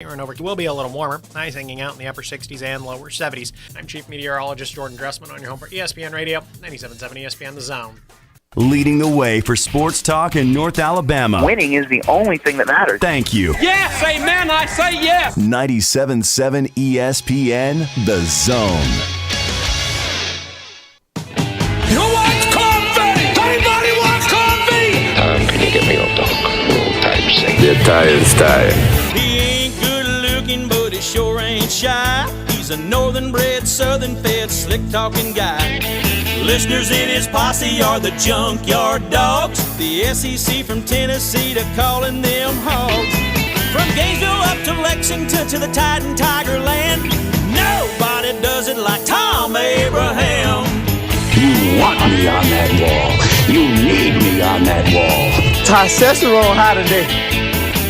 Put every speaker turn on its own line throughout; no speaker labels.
Here and over, it will be a little warmer. Highs hanging out in the upper 60s and lower 70s. I'm Chief Meteorologist Jordan Dressman on your home for ESPN Radio, 97.7 ESPN The Zone.
Leading the way for sports talk in North Alabama.
Winning is the only thing that matters.
Thank you.
Yes, amen, I say yes.
97.7 ESPN The Zone.
Who wants coffee? Anybody wants coffee?
Thom, can you get me off the hook? Roll type say.
The tire's tired.
He ain't good looking, but he sure ain't shy. He's a northern-bred, southern-fed, slick-talking guy. Listeners in his posse are the junkyard dogs. The SEC from Tennessee to calling them hogs. From Gainesville up to Lexington to the Titan Tiger Land, nobody does it like Thom Abraham.
You want me on that wall. You need me on that wall.
Testosterone high today.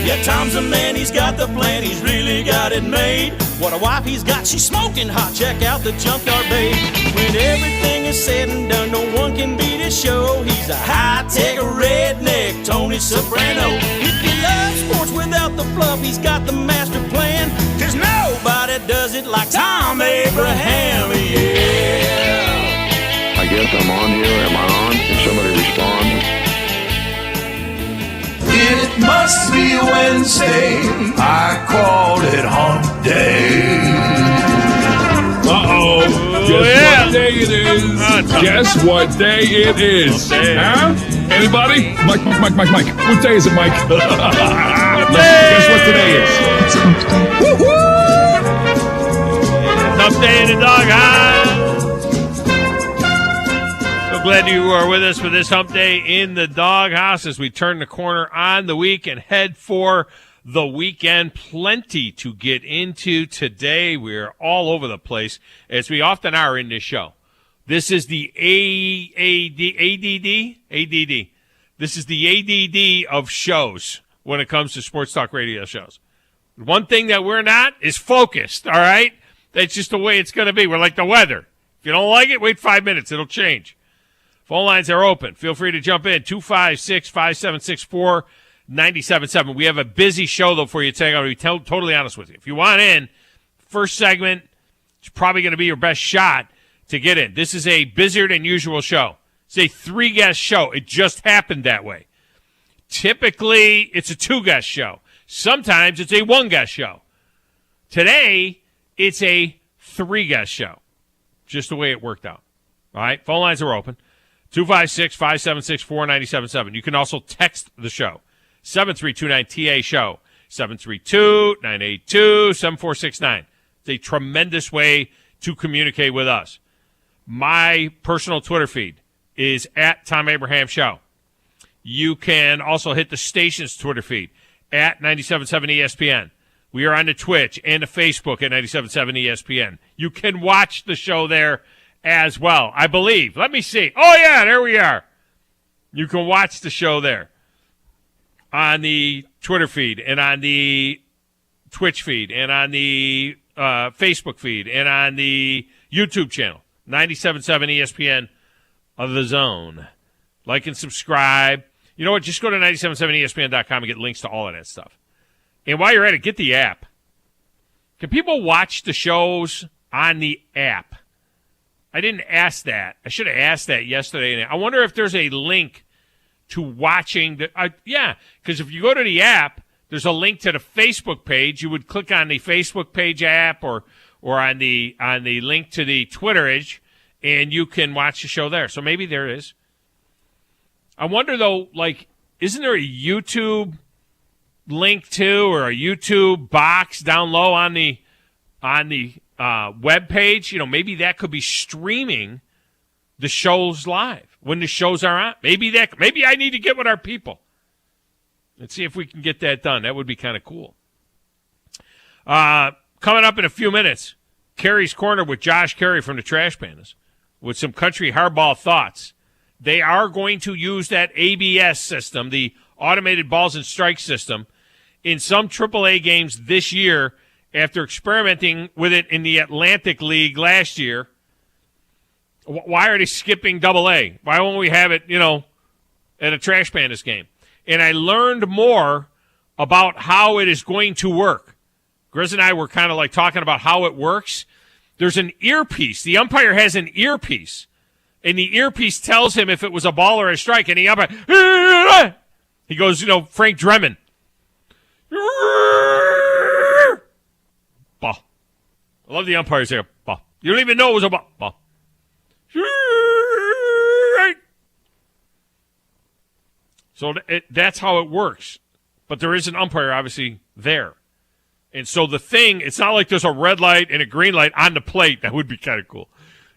Yeah, Tom's a man, he's got the plan, he's really got it made. What a wife he's got, she's smoking hot, check out the junkyard babe. When everything is said and done, no one can beat his show. He's a high-tech redneck, Tony Soprano. If you love sports without the fluff, he's got the master plan. Cause nobody does it like Thom Abraham, yeah.
I guess I'm on here. Am I on? Can somebody respond?
It must be Wednesday. I called it hump day.
Uh-oh. Guess what day it is? Guess what day it is? Huh? Anybody? Mike. What day is it, Mike? Guess what today is?
It's hump day.
Woo-hoo!
It's hump day in the doghouse. So glad you are with us for this hump day in the doghouse as we turn the corner on the week and head for the weekend. Plenty to get into today. We're all over the place, as we often are in this show. This is the ADD. This is the ADD of shows when it comes to sports talk radio shows. One thing that we're not is focused, all right? That's just the way it's going to be. We're like the weather. If you don't like it, wait 5 minutes. It'll change. Phone lines are open. Feel free to jump in. 256-5764-977. We have a busy show, though, for you today. I'm going to be totally honest with you. If you want in, first segment is probably going to be your best shot to get in. This is a busier than usual show. It's a 3-guest show. It just happened that way. Typically, it's a 2-guest show. Sometimes it's a 1-guest show. Today, it's a 3-guest show. Just the way it worked out. All right? Phone lines are open. 256-5764-977. You can also text the show. 732-9TA-SHOW. 732-982-7469. It's a tremendous way to communicate with us. My personal Twitter feed is at Thom Abraham Show. You can also hit the station's Twitter feed at 97.7 ESPN. We are on the Twitch and the Facebook at 97.7 ESPN. You can watch the show there as well, I believe. Let me see. Oh, yeah, there we are. You can watch the show there on the Twitter feed and on the Twitch feed and on the Facebook feed and on the YouTube channel, 97.7 ESPN of The Zone. Like and subscribe. You know what? Just go to 97.7ESPN.com and get links to all of that stuff. And while you're at it, get the app. Can people watch the shows on the app? I didn't ask that. I should have asked that yesterday. I wonder if there's a link to watching the. Yeah, because if you go to the app, there's a link to the Facebook page. You would click on the Facebook page app or on the link to the Twitterage, and you can watch the show there. So maybe there is. I wonder though, like, isn't there a YouTube link to or a YouTube box down low on the web page? You know, maybe that could be streaming the shows live when the shows are on. Maybe I need to get with our people. Let's see if we can get that done. That would be kind of cool. Coming up in a few minutes, Carey's Corner with Josh Carey from the Trash Pandas with some country hardball thoughts. They are going to use that ABS system, the automated balls and strike system, in some AAA games this year after experimenting with it in the Atlantic League last year. Why are they skipping AA? Why won't we have it, at a Trash Pandas game? And I learned more about how it is going to work. Grizz and I were kind of like talking about how it works. There's an earpiece. The umpire has an earpiece, and the earpiece tells him if it was a ball or a strike, and the umpire, he goes, Frank Drebin. Ball. I love the umpires there. Ball. You don't even know it was a ball. Ball. So that's how it works. But there is an umpire, obviously, there. And so the thing, it's not like there's a red light and a green light on the plate. That would be kind of cool.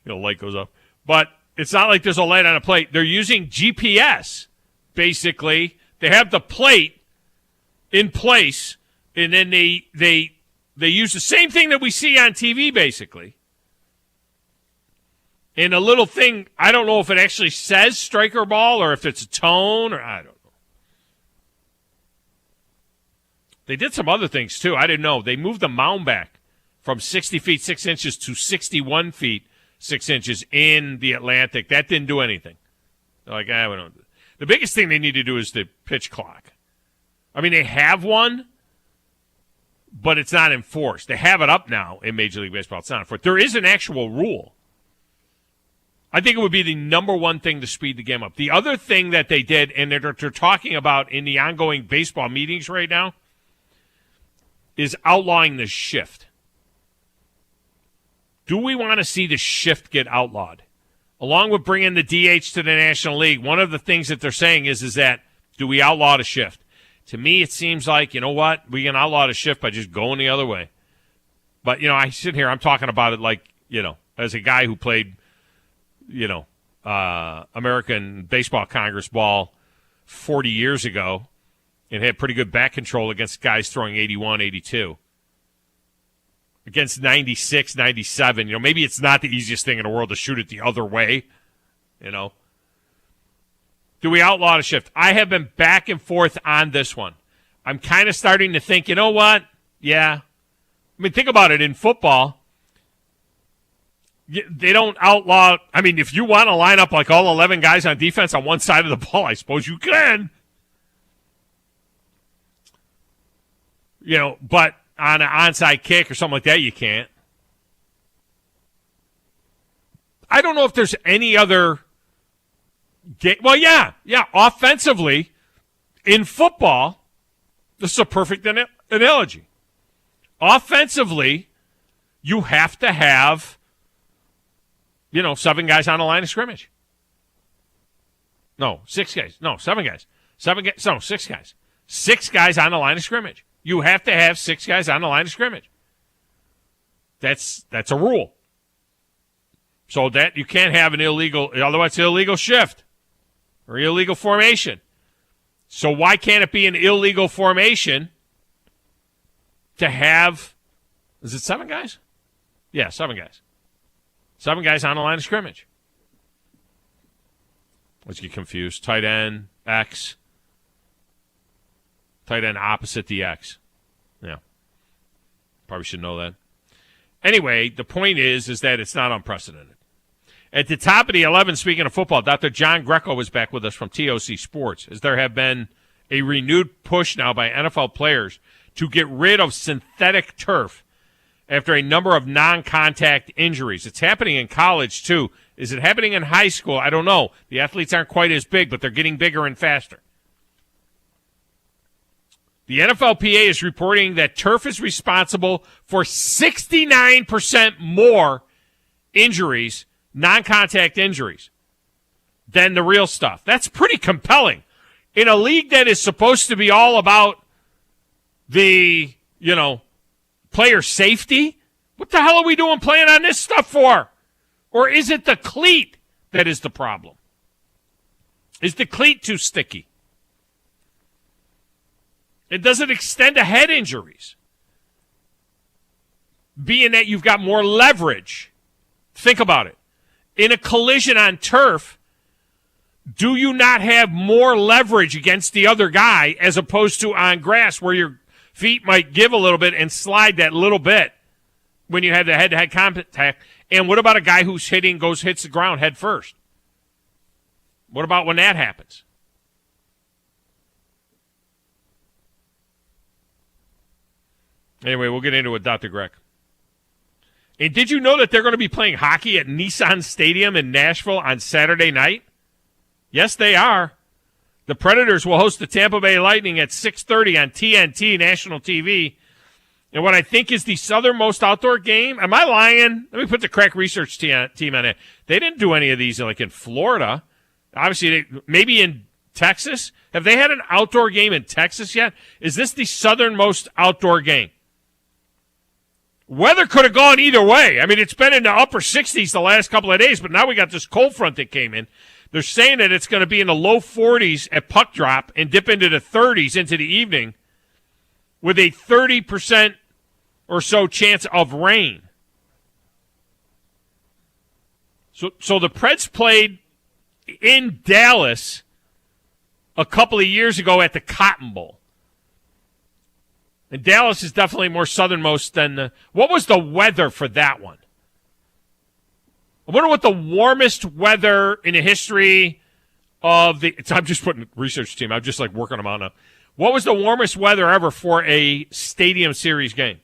Light goes up. But it's not like there's a light on a plate. They're using GPS, basically. They have the plate in place, and then they use the same thing that we see on TV, basically. And a little thing, I don't know if it actually says strike or ball or if it's a tone, or I don't know. They did some other things, too. I didn't know. They moved the mound back from 60 feet 6 inches to 61 feet 6 inches in the Atlantic. That didn't do anything. They're like, we don't. The biggest thing they need to do is the pitch clock. I mean, they have one, but it's not enforced. They have it up now in Major League Baseball. It's not enforced. There is an actual rule. I think it would be the number one thing to speed the game up. The other thing that they did, and they're talking about in the ongoing baseball meetings right now, is outlawing the shift. Do we want to see the shift get outlawed? Along with bringing the DH to the National League, one of the things that they're saying is that, do we outlaw the shift? To me, it seems like, you know what, we can outlaw the shift by just going the other way. But, I sit here, I'm talking about it like, as a guy who played, American Baseball Congress ball 40 years ago, and had pretty good bat control against guys throwing 81, 82. Against 96, 97. Maybe it's not the easiest thing in the world to shoot it the other way. Do we outlaw the shift? I have been back and forth on this one. I'm kind of starting to think, you know what? Yeah. I mean, think about it. In football, they don't outlaw. I mean, if you want to line up like all 11 guys on defense on one side of the ball, I suppose you can. But on an onside kick or something like that, you can't. I don't know if there's any other game. Well, yeah. Offensively, in football, this is a perfect analogy. Offensively, you have to have, 7 guys on the line of scrimmage. No, 6 guys. No, 7 guys. 7 guys. No, 6 guys. 6 guys on the line of scrimmage. You have to have 6 guys on the line of scrimmage. That's a rule. So that you can't have an illegal, otherwise it's an illegal shift or illegal formation. So why can't it be an illegal formation to have, is it 7 guys? Yeah, 7 guys. 7 guys on the line of scrimmage. Let's get confused. Tight end, X. Tight end opposite the X. Yeah. Probably should know that. Anyway, the point is that it's not unprecedented. At the top of the 11, speaking of football, Dr. John Greco was back with us from TOC Sports, as there have been a renewed push now by NFL players to get rid of synthetic turf after a number of non-contact injuries. It's happening in college, too. Is it happening in high school? I don't know. The athletes aren't quite as big, but they're getting bigger and faster. The NFLPA is reporting that turf is responsible for 69% more injuries, non-contact injuries, than the real stuff. That's pretty compelling. In a league that is supposed to be all about the, player safety, what the hell are we doing playing on this stuff for? Or is it the cleat that is the problem? Is the cleat too sticky? It doesn't extend to head injuries. Being that you've got more leverage. Think about it. In a collision on turf, do you not have more leverage against the other guy as opposed to on grass where your feet might give a little bit and slide that little bit when you have the head-to-head contact? And what about a guy who's hits the ground head first? What about when that happens? Anyway, we'll get into it with Dr. Greg. And did you know that they're going to be playing hockey at Nissan Stadium in Nashville on Saturday night? Yes, they are. The Predators will host the Tampa Bay Lightning at 6:30 on TNT national TV. And what I think is the southernmost outdoor game. Am I lying? Let me put the Crack Research team on it. They didn't do any of these like in Florida. Obviously, maybe in Texas. Have they had an outdoor game in Texas yet? Is this the southernmost outdoor game? Weather could have gone either way. I mean, it's been in the upper 60s the last couple of days, but now we got this cold front that came in. They're saying that it's going to be in the low 40s at puck drop and dip into the 30s into the evening with a 30% or so chance of rain. So the Preds played in Dallas a couple of years ago at the Cotton Bowl. And Dallas is definitely more southernmost than what was the weather for that one? I wonder what the warmest weather in the history of the. I'm just putting research team. I'm just like working them on up. What was the warmest weather ever for a Stadium Series game?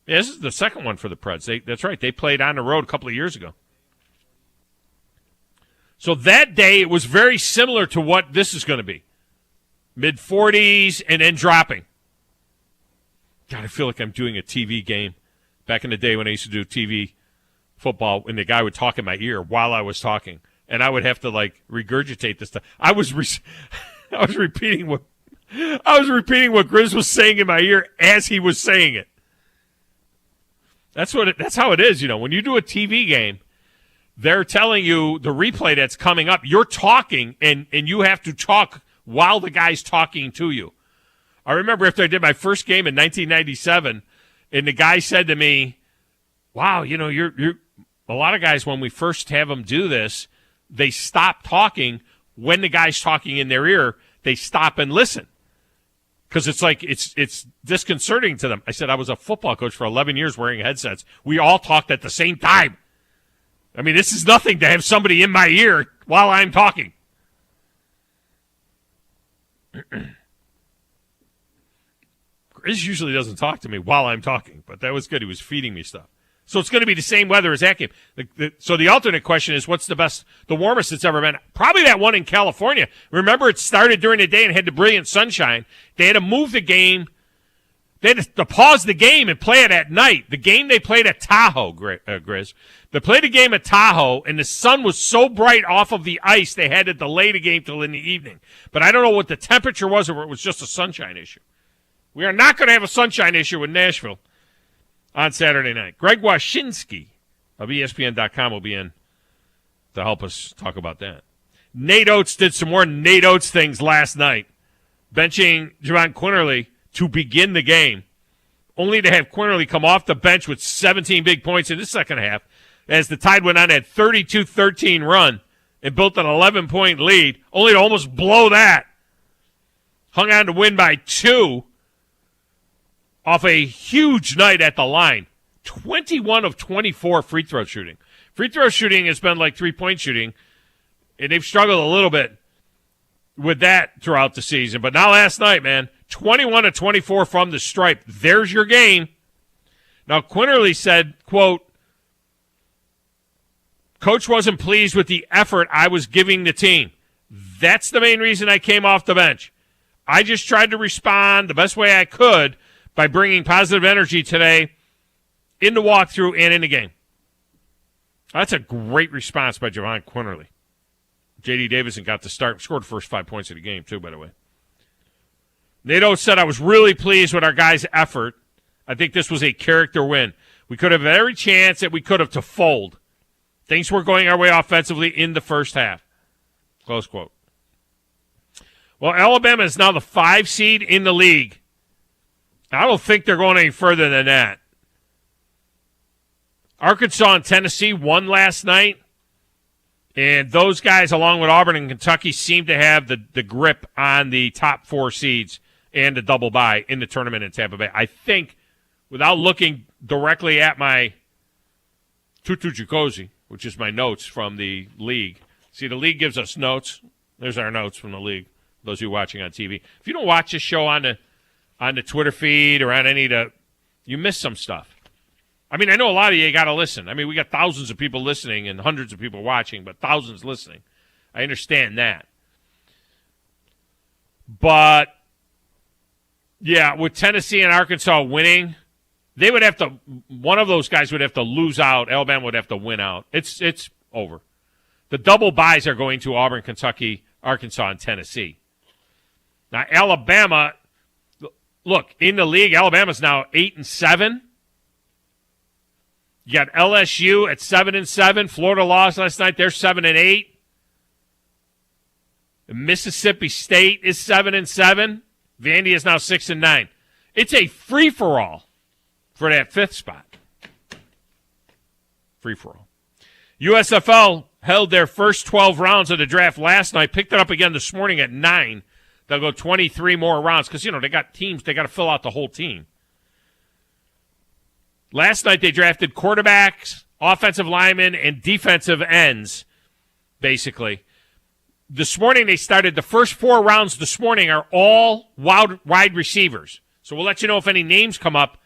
Yeah, this is the second one for the Preds. That's right. They played on the road a couple of years ago. So that day it was very similar to what this is going to be. Mid-40s and then dropping. God, I feel like I'm doing a TV game. Back in the day when I used to do TV football, and the guy would talk in my ear while I was talking, and I would have to like regurgitate this stuff. I was repeating what Grizz was saying in my ear as he was saying it. That's how it is, you know. When you do a TV game, they're telling you the replay that's coming up. You're talking, and you have to talk while the guy's talking to you. I remember after I did my first game in 1997, and the guy said to me, "Wow, you know, you're a lot of guys when we first have them do this, they stop talking when the guy's talking in their ear. They stop and listen because it's like it's disconcerting to them." I said I was a football coach for 11 years wearing headsets. We all talked at the same time. I mean, this is nothing to have somebody in my ear while I'm talking. Grizz usually doesn't talk to me while I'm talking, but that was good. He was feeding me stuff. So it's going to be the same weather as that game. So the alternate question is, what's the warmest it's ever been? Probably that one in California. Remember, it started during the day and had the brilliant sunshine. They had to move the game. They had to pause the game and play it at night. The game they played at Tahoe, Grizz. They played a game at Tahoe, and the sun was so bright off of the ice they had to delay the game till in the evening. But I don't know what the temperature was or it was just a sunshine issue. We are not going to have a sunshine issue in Nashville on Saturday night. Greg Wyshynski of ESPN.com will be in to help us talk about that. Nate Oates did some more Nate Oates things last night, benching Javon Quinterly to begin the game, only to have Quinterly come off the bench with 17 big points in the second half as the Tide went on that 32-13 run and built an 11-point lead, only to almost blow that. Hung on to win by 2 off a huge night at the line. 21 of 24 free throw shooting. Free throw shooting has been like three-point shooting, and they've struggled a little bit with that throughout the season. But now last night, man, 21 of 24 from the stripe. There's your game. Now, Quinterly said, quote, "Coach wasn't pleased with the effort I was giving the team. That's the main reason I came off the bench. I just tried to respond the best way I could by bringing positive energy today in the walkthrough and in the game." That's a great response by Javon Quinterly. J.D. Davison got the start, scored the first 5 points of the game, too, by the way. Nate Oates said, "I was really pleased with our guys' effort. I think this was a character win. We could have every chance that we could have to fold. Things were going our way offensively in the first half." Close quote. Well, Alabama is now the 5 seed in the league. I don't think they're going any further than that. Arkansas and Tennessee won last night, and those guys, along with Auburn and Kentucky, seem to have the grip on the top 4 seeds and the double bye in the tournament in Tampa Bay. I think, without looking directly at my Tutu Jacozy, which is my notes from the league. See, the league gives us notes. There's our notes from the league, those of you watching on TV. If you don't watch this show on the Twitter feed or on any of the You miss some stuff. I mean, I know a lot of you got to listen. I mean, we got thousands of people listening and hundreds of people watching, but thousands listening. I understand that. But, yeah, with Tennessee and Arkansas winning, they would have to – one of those guys would have to lose out. Alabama would have to win out. It's over. The double byes are going to Auburn, Kentucky, Arkansas, and Tennessee. Now, Alabama – look, in the league, Alabama's now 8-7. You got LSU at 7-7. Florida lost last night. They're 7-8. Mississippi State is 7-7. Vandy is now 6-9. It's a free-for-all for that 5th spot. Free-for-all. USFL held their first 12 rounds of the draft last night. Picked it up again this morning at 9. They'll go 23 more rounds because, they got teams. They got to fill out the whole team. Last night they drafted quarterbacks, offensive linemen, and defensive ends, basically. This morning they started the first 4 rounds this morning are all wide receivers. So we'll let you know if any names come up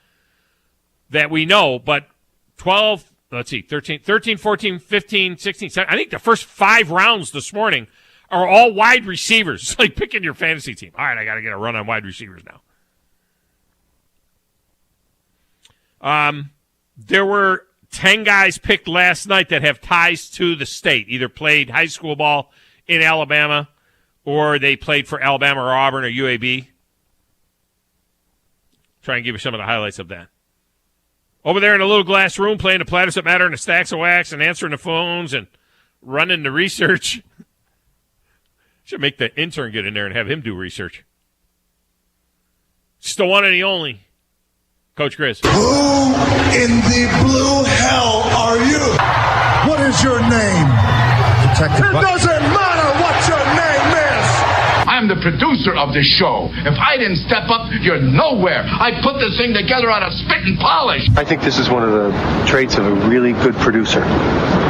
that we know. But 13, 14, 15, 16, 17. I think the first 5 rounds this morning are all wide receivers. It's like picking your fantasy team. All right, I got to get a run on wide receivers now. There were 10 guys picked last night that have ties to the state, either played high school ball in Alabama or they played for Alabama or Auburn or UAB. Try and give you some of the highlights of that. Over there in a little glass room playing the Platters That Matter and the Stacks of Wax and answering the phones and running the research. Should make the intern get in there and have him do research. It's the one and the only, Coach Chris.
Who in the blue hell are you? What is your name? It doesn't matter what your name is.
I'm the producer of this show. If I didn't step up, you're nowhere. I put this thing together out of spit and polish.
I think this is one of the traits of a really good producer.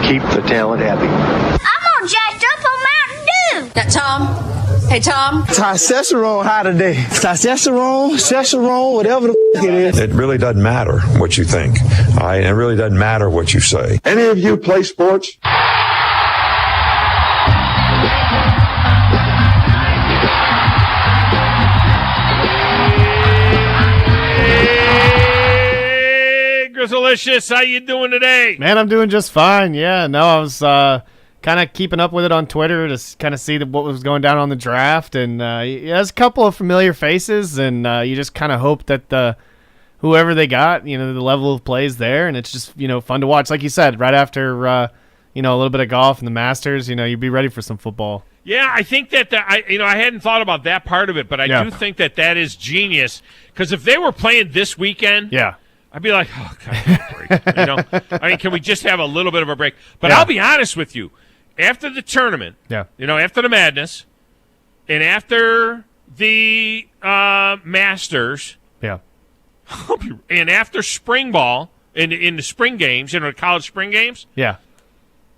Keep the talent happy.
I'm all jacked up on Mountain Dew. That Tom. Hey, Tom.
Testosterone high today. Testosterone, whatever the f*** it is.
It really doesn't matter what you think. It really doesn't matter what you say.
Any of you play sports?
Grizzlicious, how you doing today?
Man, I'm doing just fine. Yeah, no, I was kind of keeping up with it on Twitter to kind of see what was going down on the draft, and there's a couple of familiar faces, and you just kind of hope that whoever they got, the level of play is there, and it's just fun to watch. Like you said, right after a little bit of golf and the Masters, you'd be ready for some football.
Yeah, I think that I hadn't thought about that part of it, but I do think that is genius because if they were playing this weekend,
yeah.
I'd be like, oh, God, break. I mean, can we just have a little bit of a break? But I'll be honest with you. After the tournament, after the madness, and after the Masters, and after spring ball, in the spring games, the college spring games,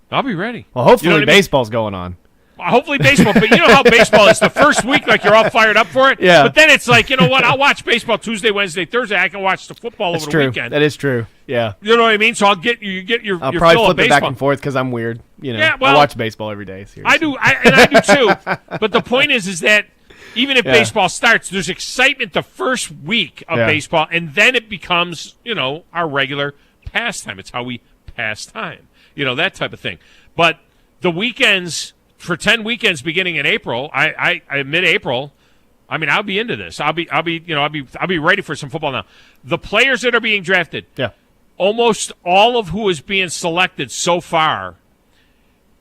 I'll be ready.
Well, hopefully baseball's going on.
Hopefully baseball, but you know how baseball is. The first week, like you're all fired up for it.
Yeah.
But then it's like, you know what? I'll watch baseball Tuesday, Wednesday, Thursday. I can watch the football over the weekend.
That is true. Yeah.
You know what I mean? So I'll get your
I'll
your
probably
fill
flip
of
it back and forth because I'm weird. I watch baseball every day. Seriously.
I do. I do too. But the point is that even if baseball starts, there's excitement the first week of baseball, and then it becomes, our regular pastime. It's how we pass time. That type of thing. But the weekends. For 10 weekends beginning in April, I mid-April, I mean, I'll be into this. I'll be ready for some football now. The players that are being drafted, almost all of who is being selected so far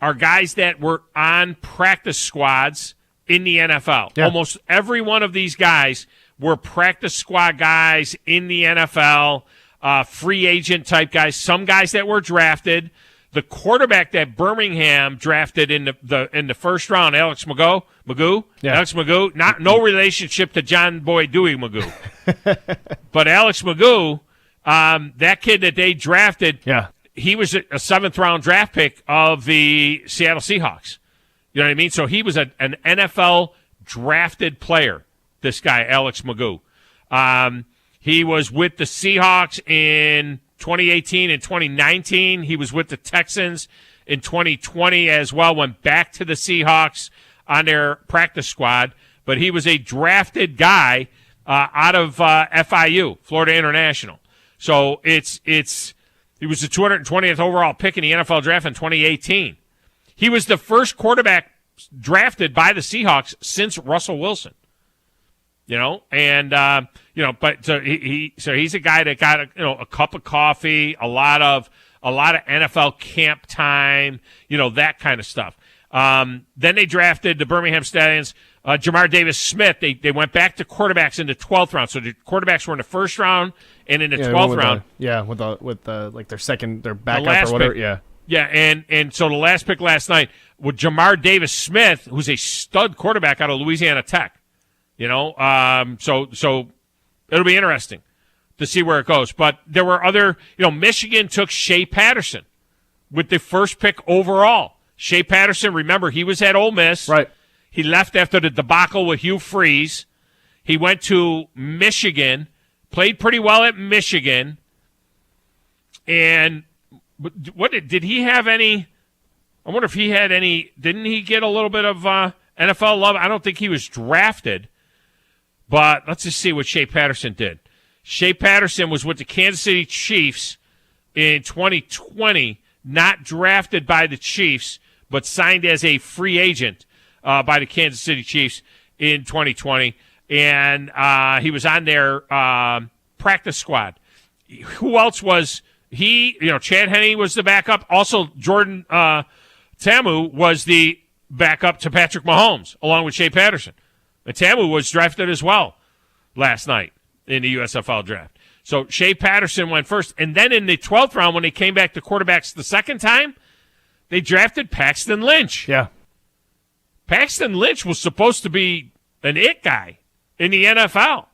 are guys that were on practice squads in the NFL. Yeah. Almost every one of these guys were practice squad guys in the NFL, free agent type guys. Some guys that were drafted. The quarterback that Birmingham drafted in the first round, Alex Magoo. Alex Magoo, no relationship to John Boy Dewey Magoo. But Alex Magoo, that kid that they drafted, he was a 7th round draft pick of the Seattle Seahawks. You know what I mean? So he was an NFL drafted player, this guy, Alex Magoo. He was with the Seahawks in 2018 and 2019. He was with the Texans in 2020 as well. Went back to the Seahawks on their practice squad. But he was a drafted guy out of FIU, Florida International. So he was the 220th overall pick in the NFL draft in 2018. He was the first quarterback drafted by the Seahawks since Russell Wilson. But he's a guy that got a cup of coffee, a lot of NFL camp time, that kind of stuff. Then they drafted the Birmingham Stallions, Jamar Davis Smith. They went back to quarterbacks in the 12th round. So the quarterbacks were in the first round and in the 12th round.
With their backup or whatever.
Pick. Yeah, and so the last pick last night with Jamar Davis Smith, who's a stud quarterback out of Louisiana Tech. So it'll be interesting to see where it goes. But there were other, Michigan took Shea Patterson with the first pick overall. Shea Patterson, remember, he was at Ole Miss.
Right.
He left after the debacle with Hugh Freeze. He went to Michigan, played pretty well at Michigan. And did he have any? I wonder if he had any. Didn't he get a little bit of NFL love? I don't think he was drafted. But let's just see what Shea Patterson did. Shea Patterson was with the Kansas City Chiefs in 2020, not drafted by the Chiefs, but signed as a free agent by the Kansas City Chiefs in 2020. And he was on their practice squad. Who else was he? Chad Henne was the backup. Also, Jordan Tamu was the backup to Patrick Mahomes, along with Shea Patterson. And Tamu was drafted as well last night in the USFL draft. So Shea Patterson went first. And then in the 12th round, when they came back to quarterbacks the second time, they drafted Paxton Lynch.
Yeah.
Paxton Lynch was supposed to be an it guy in the NFL.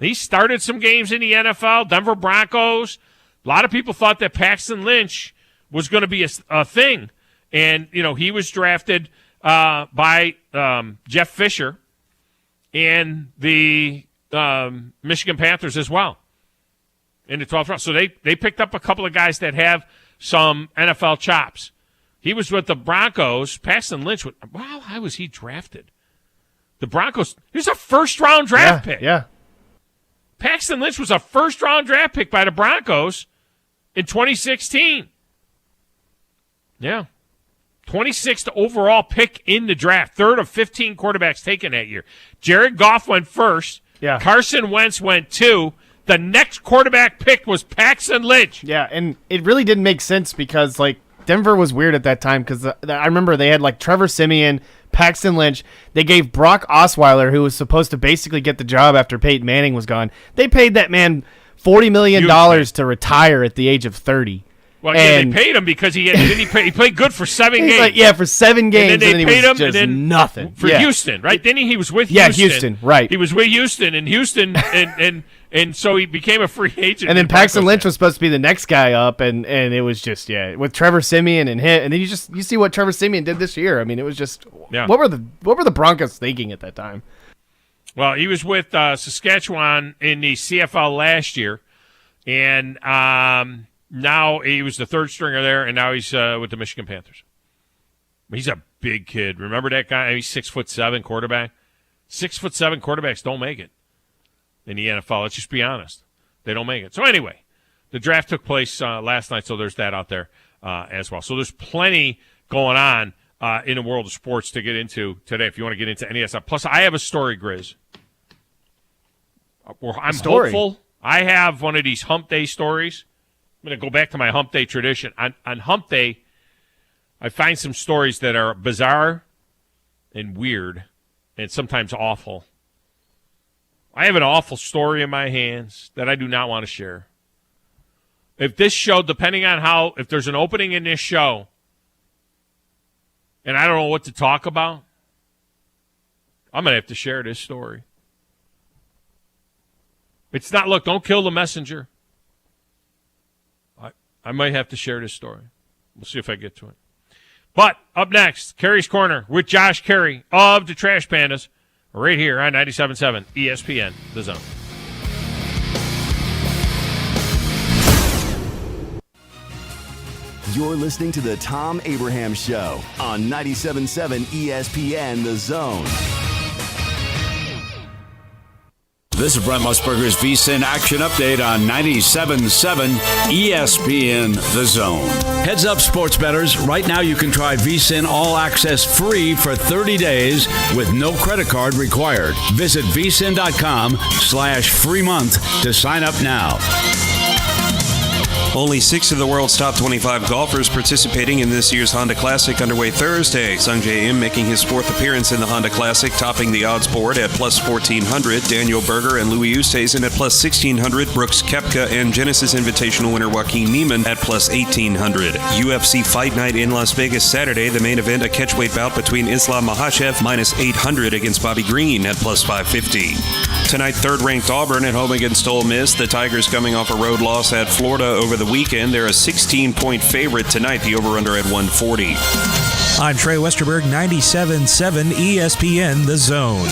He started some games in the NFL, Denver Broncos. A lot of people thought that Paxton Lynch was going to be a thing. And, he was drafted by Jeff Fisher and the Michigan Panthers as well in the 12th round. So they picked up a couple of guys that have some NFL chops. He was with the Broncos. Paxton Lynch, how high was he drafted? The Broncos, he was a first-round draft pick.
Yeah.
Paxton Lynch was a first-round draft pick by the Broncos in 2016. Yeah. 26th overall pick in the draft. Third of 15 quarterbacks taken that year. Jared Goff went first.
Yeah.
Carson Wentz went 2. The next quarterback pick was Paxton Lynch.
Yeah, and it really didn't make sense because, Denver was weird at that time because I remember they had, Trevor Siemian, Paxton Lynch. They gave Brock Osweiler, who was supposed to basically get the job after Peyton Manning was gone. They paid that man $40 million to retire at the age of 30.
Well, they paid him because he played good for 7 games.
For 7 games,
and then they paid him, and then
nothing
for Houston, right? Then he was with Houston.
Yeah, Houston, right?
He was with Houston, and so he became a free agent.
And then Paxton Lynch was supposed to be the next guy up, and it was just with Trevor Siemian and him, and then you see what Trevor Siemian did this year. I mean, it was just what were the Broncos thinking at that time?
Well, he was with Saskatchewan in the CFL last year, and now he was the third stringer there, and now he's with the Michigan Panthers. He's a big kid. Remember that guy? He's 6'7" quarterback. 6'7" quarterbacks don't make it in the NFL. Let's just be honest. They don't make it. So anyway, the draft took place last night, so there's that out there as well. So there's plenty going on in the world of sports to get into today if you want to get into any of that stuff. Plus, I have a story, Grizz. I'm hopeful. I have one of these hump day stories. I'm going to go back to my hump day tradition. On hump day, I find some stories that are bizarre and weird and sometimes awful. I have an awful story in my hands that I do not want to share. If this show, depending on if there's an opening in this show and I don't know what to talk about, I'm going to have to share this story. It's not, look, don't kill the messenger. I might have to share this story. We'll see if I get to it. But up next, Carey's Corner with Josh Carey of the Trash Pandas right here on 97.7 ESPN, The Zone.
You're listening to the Thom Abraham Show on 97.7 ESPN The Zone.
This is Brent Musburger's VSiN Action Update on 97.7 ESPN The Zone. Heads up, sports bettors. Right now you can try VSiN All Access free for 30 days with no credit card required. Visit vsin.com/free month to sign up now.
Only 6 of the world's top 25 golfers participating in this year's Honda Classic underway Thursday. Sungjae Im making his 4th appearance in the Honda Classic, topping the odds board at plus 1,400. Daniel Berger and Louis Oosthuizen at plus 1,600. Brooks Koepka and Genesis Invitational winner Joaquin Niemann at plus 1,800. UFC Fight Night in Las Vegas Saturday. The main event, a catchweight bout between Islam Makhachev minus 800 against Bobby Green at plus 550. Tonight, 3rd-ranked Auburn at home against Ole Miss. The Tigers coming off a road loss at Florida over the weekend. They're a 16-point favorite tonight, the over-under at 140.
I'm Trey Westerberg, 97.7 ESPN The Zone.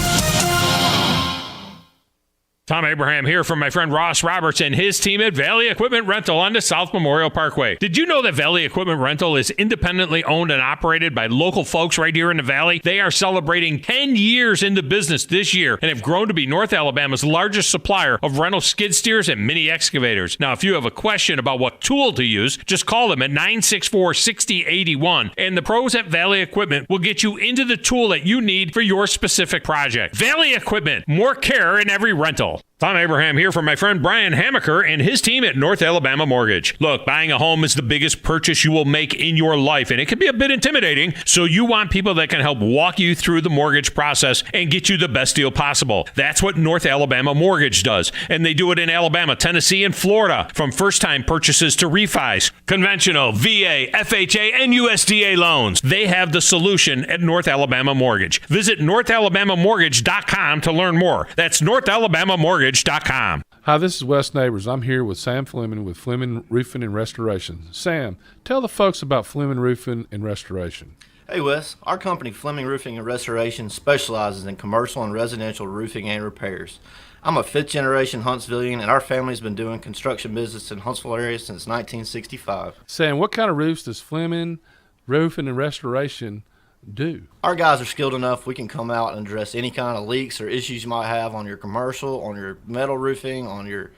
Thom Abraham here from my friend Ross Roberts and his team at Valley Equipment Rental on the South Memorial Parkway. Did you know that Valley Equipment Rental is independently owned and operated by local folks right here in the Valley? They are celebrating 10 years in the business this year and have grown to be North Alabama's largest supplier of rental skid steers and mini excavators. Now, if you have a question about what tool to use, just call them at 964-6081, and the pros at Valley Equipment will get you into the tool that you need for your specific project. Valley Equipment, more care in every rental. Thom Abraham here from my friend Brian Hamaker and his team at North Alabama Mortgage. Look, buying a home is the biggest purchase you will make in your life, and it can be a bit intimidating, so you want people that can help walk you through the mortgage process and get you the best deal possible. That's what North Alabama Mortgage does, and they do it in Alabama, Tennessee, and Florida, from first-time purchases to refis, conventional, VA, FHA, and USDA loans. They have the solution at North Alabama Mortgage. Visit NorthAlabamaMortgage.com to learn more. That's NorthAlabamaMortgage.com.
Hi, this is Wes Neighbors. I'm here with Sam Fleming with Fleming Roofing and Restoration. Sam, tell the folks about Fleming Roofing and Restoration.
Hey Wes, our company Fleming Roofing and Restoration specializes in commercial and residential roofing and repairs. I'm a 5th generation Huntsvillian, and our family's been doing construction business in Huntsville area since 1965.
Sam, what kind of roofs does Fleming Roofing and Restoration do?
Our guys are skilled enough. We can come out and address any kind of leaks or issues you might have on your commercial, on your metal roofing, on your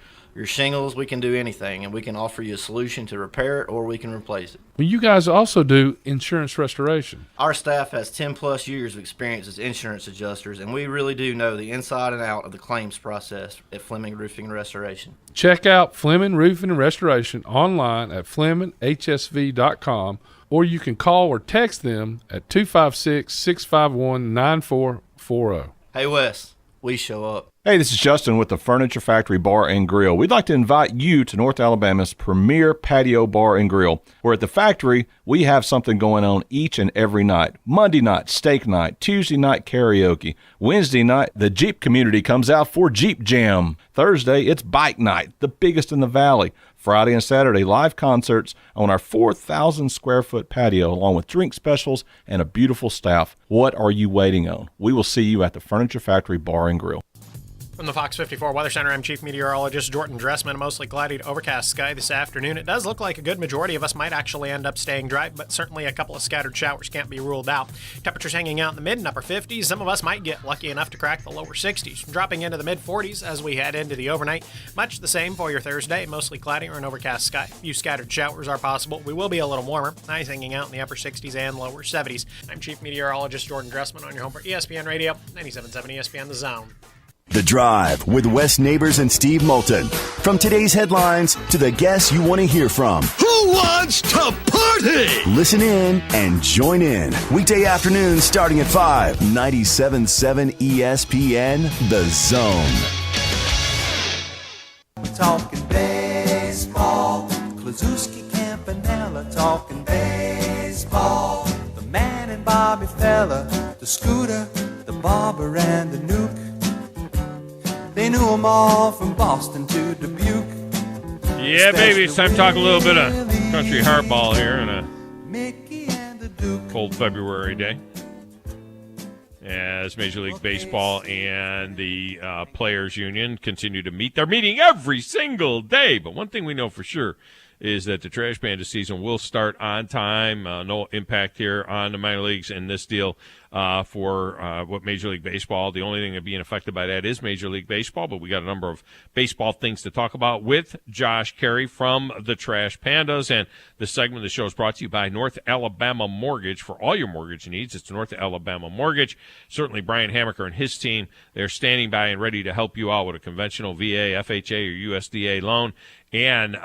shingles. We can do anything, and we can offer you a solution to repair it, or we can replace it.
Well, you guys also do insurance restoration.
Our staff has 10 plus years of experience as insurance adjusters, and we really do know the inside and out of the claims process at Fleming Roofing and Restoration.
Check out Fleming Roofing and Restoration online at FlemingHSV.com, or you can call or text them at 256-651-9440.
Hey Wes, we show up.
Hey, this is Justin with the Furniture Factory Bar and Grill. We'd like to invite you to North Alabama's premier patio bar and grill, where at the factory, we have something going on each and every night. Monday night, steak night. Tuesday night, karaoke. Wednesday night, the Jeep community comes out for Jeep Jam. Thursday, it's bike night, the biggest in the valley. Friday and Saturday, live concerts on our 4,000-square-foot patio, along with drink specials and a beautiful staff. What are you waiting on? We will see you at the Furniture Factory Bar and Grill.
From the Fox 54 Weather Center, I'm Chief Meteorologist Jordan Dressman. A mostly cloudy to overcast sky this afternoon. It does look like a good majority of us might actually end up staying dry, but certainly a couple of scattered showers can't be ruled out. Temperatures hanging out in the mid and upper 50s. Some of us might get lucky enough to crack the lower 60s. Dropping into the mid 40s as we head into the overnight. Much the same for your Thursday. Mostly cloudy or an overcast sky. A few scattered showers are possible. We will be a little warmer. Highs hanging out in the upper 60s and lower 70s. I'm Chief Meteorologist Jordan Dressman on your home for ESPN Radio, 97.7 ESPN The Zone.
The Drive with Wes Neighbors and Steve Moulton. From today's headlines to the guests you want to hear from.
Who wants to party?
Listen in and join in. Weekday afternoons starting at 5. 97.7 ESPN The Zone.
We're talking baseball. Klazuski, Campanella talking baseball. The man and Bobby Fella, the Scooter, the Barber and the Nuke. They knew them all from Boston to Dubuque.
Yeah, baby, it's time to talk a little bit of country hardball here on a cold February day. As Major League Baseball and the Players Union continue to meet. They're meeting every single day, but one thing we know for sure is that the Trash Panda season will start on time. No impact here on the minor leagues in this deal for what Major League Baseball. The only thing that being affected by that is Major League Baseball, but we got a number of baseball things to talk about with Josh Carey from the Trash Pandas. And this segment of the show is brought to you by North Alabama Mortgage. For all your mortgage needs, it's North Alabama Mortgage. Certainly Brian Hammaker and his team, they're standing by and ready to help you out with a conventional VA, FHA, or USDA loan. And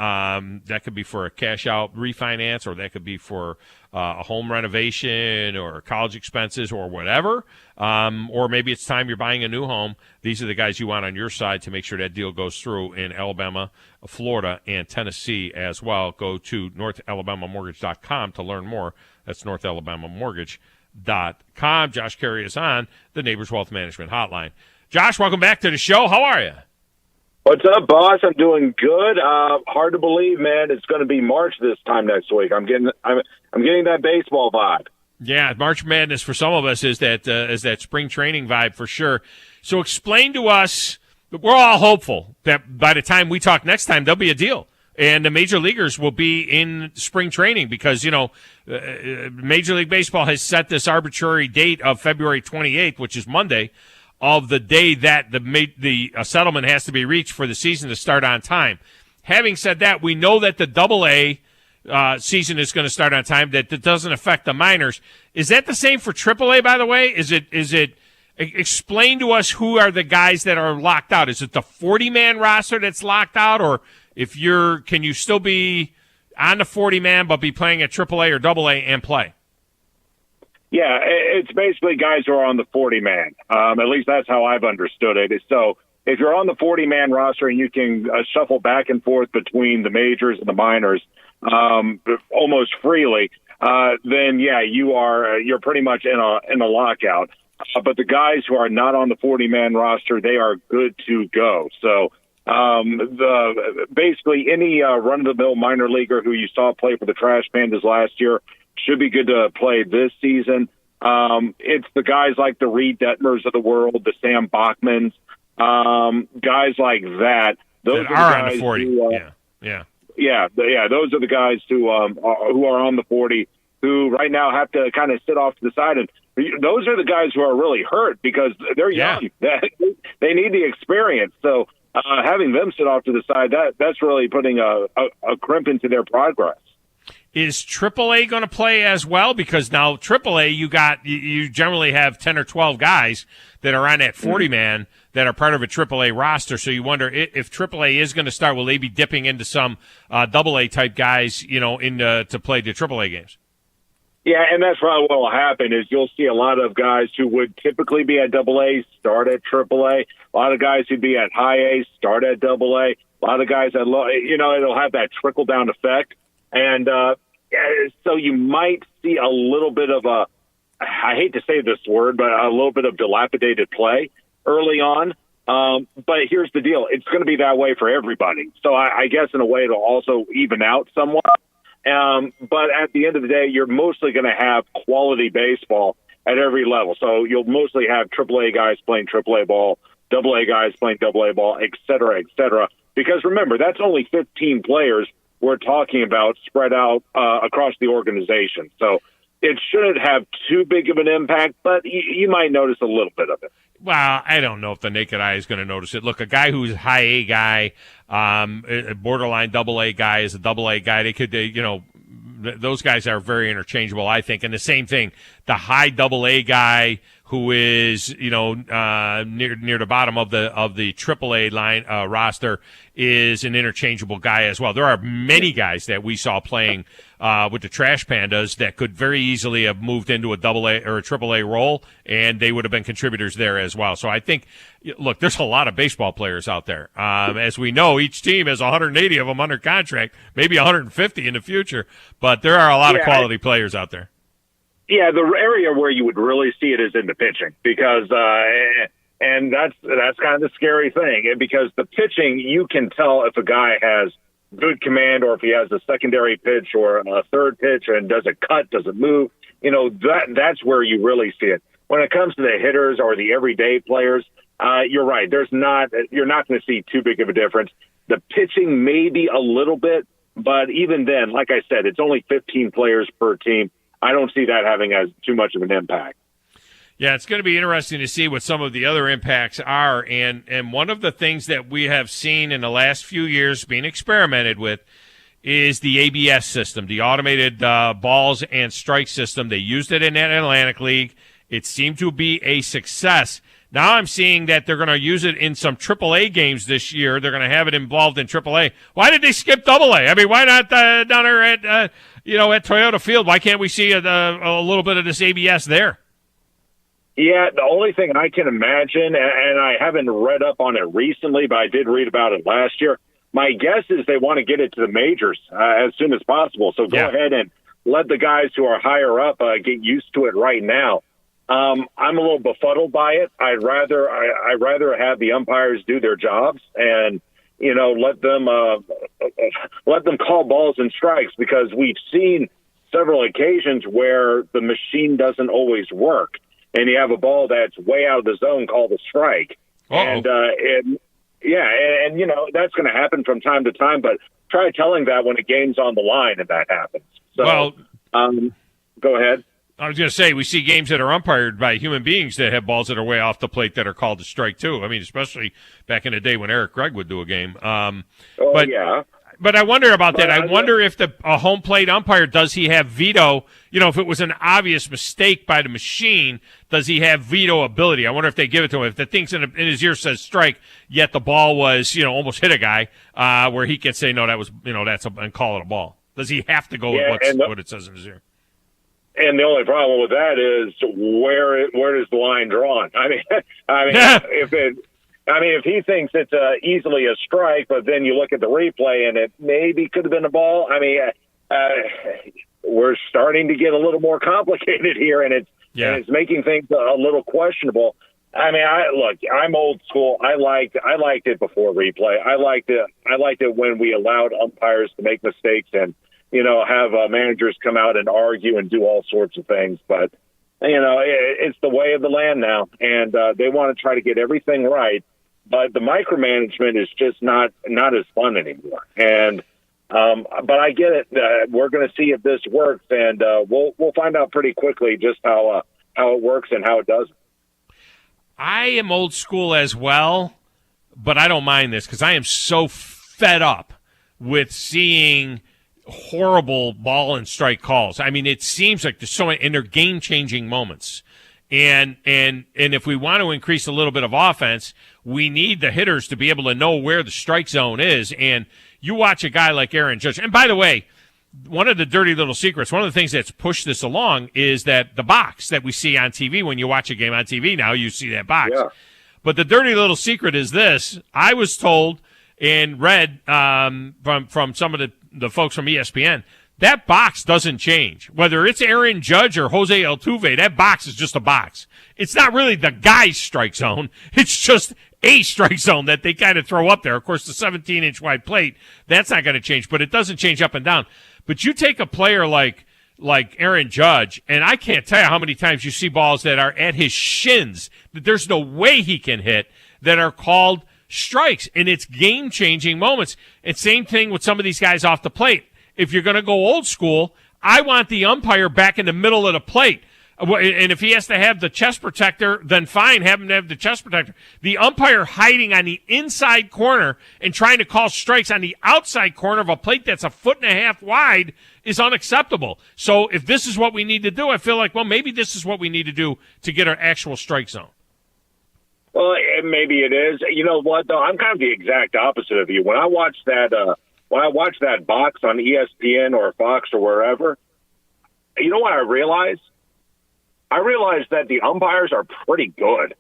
that could be for a cash-out refinance, or that could be for a home renovation or college expenses or whatever. Or maybe it's time you're buying a new home. These are the guys you want on your side to make sure that deal goes through in Alabama, Florida, and Tennessee as well. Go to NorthAlabamaMortgage.com to learn more. That's NorthAlabamaMortgage.com. Josh Carey is on the Neighbors Wealth Management Hotline. Josh, welcome back to the show. How are you?
What's up, boss? I'm doing good. Hard to believe, man. It's going to be March this time next week. I'm getting that baseball vibe.
Yeah, March Madness for some of us is that spring training vibe for sure. So explain to us. We're all hopeful that by the time we talk next time, there'll be a deal, and the major leaguers will be in spring training because Major League Baseball has set this arbitrary date of February 28th, which is Monday, of the day that the settlement has to be reached for the season to start on time. Having said that, we know that the Double-A season is going to start on time. That doesn't affect the minors. Is that the same for Triple-A, by the way? Is it? Explain to us who are the guys that are locked out. Is it the 40-man roster that's locked out, or can you still be on the 40-man but be playing at Triple-A or Double-A and play?
Yeah, it's basically guys who are on the 40-man. At least that's how I've understood it. So if you're on the 40-man roster and you can shuffle back and forth between the majors and the minors almost freely, then yeah, you're pretty much in a lockout. But the guys who are not on the 40-man roster, they are good to go. So basically any run-of-the-mill minor leaguer who you saw play for the Trash Pandas last year should be good to play this season. It's the guys like the Reed Detmers of the world, the Sam Bachmans, guys like that. Those
that
are
on the 40.
Yeah. Those are the guys who are on the 40, who right now have to kind of sit off to the side. And those are the guys who are really hurt because they're young. They need the experience. So having them sit off to the side, that's really putting a crimp into their progress.
Is AAA going to play as well? Because now AAA, you generally have 10 or 12 guys that are on that 40-man that are part of a AAA roster. So you wonder if AAA is going to start, will they be dipping into some AA type guys, to play the AAA games?
Yeah, and that's probably what will happen is you'll see a lot of guys who would typically be at AA start at AAA. A lot of guys who'd be at high A start at AA. A lot of guys at low, it'll have that trickle down effect. And so you might see a little bit of I hate to say this word, but a little bit of dilapidated play early on. But here's the deal. It's going to be that way for everybody. So I guess in a way it'll also even out somewhat. But at the end of the day, you're mostly going to have quality baseball at every level. So you'll mostly have AAA guys playing AAA ball, AA guys playing AA ball, et cetera, et cetera. Because remember, that's only 15 players we're talking about spread out across the organization. So it shouldn't have too big of an impact, but you might notice a little bit of it.
Well, I don't know if the naked eye is going to notice it. Look, a guy who's a high A guy, a borderline AA guy is a AA guy. They could, those guys are very interchangeable, I think. And the same thing, the high AA guy who is, near the bottom of the AAA line roster is an interchangeable guy as well. There are many guys that we saw playing with the Trash Pandas that could very easily have moved into a AA or a AAA role, and they would have been contributors there as well. So I think, look, there's a lot of baseball players out there. As we know, each team has 180 of them under contract, maybe 150 in the future, but there are a lot of quality players out there.
Yeah, the area where you would really see it is in the pitching because and that's kind of the scary thing because the pitching, you can tell if a guy has good command or if he has a secondary pitch or a third pitch and does it cut, does it move, that's where you really see it. When it comes to the hitters or the everyday players, you're right. You're not going to see too big of a difference. The pitching maybe a little bit, But even then, like I said, it's only 15 players per team. I don't see that having as too much of an impact.
Yeah, it's going to be interesting to see what some of the other impacts are. And one of the things that we have seen in the last few years being experimented with is the ABS system, the automated balls and strike system. They used it in that Atlantic League. It seemed to be a success. Now I'm seeing that they're going to use it in some AAA games this year. They're going to have it involved in AAA. Why did they skip AA? I mean, why not down there at at Toyota Field? Why can't we see a little bit of this ABS there?
Yeah, the only thing I can imagine, and I haven't read up on it recently, but I did read about it last year. My guess is they want to get it to the majors as soon as possible. So go ahead and let the guys who are higher up get used to it right now. I'm a little befuddled by it. I'd rather have the umpires do their jobs and let them call balls and strikes, because we've seen several occasions where the machine doesn't always work, and you have a ball that's way out of the zone called a strike. And that's going to happen from time to time. But try telling that when a game's on the line and that happens. So, go ahead.
I was going to say, we see games that are umpired by human beings that have balls that are way off the plate that are called a strike, too. I mean, especially back in the day when Eric Gregg would do a game. But I wonder about that. I wonder if a home plate umpire, does he have veto? If it was an obvious mistake by the machine, does he have veto ability? I wonder if they give it to him. If the thing in his ear says strike, yet the ball was, almost hit a guy, where he can say, no, that was, and call it a ball. Does he have to go with what it says in his ear?
And the only problem with that is where is the line drawn? If he thinks it's easily a strike, but then you look at the replay and it maybe could have been a ball. We're starting to get a little more complicated here, and it's making things a little questionable. I'm old school. I liked it before replay. I liked it when we allowed umpires to make mistakes and have managers come out and argue and do all sorts of things. But it's the way of the land now, and they want to try to get everything right. But the micromanagement is just not as fun anymore. And but I get it. We're going to see if this works, and we'll find out pretty quickly just how it works and how it doesn't.
I am old school as well, but I don't mind this because I am so fed up with seeing horrible ball and strike calls. I mean, it seems like there's so many, and they're game-changing moments. And if we want to increase a little bit of offense, we need the hitters to be able to know where the strike zone is. And you watch a guy like Aaron Judge. And by the way, one of the dirty little secrets, one of the things that's pushed this along is that the box that we see on TV, when you watch a game on TV now, you see that box. Yeah. But the dirty little secret is this. I was told and read from some of the folks from ESPN, that box doesn't change. Whether it's Aaron Judge or Jose Altuve, that box is just a box. It's not really the guy's strike zone. It's just a strike zone that they kind of throw up there. Of course, the 17-inch wide plate, that's not going to change, but it doesn't change up and down. But you take a player like Aaron Judge, and I can't tell you how many times you see balls that are at his shins that there's no way he can hit that are called strikes, and it's game-changing moments. And same thing with some of these guys off the plate. If you're going to go old school, I want the umpire back in the middle of the plate. And if he has to have the chest protector, then fine, have him have the chest protector. The umpire hiding on the inside corner and trying to call strikes on the outside corner of a plate that's 1.5 feet wide is unacceptable. So if this is what we need to do, I feel like, well, maybe this is what we need to do to get our actual strike zone.
Well, maybe it is. You know what, though? I'm kind of the exact opposite of you. When I watch that box on ESPN or Fox or wherever, you know what I realize? I realize that the umpires are pretty good.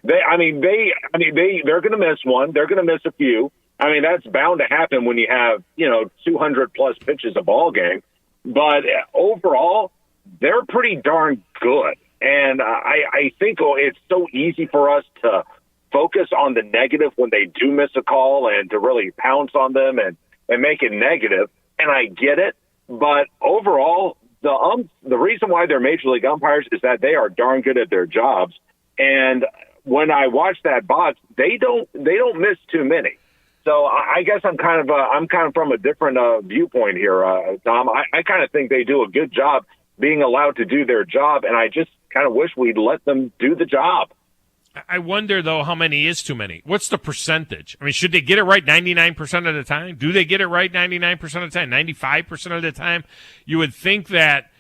They're going to miss one. They're going to miss a few. I mean, that's bound to happen when you have, 200 plus pitches a ball game. But overall, they're pretty darn good. And I think it's so easy for us to focus on the negative when they do miss a call and to really pounce on them and make it negative. And I get it. But overall, the reason why they're major league umpires is that they are darn good at their jobs. And when I watch that box, they don't miss too many. So I guess I'm kind of from a different viewpoint here, Tom. I kind of think they do a good job being allowed to do their job, and I just kind of wish we'd let them do the job.
I wonder, though, how many is too many? What's the percentage? I mean, should they get it right 99% of the time? Do they get it right 99% of the time, 95% of the time? You would think that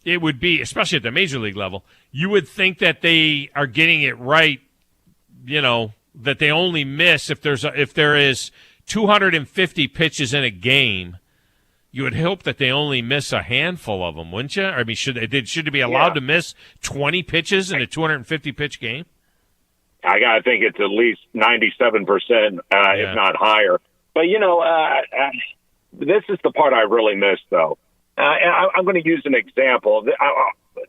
it would be, especially at the major league level, you would think that they are getting it right, that they only miss if there is 250 pitches in a game. You would hope that they only miss a handful of them, wouldn't you? I mean, should they be allowed to miss 20 pitches in a 250 pitch game?
I gotta think it's at least 97%, if not higher. But this is the part I really miss, though. And I'm going to use an example.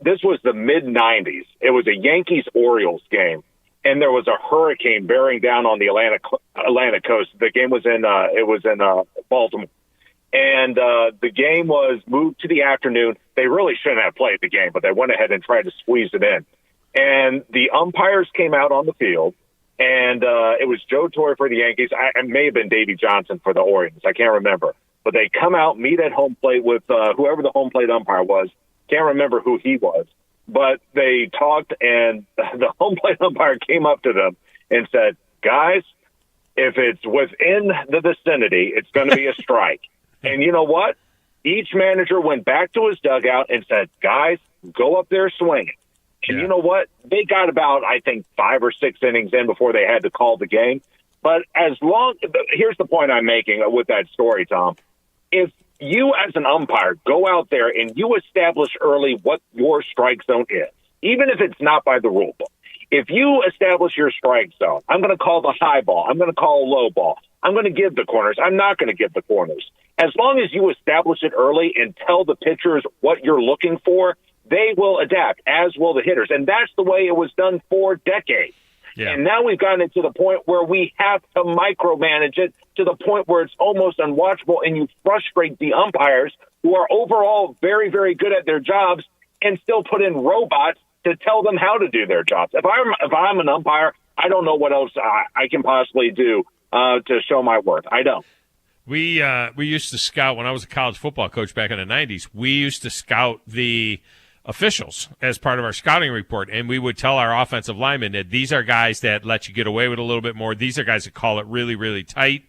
This was the mid '90s. It was a Yankees-Orioles game, and there was a hurricane bearing down on the Atlantic coast. The game was in Baltimore. And the game was moved to the afternoon. They really shouldn't have played the game, but they went ahead and tried to squeeze it in. And the umpires came out on the field, and it was Joe Torre for the Yankees. It may have been Davey Johnson for the Orioles. I can't remember. But they come out, meet at home plate with whoever the home plate umpire was. Can't remember who he was. But they talked, and the home plate umpire came up to them and said, guys, if it's within the vicinity, it's going to be a strike. And you know what? Each manager went back to his dugout and said, guys, go up there swinging. And you know what? They got about, I think, 5 or 6 innings in before they had to call the game. But here's the point I'm making with that story, Tom. If you as an umpire go out there and you establish early what your strike zone is, even if it's not by the rule book, if you establish your strike zone, I'm going to call the high ball. I'm going to call a low ball. I'm going to give the corners. I'm not going to give the corners. As long as you establish it early and tell the pitchers what you're looking for, they will adapt, as will the hitters. And that's the way it was done for decades. Yeah. And now we've gotten it to the point where we have to micromanage it to the point where it's almost unwatchable, and you frustrate the umpires who are overall very, very good at their jobs and still put in robots to tell them how to do their jobs. If I'm an umpire, I don't know what else I can possibly do to show my worth. I don't.
We used to scout, when I was a college football coach back in the 90s, we used to scout the officials as part of our scouting report, and we would tell our offensive linemen that these are guys that let you get away with a little bit more. These are guys that call it really, really tight.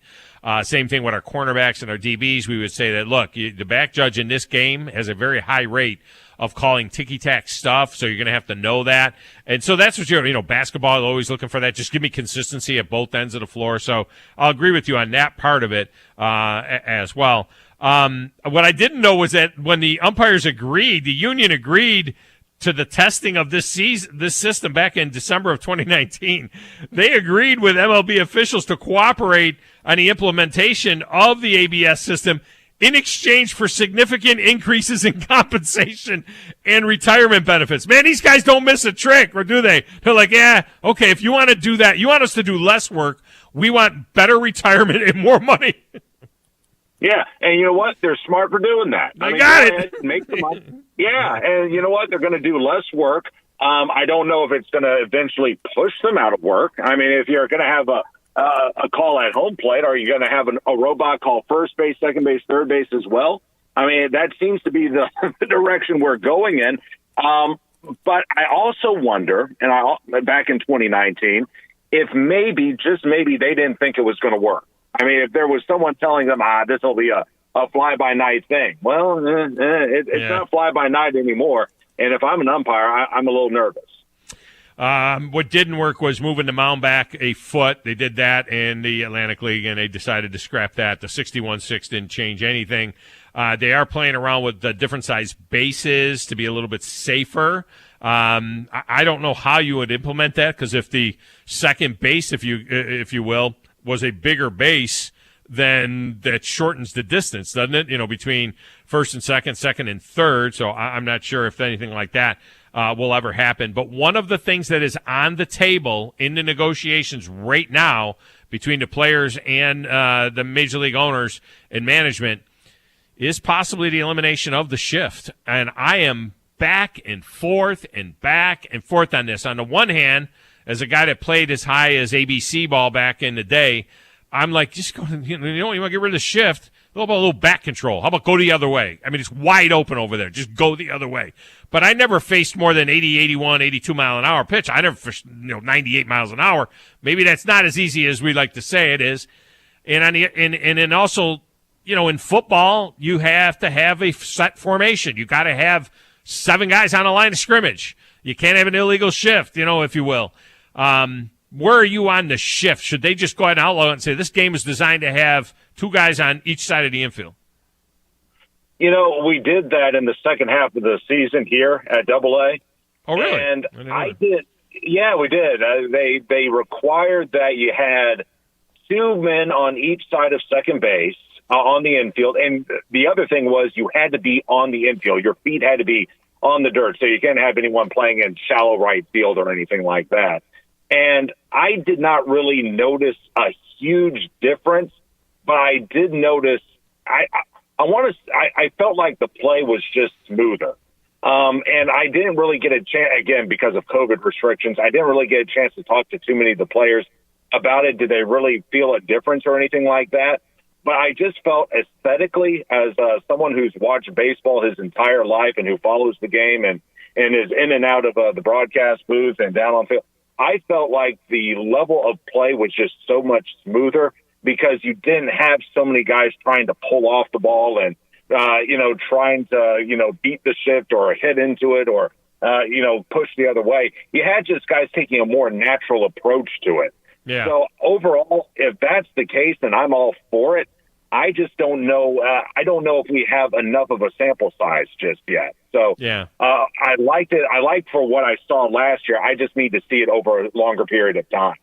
Same thing with our cornerbacks and our DBs. We would say that, look, the back judge in this game has a very high rate of calling ticky-tack stuff, so you're going to have to know that. And so that's what basketball, always looking for that. Just give me consistency at both ends of the floor. So I'll agree with you on that part of it as well. What I didn't know was that when the umpires agreed, the union agreed to the testing of this system back in December of 2019. They agreed with MLB officials to cooperate on the implementation of the ABS system in exchange for significant increases in compensation and retirement benefits. Man, these guys don't miss a trick, or do they? They're like, yeah, okay, if you want to do that, you want us to do less work, we want better retirement and more money.
Yeah, and you know what? They're smart for doing that.
I got it.
Make the money. Yeah, and you know what? They're going to do less work. I don't know if it's going to eventually push them out of work. I mean, if you're going to have a call at home plate, are you going to have a robot call first base, second base, third base as well? I mean, that seems to be the direction we're going in. But I also wonder, and back in 2019, if maybe, just maybe, they didn't think it was going to work. I mean, if there was someone telling them, this will be a fly-by-night thing. Well, it's not fly-by-night anymore. And if I'm an umpire, I'm a little nervous.
What didn't work was moving the mound back a foot. They did that in the Atlantic League, and they decided to scrap that. The 61-6 didn't change anything. They are playing around with the different size bases to be a little bit safer. I don't know how you would implement that, because if the second base, if you will, was a bigger base, then that shortens the distance, doesn't it? Between first and second and third. So I'm not sure if anything like that will ever happen. But one of the things that is on the table in the negotiations right now between the players and the major league owners and management is possibly the elimination of the shift. And I am back and forth on this. On the one hand, as a guy that played as high as ABC ball back in the day, I'm like, just go. You want to get rid of the shift? How about a little back control? How about go the other way? I mean, it's wide open over there. Just go the other way. But I never faced more than 80, 81, 82 mile an hour pitch. I never fished 98 miles an hour. Maybe that's not as easy as we like to say it is. And then also, in football, you have to have a set formation. You got to have 7 guys on a line of scrimmage. You can't have an illegal shift, if you will. Where are you on the shift? Should they just go ahead and outlaw it and say this game is designed to have 2 guys on each side of the infield?
We did that in the second half of the season here at AA.
Oh, really?
And I did. Yeah, we did. They required that you had 2 men on each side of second base on the infield. And the other thing was you had to be on the infield. Your feet had to be on the dirt. So you can't have anyone playing in shallow right field or anything like that. And I did not really notice a huge difference, but I did notice I felt like the play was just smoother. And I didn't really get a chance, again, because of COVID restrictions, I didn't really get a chance to talk to too many of the players about it. Did they really feel a difference or anything like that? But I just felt aesthetically, as someone who's watched baseball his entire life and who follows the game and is in and out of the broadcast booth and down on field, I felt like the level of play was just so much smoother because you didn't have so many guys trying to pull off the ball and, trying to, beat the shift or hit into it or, push the other way. You had just guys taking a more natural approach to it.
Yeah.
So overall, if that's the case, then I'm all for it. I just don't know. I don't know if we have enough of a sample size just yet. So
yeah,
I liked it. I liked for what I saw last year. I just need to see it over a longer period of time.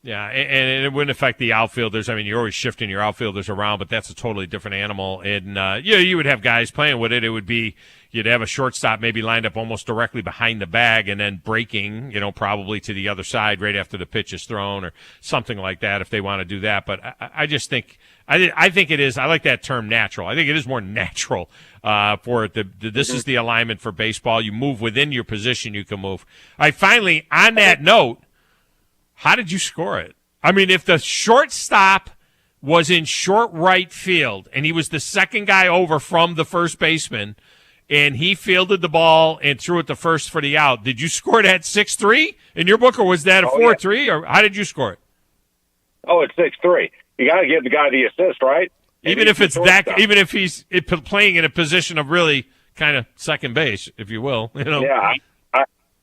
Yeah, and it wouldn't affect the outfielders. I mean, you're always shifting your outfielders around, but that's a totally different animal. And you would have guys playing with it. It would be you'd have a shortstop maybe lined up almost directly behind the bag and then breaking, probably to the other side right after the pitch is thrown or something like that if they want to do that. But I just think I think it is. I like that term natural. I think it is more natural for it. This is the alignment for baseball. You move within your position. You can move. All right, finally, on that note, how did you score it? I mean, if the shortstop was in short right field and he was the second guy over from the first baseman and he fielded the ball and threw it to first for the out, did you score that 6-3 in your book or was that a 4-3 or how did you score it?
Oh, it's 6-3. You got to give the guy the assist, right?
Even if it's that, even if he's playing in a position of really kind of second base, if you will.
Yeah,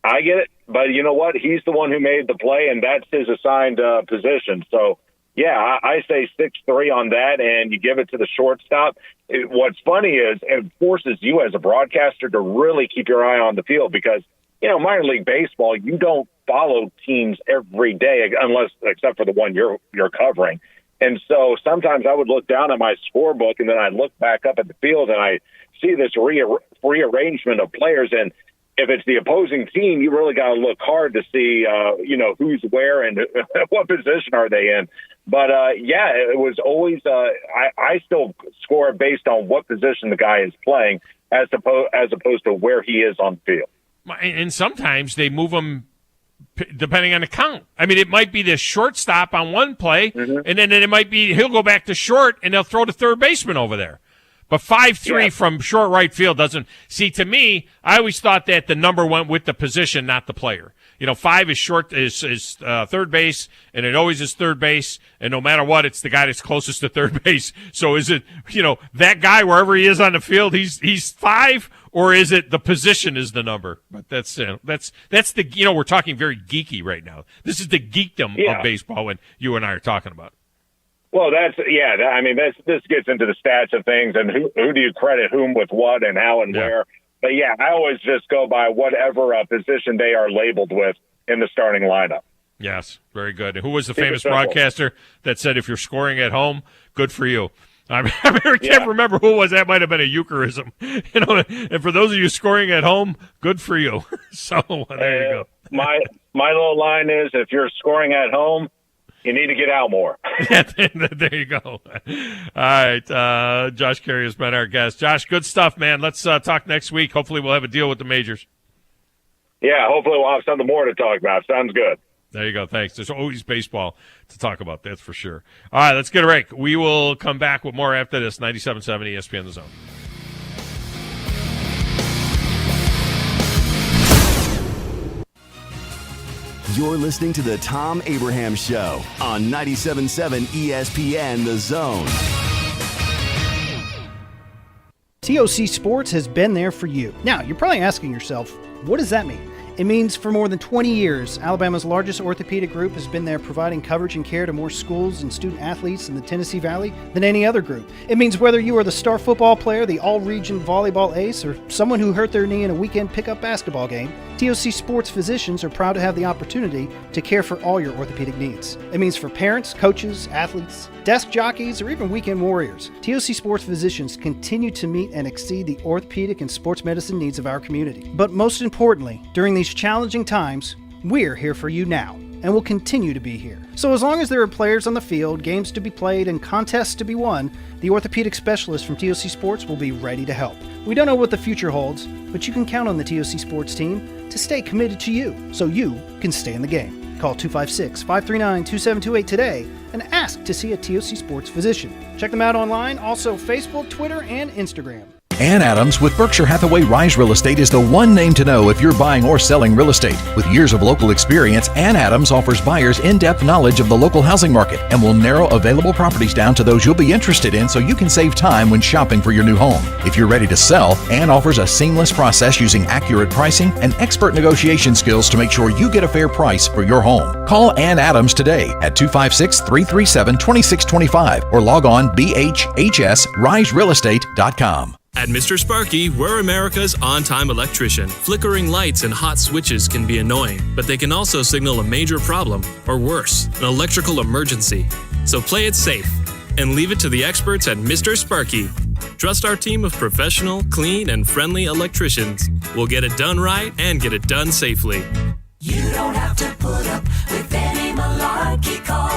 I get it. But you know what? He's the one who made the play, and that's his assigned position. So, yeah, I say 6-3 on that, and you give it to the shortstop. What's funny is it forces you as a broadcaster to really keep your eye on the field because, minor league baseball, you don't follow teams every day except for the one you're covering. And so sometimes I would look down at my scorebook, and then I'd look back up at the field, and I see this rearrangement of players, and if it's the opposing team, you really got to look hard to see, who's where and what position are they in. But, it was always I still score based on what position the guy is playing as opposed to where he is on the field.
And sometimes they move him depending on the count. I mean, it might be the shortstop on one play, and then it might be he'll go back to short, and they'll throw the third baseman over there. But 5-3 from short right field doesn't – see, to me, I always thought that the number went with the position, not the player. 5 is short is third base, and it always is third base, and no matter what, it's the guy that's closest to third base. So is it, that guy wherever he is on the field, he's 5, or is it the position is the number? But that's the we're talking very geeky right now. This is the geekdom of baseball when you and I are talking about it.
Well, this gets into the stats of things and who do you credit whom with what and how and where. But, I always just go by whatever position they are labeled with in the starting lineup.
Yes, very good. Who was the famous broadcaster that said if you're scoring at home, good for you? I can't remember who it was. That might have been a Eucharism. And for those of you scoring at home, good for you. So there you go.
My little line is if you're scoring at home, you need to get out more.
There you go. All right. Josh Carey has been our guest. Josh, good stuff, man. Let's talk next week. Hopefully we'll have a deal with the majors.
Yeah, hopefully we'll have something more to talk about. Sounds good.
There you go. Thanks. There's always baseball to talk about. That's for sure. All right, let's get a break. We will come back with more after this. 97.7 ESPN The Zone.
You're listening to the Thom Abraham Show on 97.7 ESPN The Zone.
TOC Sports has been there for you. Now, you're probably asking yourself, what does that mean? It means for more than 20 years, Alabama's largest orthopedic group has been there providing coverage and care to more schools and student athletes in the Tennessee Valley than any other group. It means whether you are the star football player, the all-region volleyball ace, or someone who hurt their knee in a weekend pickup basketball game, TOC Sports physicians are proud to have the opportunity to care for all your orthopedic needs. It means for parents, coaches, athletes, desk jockeys, or even weekend warriors, TOC Sports physicians continue to meet and exceed the orthopedic and sports medicine needs of our community. But most importantly, during these challenging times, we're here for you now, and will continue to be here. So as long as there are players on the field, games to be played, and contests to be won, the orthopedic specialists from TOC Sports will be ready to help. We don't know what the future holds, but you can count on the TOC Sports team to stay committed to you, so you can stay in the game. Call 256-539-2728 today and ask to see a TOC Sports physician. Check them out online, also Facebook, Twitter, and Instagram.
Ann Adams with Berkshire Hathaway Rise Real Estate is the one name to know if you're buying or selling real estate. With years of local experience, Ann Adams offers buyers in-depth knowledge of the local housing market and will narrow available properties down to those you'll be interested in so you can save time when shopping for your new home. If you're ready to sell, Ann offers a seamless process using accurate pricing and expert negotiation skills to make sure you get a fair price for your home. Call Ann Adams today at 256-337-2625 or log on bhhsriserealestate.com.
At Mr. Sparky, we're America's on-time electrician. Flickering lights and hot switches can be annoying, but they can also signal a major problem, or worse, an electrical emergency. So play it safe and leave it to the experts at Mr. Sparky. Trust our team of professional, clean, and friendly electricians. We'll get it done right and get it done safely.
You don't have to put up with any malarkey. Call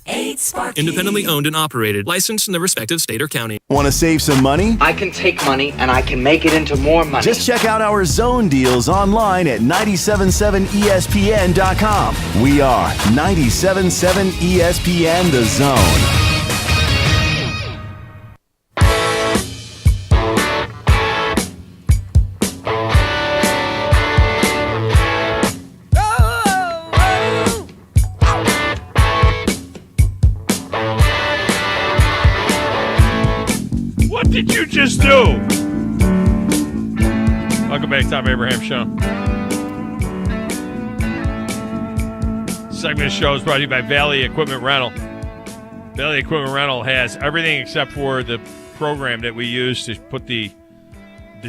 888-8-Sparky.
Independently owned and operated, licensed in the respective state or county.
Want to save some money?
I can take money and I can make it into more money.
Just check out our zone deals online at 977ESPN.com. We are 97.7 ESPN The Zone.
What did you just do? Welcome back to Thom Abraham Show. Segment of the show is brought to you by Valley Equipment Rental. Valley Equipment Rental has everything except for the program that we use to put the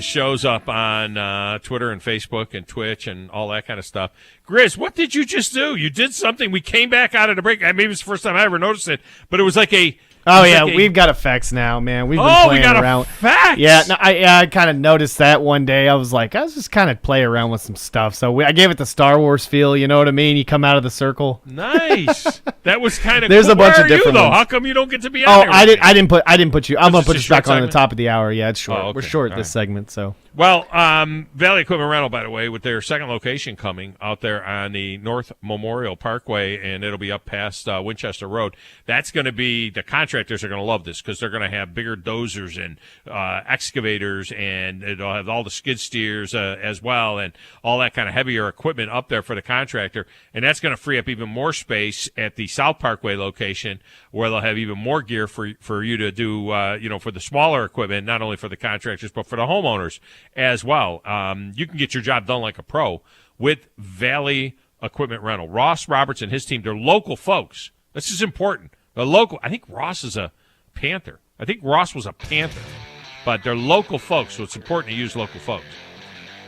shows up on Twitter and Facebook and Twitch and all that kind of stuff. Grizz, what did you just do? You did something. We came back out of the break. Maybe it's the first time I ever noticed it, but it was like a...
Oh, yeah, we've got effects now, man. We've been playing
we got
around.
Effects?
Yeah, no, I kind of noticed that one day. I was like, I was just kind of play around with some stuff. So I gave it the Star Wars feel, you know what I mean? You come out of the circle.
Nice. That was kind of
There's
cool.
a bunch
Where
of
are
different
you, though?
ones.
How come you don't get to be on there?
I didn't put you. I'm going to put
This
us back
is a short
on the top of the hour. Yeah, it's short.
Oh, okay.
We're short
All
this
right.
segment, so.
Well, Valley Equipment Rental, by the way, with their second location coming out there on the North Memorial Parkway, and it'll be up past Winchester Road. That's going to be, the contractors are going to love this because they're going to have bigger dozers and excavators, and it'll have all the skid steers as well, and all that kind of heavier equipment up there for the contractor. And that's going to free up even more space at the South Parkway location, where they'll have even more gear for you to do, for the smaller equipment, not only for the contractors, but for the homeowners as well. You can get your job done like a pro with Valley Equipment Rental. Ross Roberts and his team, they're local folks. This is important. They're local. I think Ross is a Panther. I think Ross was a Panther. But they're local folks, so it's important to use local folks.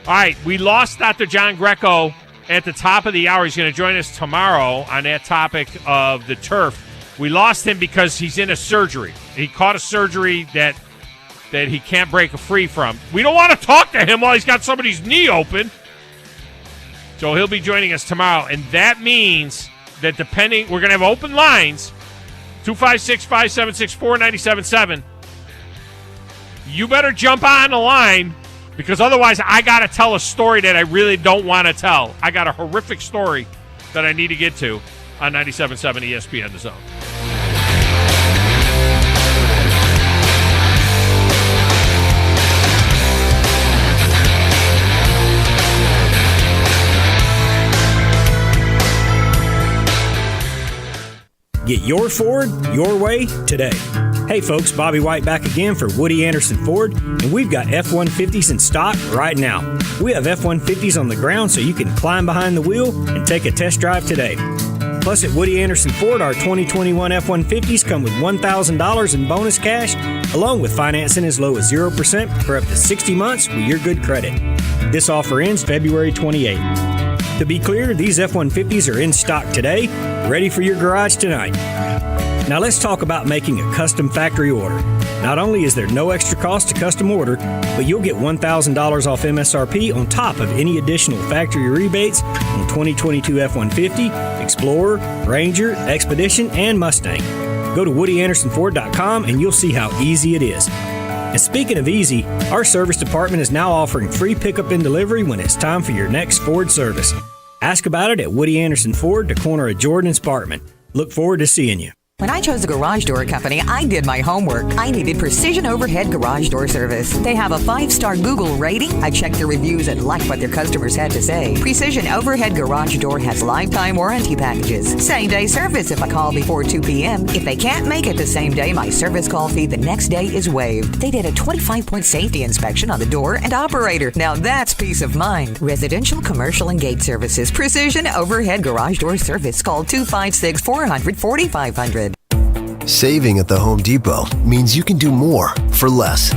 All right, we lost Dr. John Greco at the top of the hour. He's going to join us tomorrow on that topic of the turf. We lost him because he's in a surgery. He caught a surgery that he can't break free from. We don't want to talk to him while he's got somebody's knee open. So he'll be joining us tomorrow. And that means that we're going to have open lines, 256-576-4977. You better jump on the line Because otherwise, I got to tell a story that I really don't want to tell. I got a horrific story that I need to get to on 97.7 ESPN The Zone.
Get your Ford your way today. Hey folks, Bobby White back again for Woody Anderson Ford, and we've got F-150s in stock right now. We have F-150s on the ground so you can climb behind the wheel and take a test drive today. Plus at Woody Anderson Ford, our 2021 F-150s come with $1,000 in bonus cash, along with financing as low as 0% for up to 60 months with your good credit. This offer ends February 28th. To be clear, these F-150s are in stock today, ready for your garage tonight. Now let's talk about making a custom factory order. Not only is there no extra cost to custom order, but you'll get $1,000 off MSRP on top of any additional factory rebates on 2022 F-150, Explorer, Ranger, Expedition, and Mustang. Go to WoodyAndersonFord.com and you'll see how easy it is. And speaking of easy, our service department is now offering free pickup and delivery when it's time for your next Ford service. Ask about it at Woody Anderson Ford, the corner of Jordan and Sparkman. Look forward to seeing you.
When I chose a garage door company, I did my homework. I needed Precision Overhead Garage Door Service. They have a 5-star Google rating. I checked their reviews and liked what their customers had to say. Precision Overhead Garage Door has lifetime warranty packages. Same-day service if I call before 2 p.m. If they can't make it the same day, my service call fee the next day is waived. They did a 25-point safety inspection on the door and operator. Now that's peace of mind. Residential, commercial, and gate services. Precision Overhead Garage Door Service. Call 256-400-4500.
Saving at the Home Depot means you can do more for less.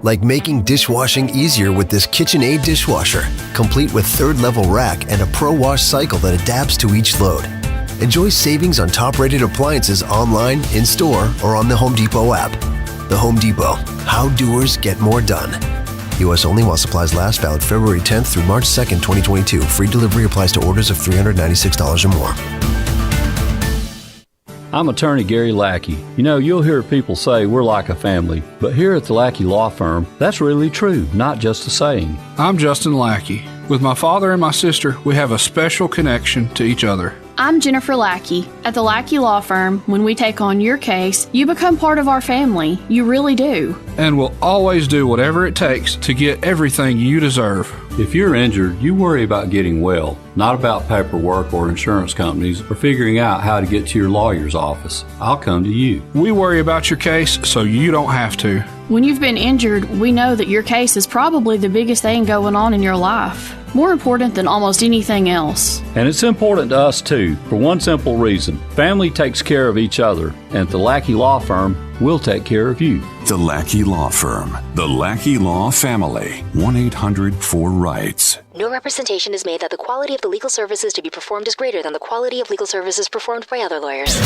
Like making dishwashing easier with this KitchenAid dishwasher, complete with 3rd-level rack and a Pro Wash cycle that adapts to each load. Enjoy savings on top-rated appliances online, in-store, or on the Home Depot app. The Home Depot. How doers get more done. U.S. only while supplies last. Valid February 10th through March 2nd, 2022. Free delivery applies to orders of $396 or more.
I'm attorney Gary Lackey. You know, you'll hear people say we're like a family, but here at the Lackey Law Firm, that's really true, not just a saying.
I'm Justin Lackey. With my father and my sister, we have a special connection to each other.
I'm Jennifer Lackey. At the Lackey Law Firm, when we take on your case, you become part of our family. You really do.
And we'll always do whatever it takes to get everything you deserve.
If you're injured, you worry about getting well, not about paperwork or insurance companies or figuring out how to get to your lawyer's office. I'll come to you.
We worry about your case so you don't have to.
When you've been injured, we know that your case is probably the biggest thing going on in your life. More important than almost anything else.
And it's important to us too, for one simple reason. Family takes care of each other, and at the Lackey Law Firm, we'll take care of you.
The Lackey Law Firm. The Lackey Law Family. 1-800-4RIGHTS.
No representation is made that the quality of the legal services to be performed is greater than the quality of legal services performed by other lawyers.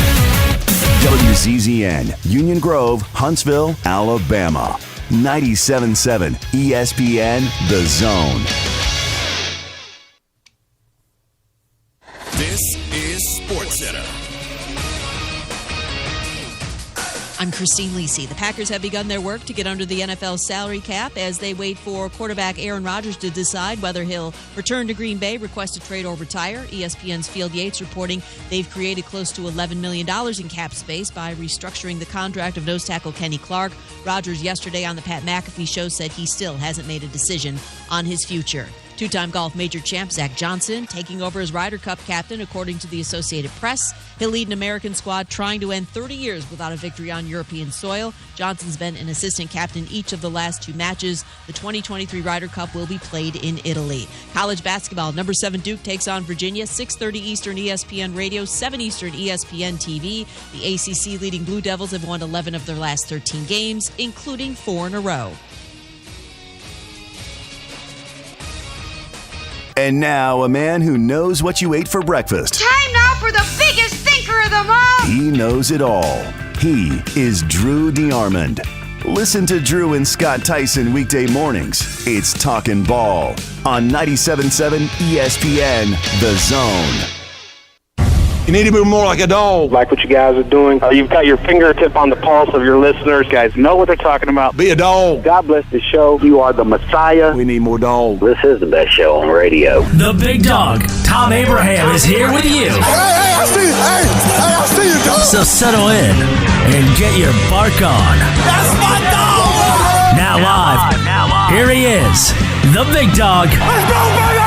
WZZN, Union Grove, Huntsville, Alabama. 97.7 ESPN The Zone.
This is SportsCenter.
I'm Christine Lisi. The Packers have begun their work to get under the NFL salary cap as they wait for quarterback Aaron Rodgers to decide whether he'll return to Green Bay, request a trade, or retire. ESPN's Field Yates reporting they've created close to $11 million in cap space by restructuring the contract of nose tackle Kenny Clark. Rodgers yesterday on the Pat McAfee show said he still hasn't made a decision on his future. Two-time golf major champ Zach Johnson taking over as Ryder Cup captain, according to the Associated Press. He'll lead an American squad trying to end 30 years without a victory on European soil. Johnson's been an assistant captain each of the last 2 matches. The 2023 Ryder Cup will be played in Italy. College basketball, number 7 Duke takes on Virginia, 6:30 Eastern ESPN Radio, 7 Eastern ESPN TV. The ACC leading Blue Devils have won 11 of their last 13 games, including 4 in a row.
And now, a man who knows what you ate for breakfast.
Time now for the biggest thinker of them all.
He knows it all. He is Drew DeArmond. Listen to Drew and Scott Tyson weekday mornings. It's Talkin' Ball on 97.7 ESPN The Zone.
You need to be more like a dog.
Like what you guys are doing. You've got your fingertip on the pulse of your listeners. You guys know what they're talking about.
Be a dog.
God bless the show. You are the Messiah.
We need more dogs.
This is the best show on radio.
The big dog, Thom Abraham, is here with you.
Hey, I see you, dog.
So settle in and get your bark on.
That's my dog.
Now live. Here he is, the big dog.
Let's go, baby!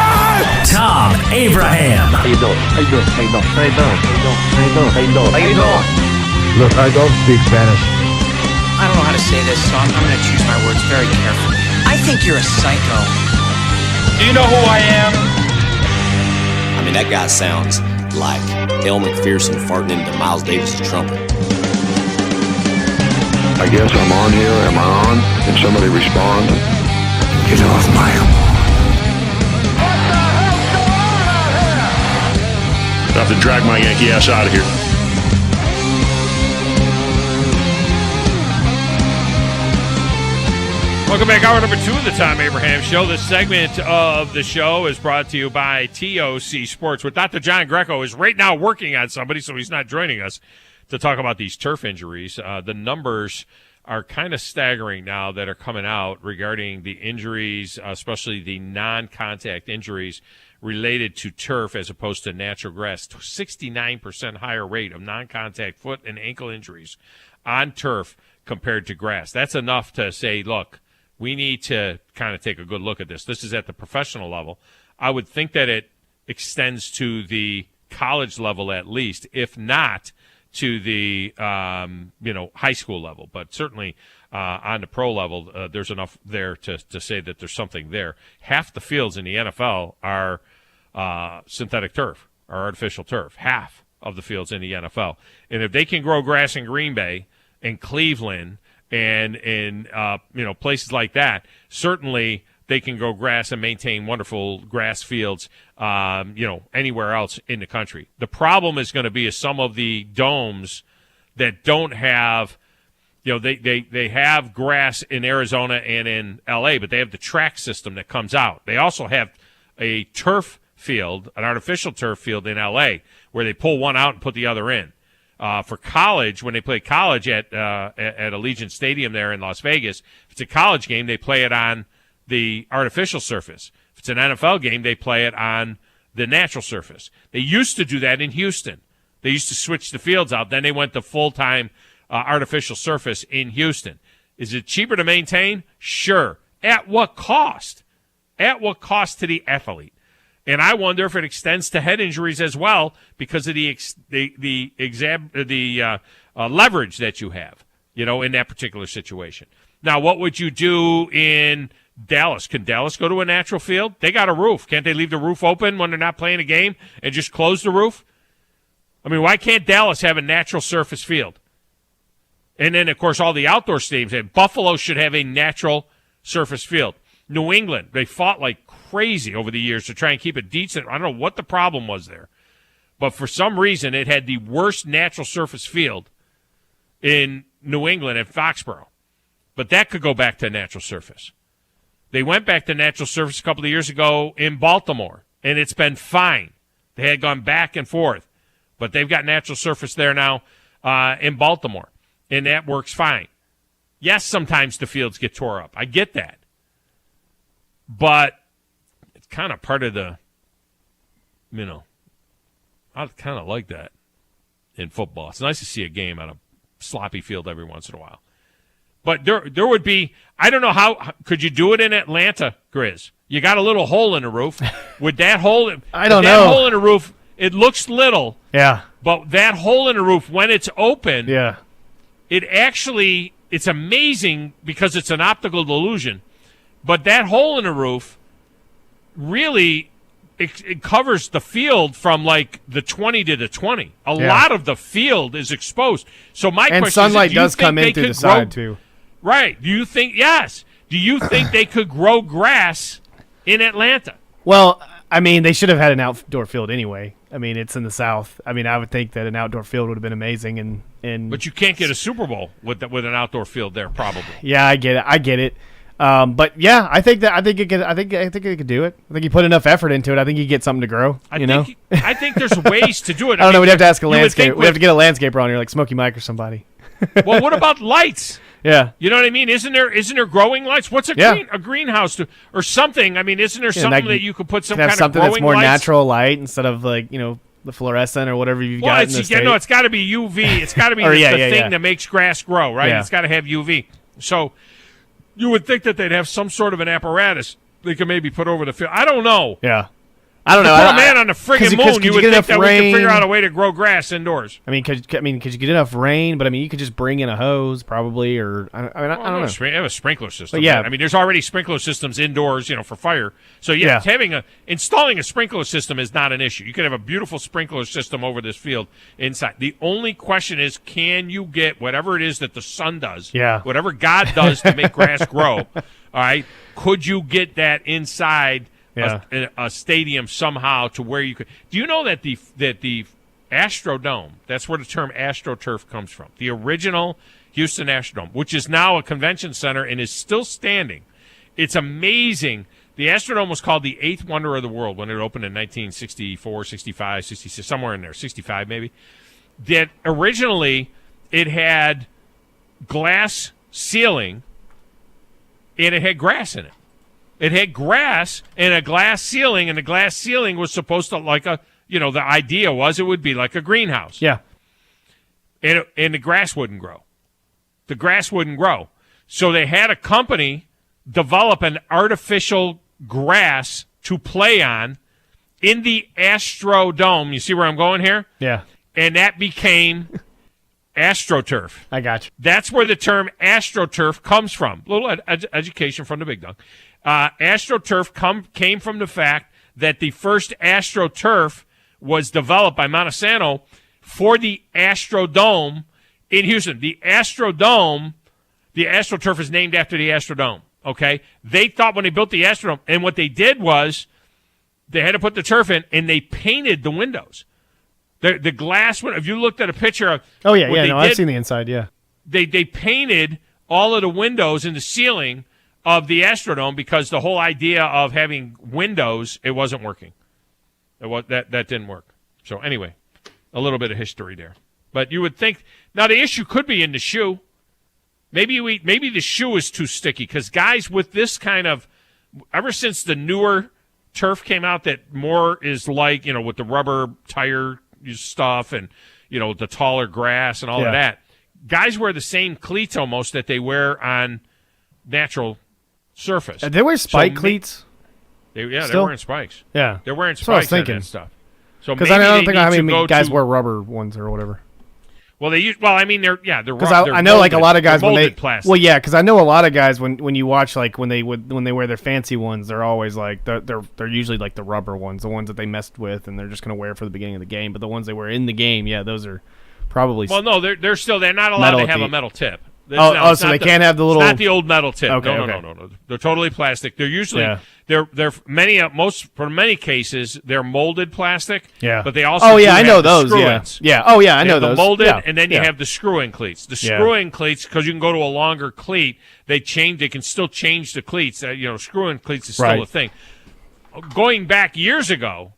Thom Abraham.
How you doing? How you doing? How you doing? How you doing? How you doing? How you doing? How you doing?
Look, I don't speak Spanish.
I don't know how to say this, so I'm going to choose my words very carefully. I think you're a psycho.
Do you know who I am?
I mean, that guy sounds like El McPherson farting into Miles Davis' trumpet.
I guess I'm on here. Am I on? Can somebody respond? Get off my lawn.
I have to drag my Yankee ass out of here.
Welcome back. Hour number 2 of the Thom Abraham Show. This segment of the show is brought to you by TOC Sports, with Dr. John Greco is right now working on somebody, so he's not joining us to talk about these turf injuries. The numbers are kind of staggering now that are coming out regarding the injuries, especially the non-contact injuries related to turf as opposed to natural grass. 69% higher rate of non-contact foot and ankle injuries on turf compared to grass. That's enough to say, look, we need to kind of take a good look at this. This is at the professional level. I would think that it extends to the college level at least, if not to the high school level, but certainly on the pro level, there's enough there to say that there's something there. Half the fields in the NFL are synthetic turf, or artificial turf. Half of the fields in the NFL, and if they can grow grass in Green Bay and Cleveland and in places like that, certainly they can grow grass and maintain wonderful grass fields, anywhere else in the country. The problem is going to be some of the domes that don't have, they have grass in Arizona and in LA, but they have the track system that comes out. They also have a turf field, an artificial turf field in LA, where they pull one out and put the other in. For college, when they play college at Allegiant Stadium there in Las Vegas, if it's a college game, they play it on the artificial surface. If it's an NFL game, they play it on the natural surface. They used to do that in Houston. They used to switch the fields out. Then they went to full-time artificial surface in Houston. Is it cheaper to maintain? Sure. At what cost? At what cost to the athlete? And I wonder if it extends to head injuries as well because of the leverage that you have, in that particular situation. Now, what would you do in Dallas? Can Dallas go to a natural field? They got a roof. Can't they leave the roof open when they're not playing a game and just close the roof? I mean, why can't Dallas have a natural surface field? And then, of course, all the outdoor stadiums. Buffalo should have a natural surface field. New England, they fought like crazy over the years to try and keep it decent. I don't know what the problem was there. But for some reason, it had the worst natural surface field in New England at Foxborough. But that could go back to natural surface. They went back to natural surface a couple of years ago in Baltimore, and it's been fine. They had gone back and forth. But they've got natural surface there now in Baltimore, and that works fine. Yes, sometimes the fields get tore up. I get that. But it's kind of part of the, I kind of like that in football. It's nice to see a game on a sloppy field every once in a while. But there would be, I don't know how, could you do it in Atlanta, Grizz? You got a little hole in the roof. Would that hole,
I don't know.
That hole in the roof, it looks little.
Yeah.
But that hole in the roof, when it's open,
yeah,
it's amazing because it's an optical delusion. But that hole in the roof really, it covers the field from like the 20 to the 20. A lot of the field is exposed. So my question is,
sunlight does come in through the side too.
Right. Do you think they could grow grass in Atlanta?
Well, I mean, they should have had an outdoor field anyway. I mean, it's in the South. I mean, I would think that an outdoor field would have been amazing. But
you can't get a Super Bowl with an outdoor field there, probably.
Yeah, I get it. But yeah, I think it could do it. I think you put enough effort into it. I think you get something to grow.
I think there's ways to do it.
I don't know. We'd have to ask a landscape. We have to get a landscaper on here, like Smokey Mike or somebody.
Well, what about lights?
Yeah,
you know what I mean. Isn't there growing lights? What's a greenhouse or something? I mean, isn't there something that you could put some kind of
something
growing
that's more
lights?
natural light instead of like the fluorescent or whatever you've got in the state?
No, it's got to be UV. It's got to be the thing that makes grass grow, right? Yeah. It's got to have UV. So you would think that they'd have some sort of an apparatus they could maybe put over the field. I don't know.
Yeah. I don't know.
Put a man on the friggin' moon, you would think that
rain,
we could figure out a way to grow grass indoors.
I mean, could you get enough rain? But I mean, you could just bring in a hose, probably, or I don't know.
They have a sprinkler system.
But yeah,
I mean, there's already sprinkler systems indoors, for fire. So installing a sprinkler system is not an issue. You could have a beautiful sprinkler system over this field inside. The only question is, can you get whatever it is that the sun does?
Yeah.
Whatever God does to make grass grow. All right. Could you get that inside? A stadium somehow to where you could. Do you know that the Astrodome, that's where the term AstroTurf comes from, the original Houston Astrodome, which is now a convention center and is still standing. It's amazing. The Astrodome was called the eighth wonder of the world when it opened in 1964, 65, 66, somewhere in there, 65 maybe. That originally it had glass ceiling and it had grass in it. It had grass and a glass ceiling, and the glass ceiling was supposed to the idea was it would be like a greenhouse.
Yeah.
And the grass wouldn't grow. The grass wouldn't grow. So they had a company develop an artificial grass to play on in the Astrodome. You see where I'm going here?
Yeah.
And that became AstroTurf.
I got you.
That's where the term AstroTurf comes from. A little education from the big dog. AstroTurf came from the fact that the first AstroTurf was developed by Monsanto for the Astrodome in Houston. The Astrodome, the AstroTurf is named after the Astrodome, okay? They thought when they built the Astrodome, and what they did was they had to put the turf in, and they painted the windows. The glass, if you looked at a picture of...
Oh, yeah, I've seen the inside, yeah.
They painted all of the windows in the ceiling of the Astrodome because the whole idea of having windows, it wasn't working. That didn't work. So anyway, a little bit of history there. But you would think now the issue could be in the shoe. Maybe the shoe is too sticky because guys with this kind of ever since the newer turf came out that more is like with the rubber tire stuff and the taller grass and all of that. Guys wear the same cleats almost that they wear on natural surface.
They wear spike cleats.
They're wearing spikes.
Yeah,
they're wearing spikes on that stuff. So
because I don't think how many guys wear rubber ones or whatever.
Well, they use. Well, I mean, they're because
I know like a lot of guys when they
plastic.
Well, yeah, because I know a lot of guys when you watch like when they wear their fancy ones, they're always like they're usually like the rubber ones, the ones that they messed with, and they're just gonna wear for the beginning of the game. But the ones they wear in the game, those are probably.
Well, no, they're not allowed to have a metal tip.
So they can't have the little.
It's not the old metal tip.
Okay,
no. They're totally plastic. They're usually they're many cases they're molded plastic.
Yeah.
But they also
I know those.
Screw-ins.
Yeah. Oh yeah, I know those.
The molded,
yeah.
and then you have the screw-in cleats. The screw-in cleats because you can go to a longer cleat. They can still change the cleats. Screw-in cleats is still a thing. Going back years ago,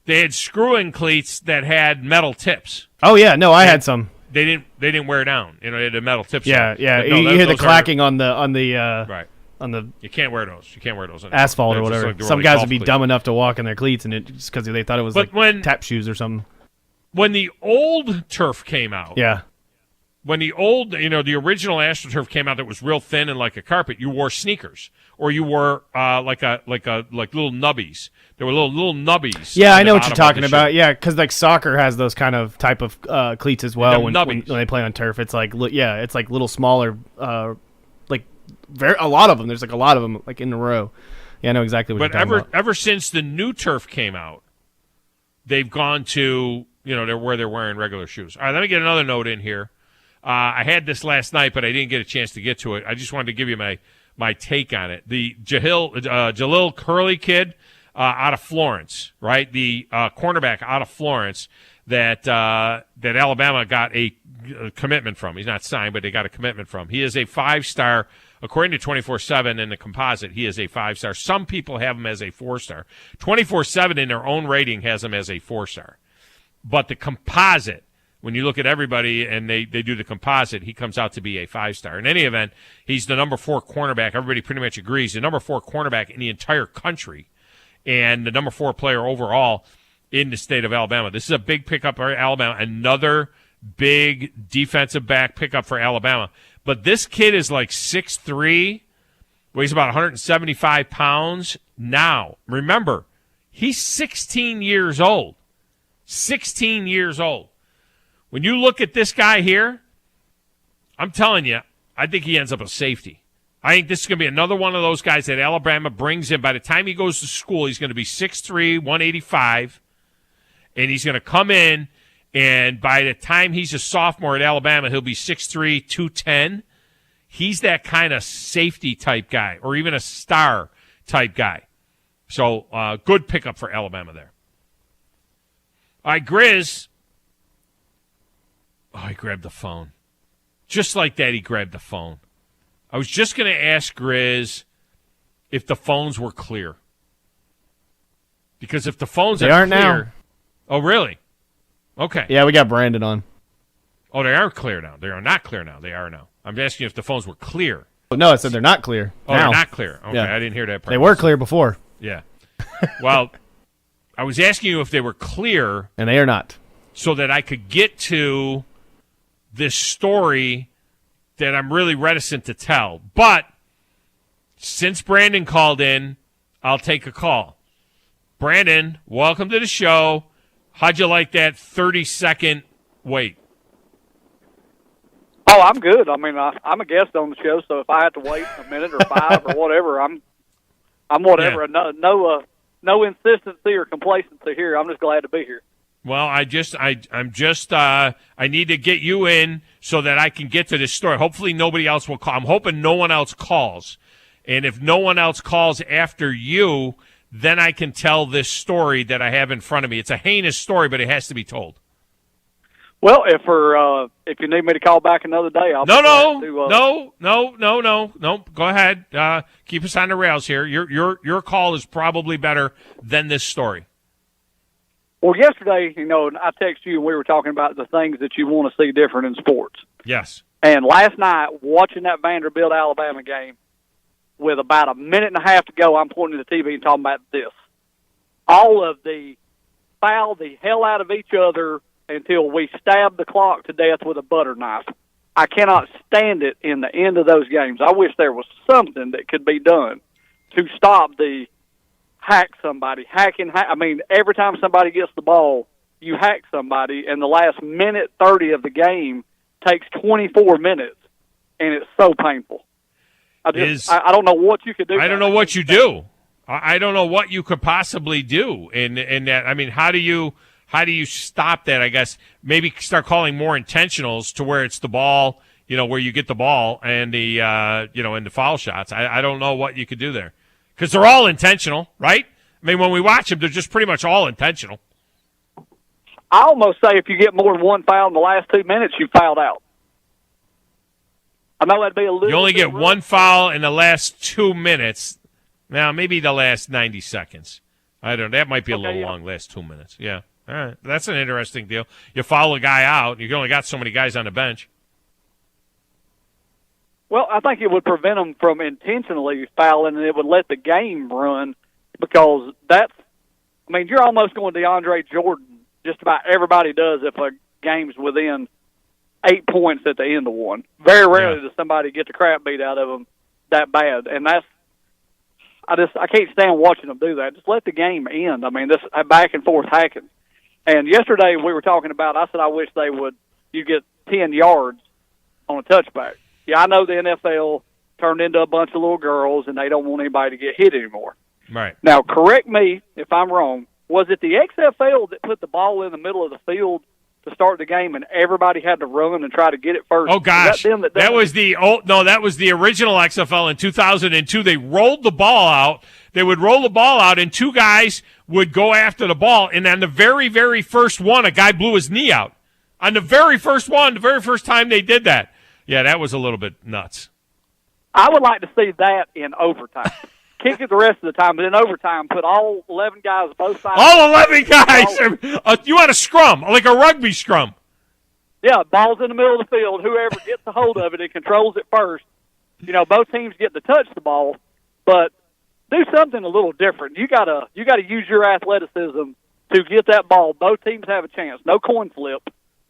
they had screw-in cleats that had metal tips.
Oh yeah, no, I had some.
They didn't wear down. They had a metal tip.
Yeah. You hear the clacking on the
right.
On the
you can't wear those. You can't wear those anymore.
Asphalt or whatever. Some guys would be dumb enough to walk in their cleats and it just because they thought it was tap shoes or something.
When the old turf came out, when the old the original AstroTurf came out that was real thin and like a carpet, you wore sneakers or you wore like little nubbies. There were little nubbies.
Yeah, I know what you're talking about. Yeah, because like soccer has those kind of type of cleats as well. When they play on turf, it's like it's like little smaller, a lot of them. There's like a lot of them like in a row. Yeah, I know exactly what you're talking about.
But ever since the new turf came out, they've gone to they're wearing regular shoes. All right, let me get another note in here. I had this last night, but I didn't get a chance to get to it. I just wanted to give you my take on it. The Jalil Curley kid. Out of Florence, right? The cornerback out of Florence that Alabama got a a commitment from. He's not signed, but they got a commitment from. He is a 5-star, according to 24/7 in the composite. He is a 5-star. Some people have him as a 4-star. 24/7 in their own rating has him as a 4-star. But the composite, when you look at everybody and they do the composite, he comes out to be a 5-star. In any event, he's the number 4 cornerback. Everybody pretty much agrees. The number 4 cornerback in the entire country and the number 4 player overall in the state of Alabama. This is a big pickup for Alabama, another big defensive back pickup for Alabama. But this kid is like 6'3", weighs about 175 pounds. Now, remember, he's 16 years old. 16 years old. When you look at this guy here, I'm telling you, I think he ends up a safety. I think this is going to be another one of those guys that Alabama brings in. By the time he goes to school, he's going to be 6'3", 185, and he's going to come in, and by the time he's a sophomore at Alabama, he'll be 6'3", 210. He's that kind of safety type guy, or even a star type guy. So good pickup for Alabama there. All right, Grizz. Oh, he grabbed the phone. Just like that, he grabbed the phone. I was just going to ask Grizz if the phones were clear. Because if the phones are
aren't
clear...
now.
Oh, really? Okay.
Yeah, we got Brandon on.
Oh, they aren't clear now. They are not clear now. They are now. I'm asking you if the phones were clear.
No, I said they're not clear.
Oh,
now.
they're not clear. Okay,
Yeah.
I didn't hear that part.
They were clear before.
Yeah. Well, I was asking you if they were clear.
And they are not.
So that I could get to this story that I'm really reticent to tell. But since Brandon called in, I'll take a call. Brandon, welcome to the show. How'd you like that 30-second wait?
Oh, I'm good. I mean, I'm a guest on the show, so if I have to wait a minute or 5 or whatever, I'm whatever.
Yeah.
No insistency or complacency here. I'm just glad to be here.
Well, I need to get you in so that I can get to this story. Hopefully nobody else will call. I'm hoping no one else calls. And if no one else calls after you, then I can tell this story that I have in front of me. It's a heinous story, but it has to be told.
Well, if you need me to call back another day, I'll
No. Go ahead. Keep us on the rails here. Your call is probably better than this story.
Well, yesterday, I texted you and we were talking about the things that you want to see different in sports.
Yes.
And last night, watching that Vanderbilt-Alabama game, with about a minute and a half to go, I'm pointing to the TV and talking about this. All of the foul the hell out of each other until we stab the clock to death with a butter knife. I cannot stand it in the end of those games. I wish there was something that could be done to stop the hacking. I mean, every time somebody gets the ball, you hack somebody, and the last minute 30 of the game takes 24 minutes, and it's so painful. I don't know what you could do.
I don't know what you do. I don't know what you could possibly do in that. I mean, how do you stop that? I guess maybe start calling more intentionals to where it's the ball, where you get the ball and the and the foul shots. I don't know what you could do there because they're all intentional, right? I mean, when we watch them, they're just pretty much all intentional.
I almost say if you get more than one foul in the last 2 minutes, you fouled out. I know that'd be a little.
You only get one foul in the last 2 minutes. Now, maybe the last 90 seconds. I don't know. That might be a little long, last 2 minutes. Yeah. All right. That's an interesting deal. You foul a guy out. You only got so many guys on the bench.
Well, I think it would prevent them from intentionally fouling, and it would let the game run because you're almost going DeAndre Jordan. Just about everybody does if a game's within 8 points at the end of one. Very rarely does somebody get the crap beat out of them that bad, and I can't stand watching them do that. Just let the game end. I mean, this back and forth hacking. And yesterday we were talking about. I said I wish you get 10 yards on a touchback. Yeah, I know the NFL turned into a bunch of little girls and they don't want anybody to get hit anymore.
Right.
Now, correct me if I'm wrong. Was it the XFL that put the ball in the middle of the field to start the game, and everybody had to run and try to get it first?
Oh gosh, that was the original XFL in 2002. They rolled the ball out. They would roll the ball out, and two guys would go after the ball. And on the very, very first one, a guy blew his knee out. On the very first one, the very first time they did that. Yeah, that was a little bit nuts.
I would like to see that in overtime. Kick it the rest of the time, but in overtime, put all 11 guys both sides.
All 11 guys. You want a scrum, like a rugby scrum.
Yeah, ball's in the middle of the field. Whoever gets a hold of it and controls it first. Both teams get to touch the ball, but do something a little different. You gotta use your athleticism to get that ball. Both teams have a chance. No coin flip.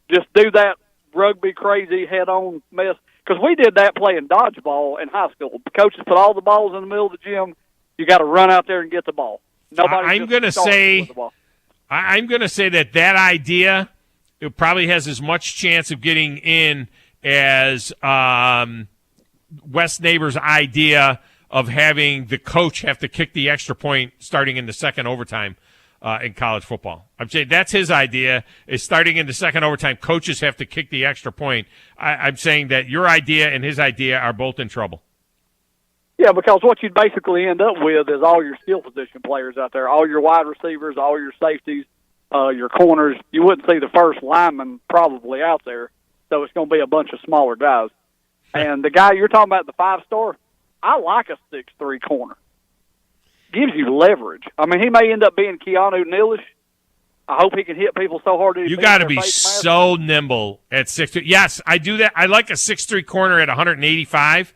Just do that rugby crazy head-on mess. Because we did that playing dodgeball in high school. The coaches put all the balls in the middle of the gym. You got to run out there and get the ball.
I'm going to say that idea, it probably has as much chance of getting in as West Neighbors' idea of having the coach have to kick the extra point starting in the second overtime in college football. I'm saying that's his idea, is starting in the second overtime, coaches have to kick the extra point. I'm saying that your idea and his idea are both in trouble.
Yeah, because what you'd basically end up with is all your skill position players out there, all your wide receivers, all your safeties, your corners. You wouldn't see the first lineman probably out there, so it's going to be a bunch of smaller guys. And the guy you're talking about, the 5-star, I like a 6'3" corner. Gives you leverage. I mean, he may end up being Keanu Nealish. I hope he can hit people so hard.
You got to be so nimble at 6'3". Yes, I do that. I like a 6'3" corner at 185.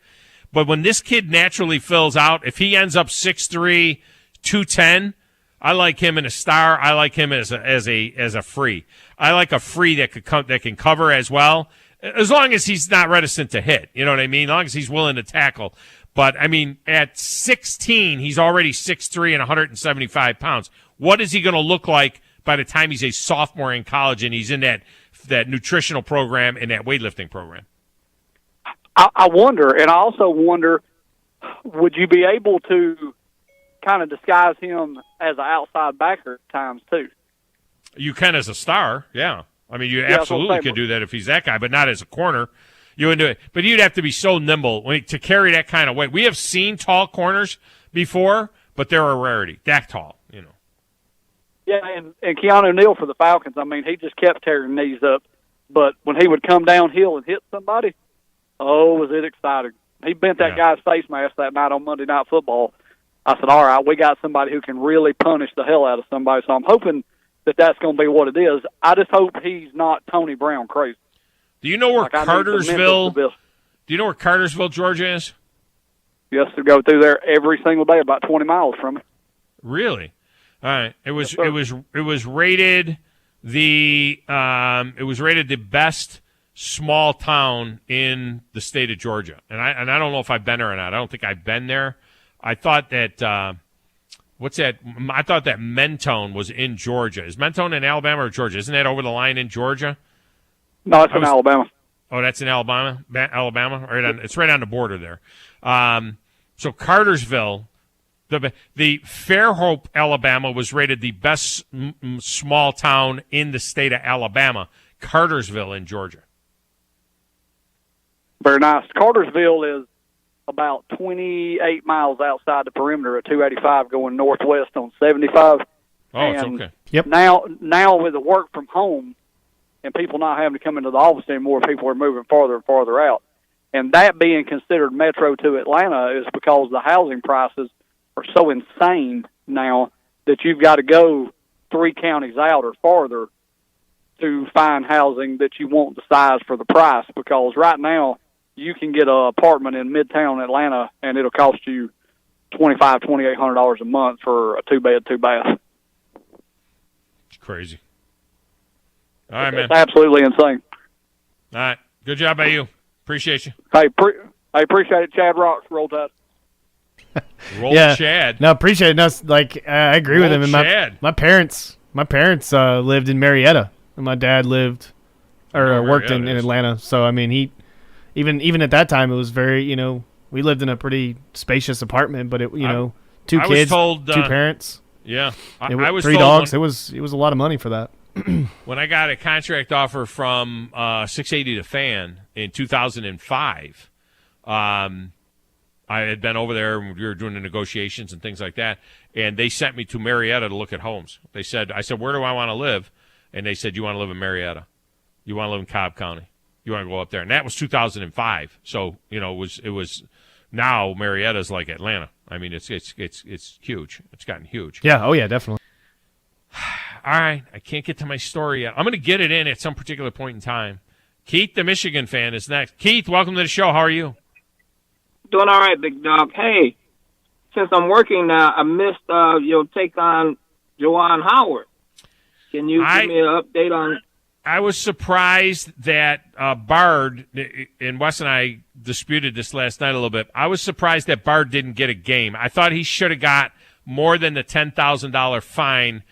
But when this kid naturally fills out, if he ends up 6'3", 210, I like him in a star. I like him as a free. I like a free that can cover as well, as long as he's not reticent to hit. You know what I mean? As long as he's willing to tackle. But, I mean, at 16, he's already 6'3" and 175 pounds. What is he going to look like by the time he's a sophomore in college and he's in that nutritional program and that weightlifting program?
I wonder, and I also wonder, would you be able to kind of disguise him as an outside backer at times, too?
You can as a star, yeah. I mean, you absolutely could do that if he's that guy, but not as a corner. You wouldn't do it. But you'd have to be so nimble to carry that kind of weight. We have seen tall corners before, but they're a rarity. That tall,
Yeah, and Keanu Neal for the Falcons, I mean, he just kept tearing knees up. But when he would come downhill and hit somebody, oh, was it exciting. He bent that guy's face mask that night on Monday Night Football. I said, all right, we got somebody who can really punish the hell out of somebody. So I'm hoping that that's going to be what it is. I just hope he's not Tony Brown crazy.
Do you know where Cartersville? Do you know where Cartersville, Georgia is?
Yes, to go through there every single day, about 20 miles from it.
Really? All right. It was rated the best small town in the state of Georgia, and I don't know if I've been there or not. I don't think I've been there. I thought that what's that? I thought that Mentone was in Georgia. Is Mentone in Alabama or Georgia? Isn't that over the line in Georgia?
No, it's in Alabama.
Oh, that's in Alabama? Alabama? It's right on the border there. So Cartersville, the Fairhope, Alabama, was rated the best small town in the state of Alabama. Cartersville in Georgia.
Very nice. Cartersville is about 28 miles outside the perimeter of 285 going northwest on 75.
Oh, it's okay.
Yep.
Now with the work from home, and people not having to come into the office anymore, people are moving farther and farther out. And that being considered metro to Atlanta is because the housing prices are so insane now that you've got to go 3 counties out or farther to find housing that you want the size for the price. Because right now you can get an apartment in Midtown Atlanta and it'll cost you $2,800 a month for a 2-bed, 2-bath.
It's crazy. All right, man.
It's absolutely insane.
All right. Good job by you. Appreciate you.
Hey, I appreciate it. Chad Rocks, Roll Tide.
Roll Chad.
No, appreciate it. No, I agree with him. And my parents lived in Marietta, and my dad worked in Atlanta. So I mean, he even at that time it was very we lived in a pretty spacious apartment, but 2 kids, 2 parents.
Yeah,
I was 3 dogs. It was a lot of money for that.
When I got a contract offer from 680 to Fan in 2005, I had been over there and we were doing the negotiations and things like that, and they sent me to Marietta to look at homes. I said, where do I want to live? And they said, you want to live in Marietta. You want to live in Cobb County. You want to go up there. And that was 2005. So, it was now Marietta's like Atlanta. I mean, it's huge. It's gotten huge.
Yeah, oh yeah, definitely.
All right, I can't get to my story yet. I'm going to get it in at some particular point in time. Keith, the Michigan fan, is next. Keith, welcome to the show. How are you?
Doing all right, big dog. Hey, since I'm working now, I missed your take on Juwan Howard. Can you give me an update on it?
I was surprised that Bard, and Wes and I disputed this last night a little bit. I was surprised that Bard didn't get a game. I thought he should have got more than the $10,000 fine.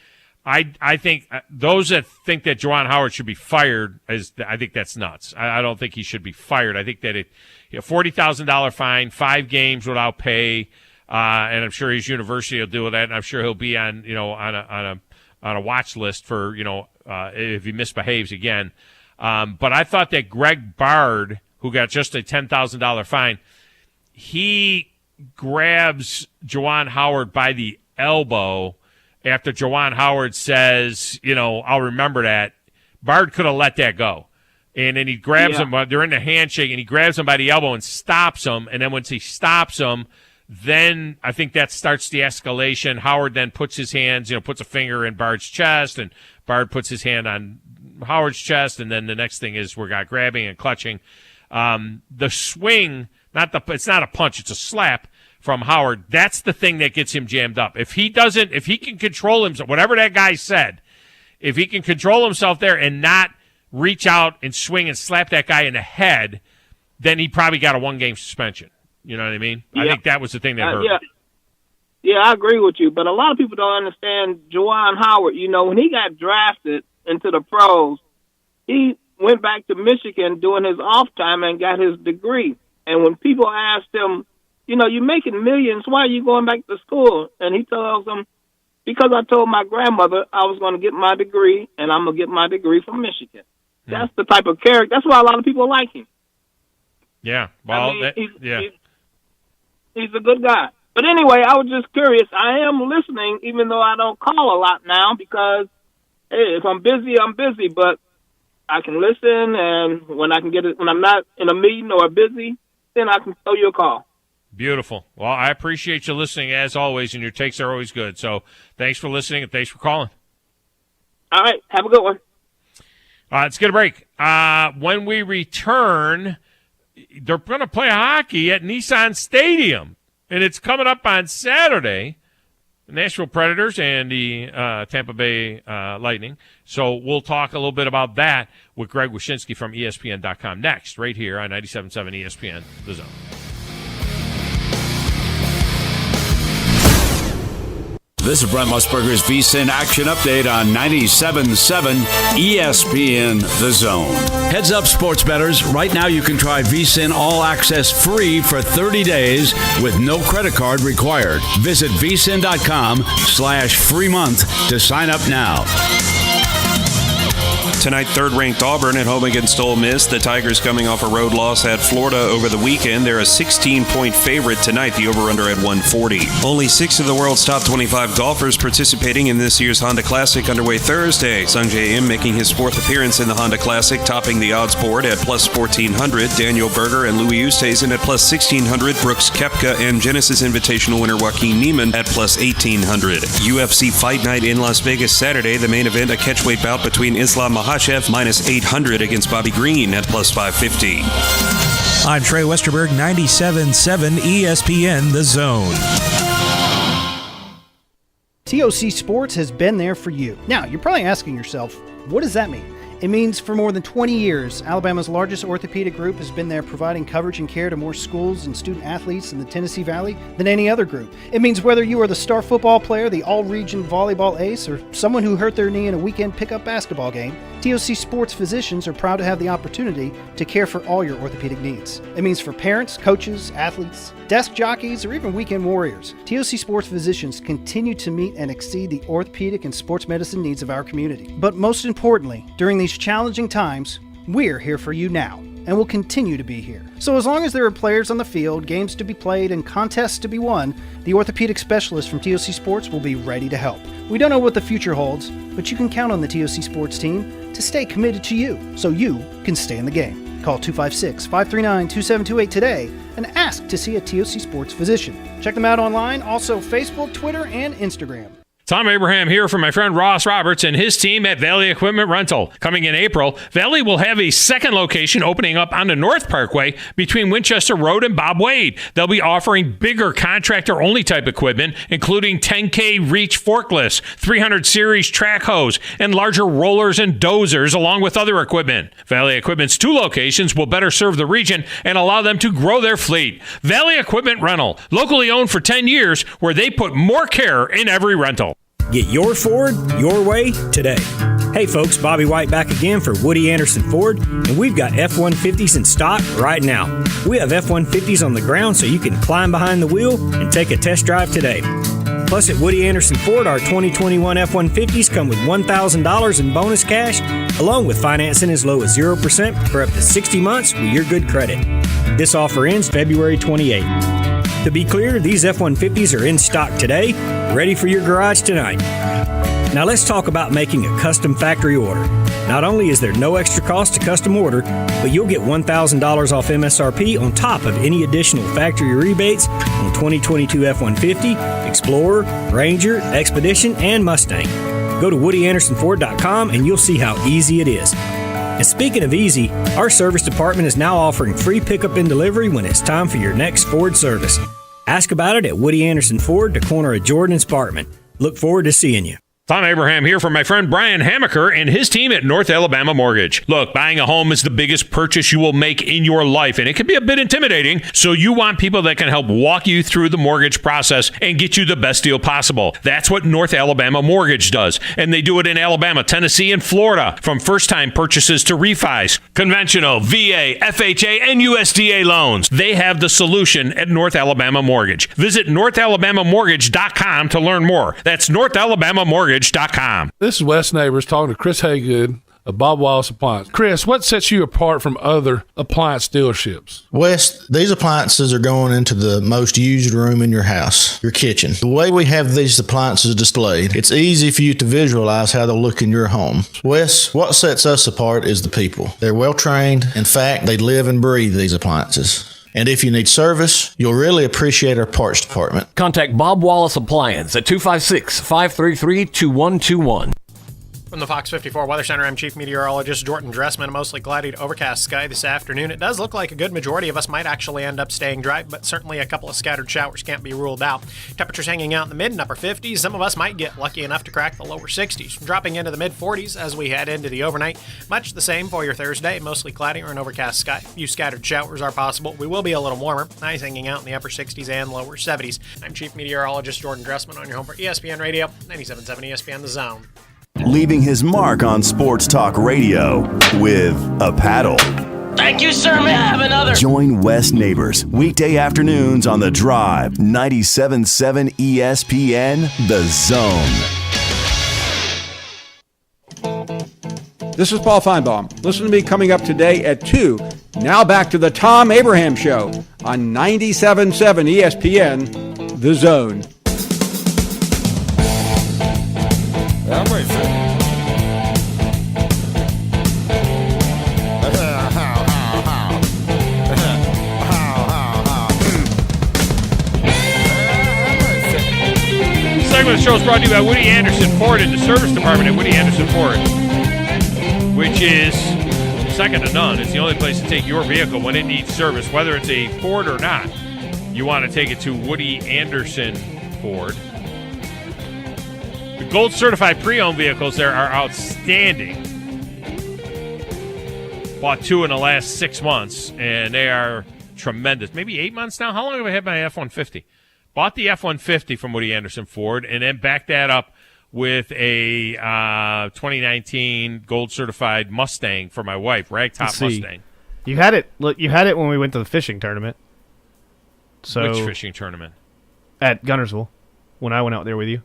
I think those that think that Juwan Howard should be fired, I think that's nuts. I don't think he should be fired. I think that $40,000 fine, 5 games without pay, and I'm sure his university will deal with that. And I'm sure he'll be on a watch list for if he misbehaves again. But I thought that Greg Bard, who got just a $10,000 fine, he grabs Juwan Howard by the elbow. After Juwan Howard says, I'll remember that, Bard could have let that go. And then he grabs him, they're in the handshake, and he grabs him by the elbow and stops him. And then once he stops him, then I think that starts the escalation. Howard then puts his hands, puts a finger in Bard's chest, and Bard puts his hand on Howard's chest. And then the next thing is we got grabbing and clutching. The swing, it's not a punch, it's a slap from Howard. That's the thing that gets him jammed up. If he can control himself, whatever that guy said, if he can control himself there and not reach out and swing and slap that guy in the head, then he probably got a 1-game suspension. You know what I mean? Yeah. I think that was the thing that hurt.
Yeah, I agree with you. But a lot of people don't understand Juwan Howard. When he got drafted into the pros, he went back to Michigan doing his off time and got his degree. And when people asked him, you're making millions, why are you going back to school? And he tells them, because I told my grandmother I was going to get my degree, and I'm going to get my degree from Michigan. That's the type of character. That's why a lot of people like him.
Yeah. Well,
he's a good guy. But anyway, I was just curious. I am listening, even though I don't call a lot now, because, hey, if I'm busy, I'm busy. But I can listen, and when I'm not in a meeting or busy, then I can throw you a call.
Beautiful. Well, I appreciate you listening as always, and your takes are always good. So thanks for listening, and thanks for calling.
All right. Have a good one.
Let's get a break. When we return, they're going to play hockey at Nissan Stadium, and it's coming up on Saturday, the Nashville Predators and the Tampa Bay Lightning. So we'll talk a little bit about that with Greg Wyshynski from ESPN.com next, right here on 97.7 ESPN, The Zone.
This is Brent Musburger's VSiN Action Update on 97.7 ESPN The Zone.
Heads up, sports bettors. Right now you can try VSiN All Access free for 30 days with no credit card required. Visit vsin.com/free month to sign up now.
Tonight, third-ranked Auburn at home against Ole Miss. The Tigers coming off a road loss at Florida over the weekend. They're a 16-point favorite tonight, the over-under at 140. Only 6 of the world's top 25 golfers participating in this year's Honda Classic underway Thursday. Sungjae Im making his 4th appearance in the Honda Classic, topping the odds board at plus 1,400. Daniel Berger and Louis Oosthuizen at plus 1,600. Brooks Koepka and Genesis Invitational winner Joaquin Niemann at plus 1,800. UFC Fight Night in Las Vegas Saturday. The main event, a catchweight bout between Islam Makhachev minus 800 against Bobby Green at plus 550.
I'm Trey Westerberg, 97.7 ESPN The Zone.
TOC Sports has been there for you. Now, you're probably asking yourself, what does that mean? It means for more than 20 years, Alabama's largest orthopedic group has been there providing coverage and care to more schools and student athletes in the Tennessee Valley than any other group. It means whether you are the star football player, the all-region volleyball ace, or someone who hurt their knee in a weekend pickup basketball game, TOC Sports physicians are proud to have the opportunity to care for all your orthopedic needs. It means for parents, coaches, athletes, desk jockeys, or even weekend warriors, TOC Sports physicians continue to meet and exceed the orthopedic and sports medicine needs of our community. But most importantly, during these challenging times, we're here for you now. and will continue to be here. So as long as there are players on the field, games to be played, and contests to be won, the orthopedic specialist from TOC Sports will be ready to help. We don't know what the future holds, but you can count on the TOC Sports team to stay committed to you so you can stay in the game. Call 256-539-2728 today and ask to see a TOC Sports physician. Check them out online, also Facebook, Twitter, and Instagram.
Thom Abraham here from my friend Ross Roberts and his team at Valley Equipment Rental. Coming in April, Valley will have a second location opening up on the North Parkway between Winchester Road and Bob Wade. They'll be offering bigger contractor-only type equipment, including 10K reach forklifts, 300 series track hose, and larger rollers and dozers, along with other equipment. Valley Equipment's 2 locations will better serve the region and allow them to grow their fleet. Valley Equipment Rental, locally owned for 10 years, where they put more care in every rental.
Get your Ford your way today. Hey folks, Bobby White back again for Woody Anderson Ford, and we've got F-150s in stock right now. We have F-150s on the ground so you can climb behind the wheel and take a test drive today. Plus at Woody Anderson Ford, our 2021 F-150s come with $1,000 in bonus cash, along with financing as low as 0% for up to 60 months with your good credit. This offer ends February 28th. To be clear, these F-150s are in stock today, ready for your garage tonight. Now let's talk about making a custom factory order. Not only is there no extra cost to custom order, but you'll get $1,000 off MSRP on top of any additional factory rebates on 2022 F-150, Explorer, Ranger, Expedition, and Mustang. Go to WoodyAndersonFord.com and you'll see how easy it is. And speaking of easy, our service department is now offering free pickup and delivery when it's time for your next Ford service. Ask about it at Woody Anderson Ford, the corner of Jordan and Sparkman. Look forward to seeing you.
Thom Abraham here from my friend Brian Hamaker and his team at North Alabama Mortgage. Look, buying a home is the biggest purchase you will make in your life, and it can be a bit intimidating, so you want people that can help walk you through the mortgage process and get you the best deal possible. That's what North Alabama Mortgage does, and they do it in Alabama, Tennessee, and Florida, from first-time purchases to refis, conventional, VA, FHA, and USDA loans. They have the solution at North Alabama Mortgage. Visit NorthAlabamaMortgage.com to learn more. That's NorthAlabamaMortgage.com.
This is Wes Neighbors talking to Chris Haygood of Bob Wallace Appliance. Chris, what sets you apart from other appliance dealerships?
Wes, these appliances are going into the most used room in your house, your kitchen. The way we have these appliances displayed, it's easy for you to visualize how they'll look in your home. Wes, what sets us apart is the people. They're well trained. In fact, they live and breathe these appliances. And if you need service, you'll really appreciate our parts department.
Contact Bob Wallace Appliance at 256-533-2121.
From the Fox 54 Weather Center, I'm Chief Meteorologist Jordan Dressman. A mostly cloudy to overcast sky this afternoon. It does look like a good majority of us might actually end up staying dry, but certainly a couple of scattered showers can't be ruled out. Temperatures hanging out in the mid and upper 50s. Some of us might get lucky enough to crack the lower 60s, dropping into the mid 40s as we head into the overnight. Much the same for your Thursday, mostly cloudy or an overcast sky. A few scattered showers are possible. We will be a little warmer. Highs hanging out in the upper 60s and lower 70s. I'm Chief Meteorologist Jordan Dressman on your home for ESPN Radio, 97.7 ESPN The Zone.
Leaving his mark on sports talk radio with a paddle.
Thank you, sir. May I have another?
Join Wes Neighbors weekday afternoons on The Drive, 97.7 ESPN The Zone.
This is Paul Feinbaum. Listen to me coming up today at 2. Now back to the Thom Abraham Show on 97.7 ESPN The Zone. I'm ready.
This segment of the show is brought to you by Woody Anderson Ford and the service department at Woody Anderson Ford, which is second to none. It's the only place to take your vehicle when it needs service, whether it's a Ford or not. You want to take it to Woody Anderson Ford. The gold certified pre-owned vehicles there are outstanding. Bought 2 in the last 6 months, and they are tremendous. Maybe 8 months now? How long have I had my F-150? Bought the F-150 from Woody Anderson Ford, and then backed that up with a 2019 gold certified Mustang for my wife, ragtop Mustang.
You had it. Look, you had it when we went to the fishing tournament. So
which fishing tournament?
At Gunnersville, when I went out there with you.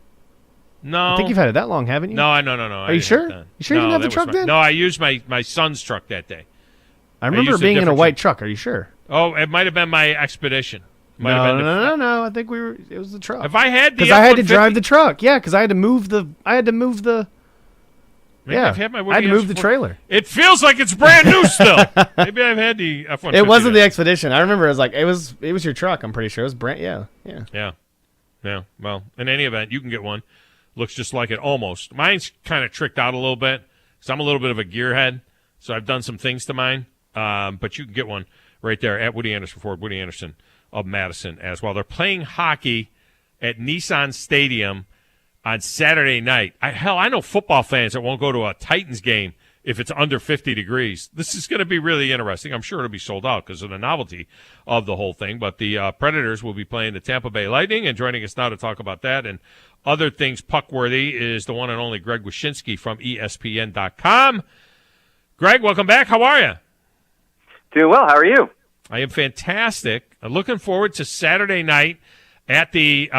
No.
I think you've had it that long, haven't you?
No.
Are you sure? You sure you didn't have the truck then?
No, I used my son's truck that day.
I remember being in a white truck. Are you sure?
Oh, it might have been my Expedition.
No. I think it was the truck.
Have I had the
because I had to drive the truck. Yeah, because I had to move the.
Maybe I've had my
I had to move the trailer.
It feels like it's brand new still. Maybe I've had the F-150.
It wasn't the Expedition. I remember it was your truck. I'm pretty sure it was brand. Yeah.
Well, in any event, you can get one. Looks just like it almost. Mine's kind of tricked out a little bit because I'm a little bit of a gearhead, so I've done some things to mine. But you can get one right there at Woody Anderson Ford, Woody Anderson of Madison as well. They're playing hockey at Nissan Stadium on Saturday night. I know football fans that won't go to a Titans game if it's under 50 degrees. This is going to be really interesting. I'm sure it'll be sold out because of the novelty of the whole thing. But the Predators will be playing the Tampa Bay Lightning, and joining us now to talk about that and other things puck-worthy is the one and only Greg Wyshynski from ESPN.com. Greg, welcome back. How are you?
Doing well. How are you?
I am fantastic. I'm looking forward to Saturday night at the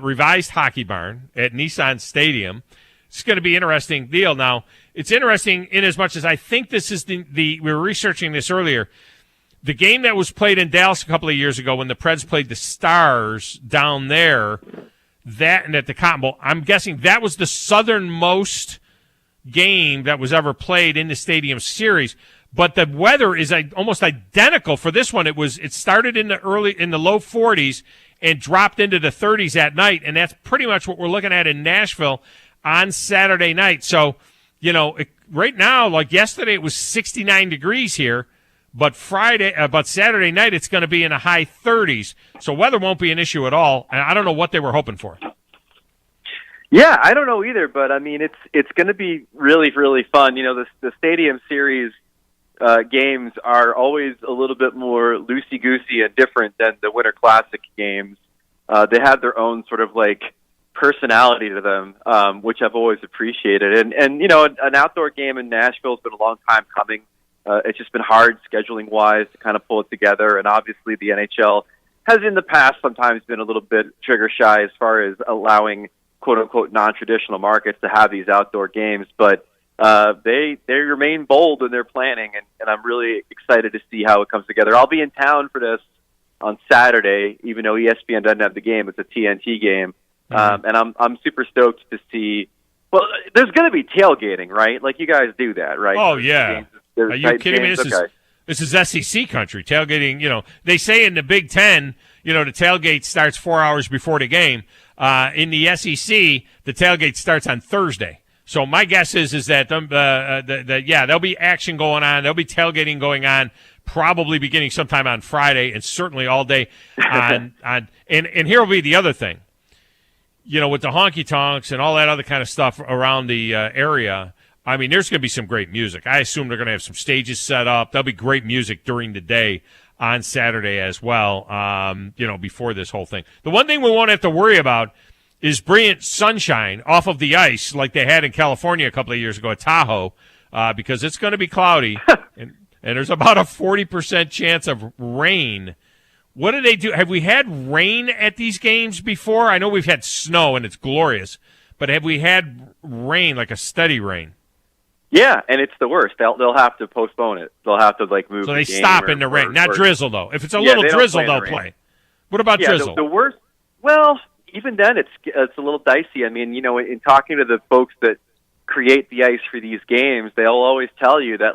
revised hockey barn at Nissan Stadium. It's going to be an interesting deal. Now, it's interesting in as much as I think this is we were researching this earlier. The game that was played in Dallas a couple of years ago when the Preds played the Stars down there, that and at the Cotton Bowl, I'm guessing that was the southernmost game that was ever played in the Stadium Series. But the weather is almost identical for this one. It started in the low 40s and dropped into the 30s at night, and that's pretty much what we're looking at in Nashville on Saturday night. So, right now, like yesterday, it was 69 degrees here, but Saturday night it's going to be in the high 30s. So weather won't be an issue at all, and I don't know what they were hoping for.
Yeah, I don't know either, but I mean, it's going to be really, really fun. The Stadium Series games are always a little bit more loosey-goosey and different than the Winter Classic games. They have their own sort of personality to them, which I've always appreciated. And an outdoor game in Nashville has been a long time coming. It's just been hard scheduling-wise to kind of pull it together. And obviously the NHL has in the past sometimes been a little bit trigger-shy as far as allowing quote-unquote non-traditional markets to have these outdoor games. But they remain bold in their planning, and I'm really excited to see how it comes together. I'll be in town for this on Saturday, even though ESPN doesn't have the game. It's a TNT game. And I'm super stoked to see. Well, there's going to be tailgating, right? Like you guys do that, right?
Oh yeah. Are you kidding me? This is SEC country. Tailgating, they say in the Big Ten, the tailgate starts 4 hours before the game. In the SEC, the tailgate starts on Thursday. So my guess is that there'll be action going on. There'll be tailgating going on, probably beginning sometime on Friday, and certainly all day. And here will be the other thing. With the honky tonks and all that other kind of stuff around the area, I mean, there's going to be some great music. I assume they're going to have some stages set up. There'll be great music during the day on Saturday as well, before this whole thing. The one thing we won't have to worry about is brilliant sunshine off of the ice like they had in California a couple of years ago at Tahoe, because it's going to be cloudy, and there's about a 40% chance of rain. What do they do? Have we had rain at these games before? I know we've had snow, and it's glorious, but have we had rain, like a steady rain?
Yeah, and it's the worst. They'll have to postpone it. They'll have to move.
So they stop in the rain, not drizzle though. If it's a little drizzle, they'll play. What about drizzle?
The worst. Well, even then, it's a little dicey. I mean, in talking to the folks that create the ice for these games, they'll always tell you that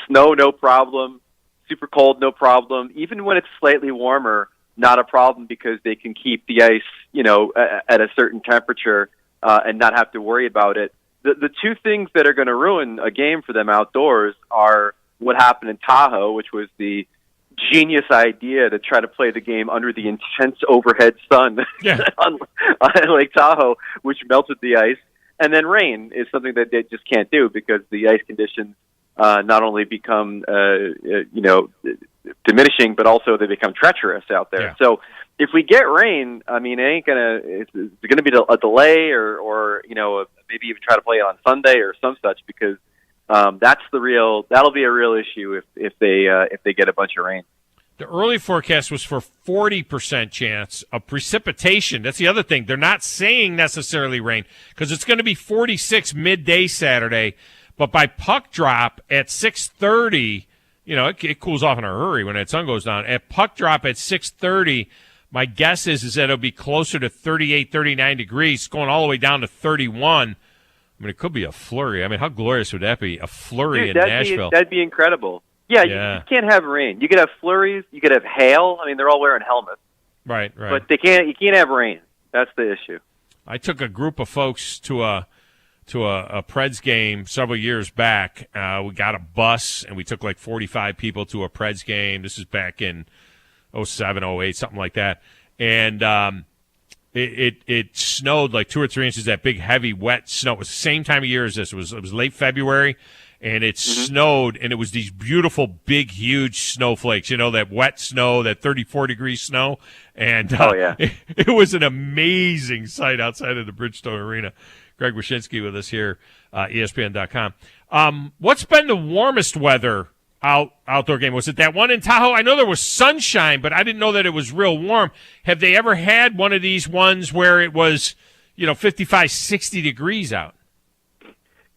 snow, no problem. Super cold, no problem. Even when it's slightly warmer, not a problem because they can keep the ice, at a certain temperature and not have to worry about it. The two things that are going to ruin a game for them outdoors are what happened in Tahoe, which was the genius idea to try to play the game under the intense overhead sun on Lake Tahoe, which melted the ice. And then rain is something that they just can't do because the ice conditions not only become, diminishing, but also they become treacherous out there. Yeah. So if we get rain, I mean, it's going to be a delay or maybe even try to play it on Sunday or some such because that'll be a real issue if they get a bunch of rain.
The early forecast was for 40% chance of precipitation. That's the other thing. They're not saying necessarily rain because it's going to be 46 midday Saturday, but by puck drop at 6:30 it cools off in a hurry when that sun goes down. At puck drop at 6:30, my guess is that it'll be closer to 38, 39 degrees, going all the way down to 31. I mean, it could be a flurry. I mean, how glorious would that be? A flurry in Nashville.
That'd be incredible. Yeah, you can't have rain. You could have flurries. You could have hail. I mean, they're all wearing helmets.
Right.
But you can't have rain. That's the issue.
I took a group of folks to a Preds game several years back. We got a bus, and we took like 45 people to a Preds game. This is back in 07, 08, something like that. And it snowed like 2 or 3 inches, that big, heavy, wet snow. It was the same time of year as this. It was late February, and it snowed, and it was these beautiful, big, huge snowflakes, that wet snow, that 34-degree snow. And it was an amazing sight outside of the Bridgestone Arena. Greg Wyshynski with us here, ESPN.com. What's been the warmest weather outdoor game? Was it that one in Tahoe? I know there was sunshine, but I didn't know that it was real warm. Have they ever had one of these ones where it was, 55, 60 degrees out?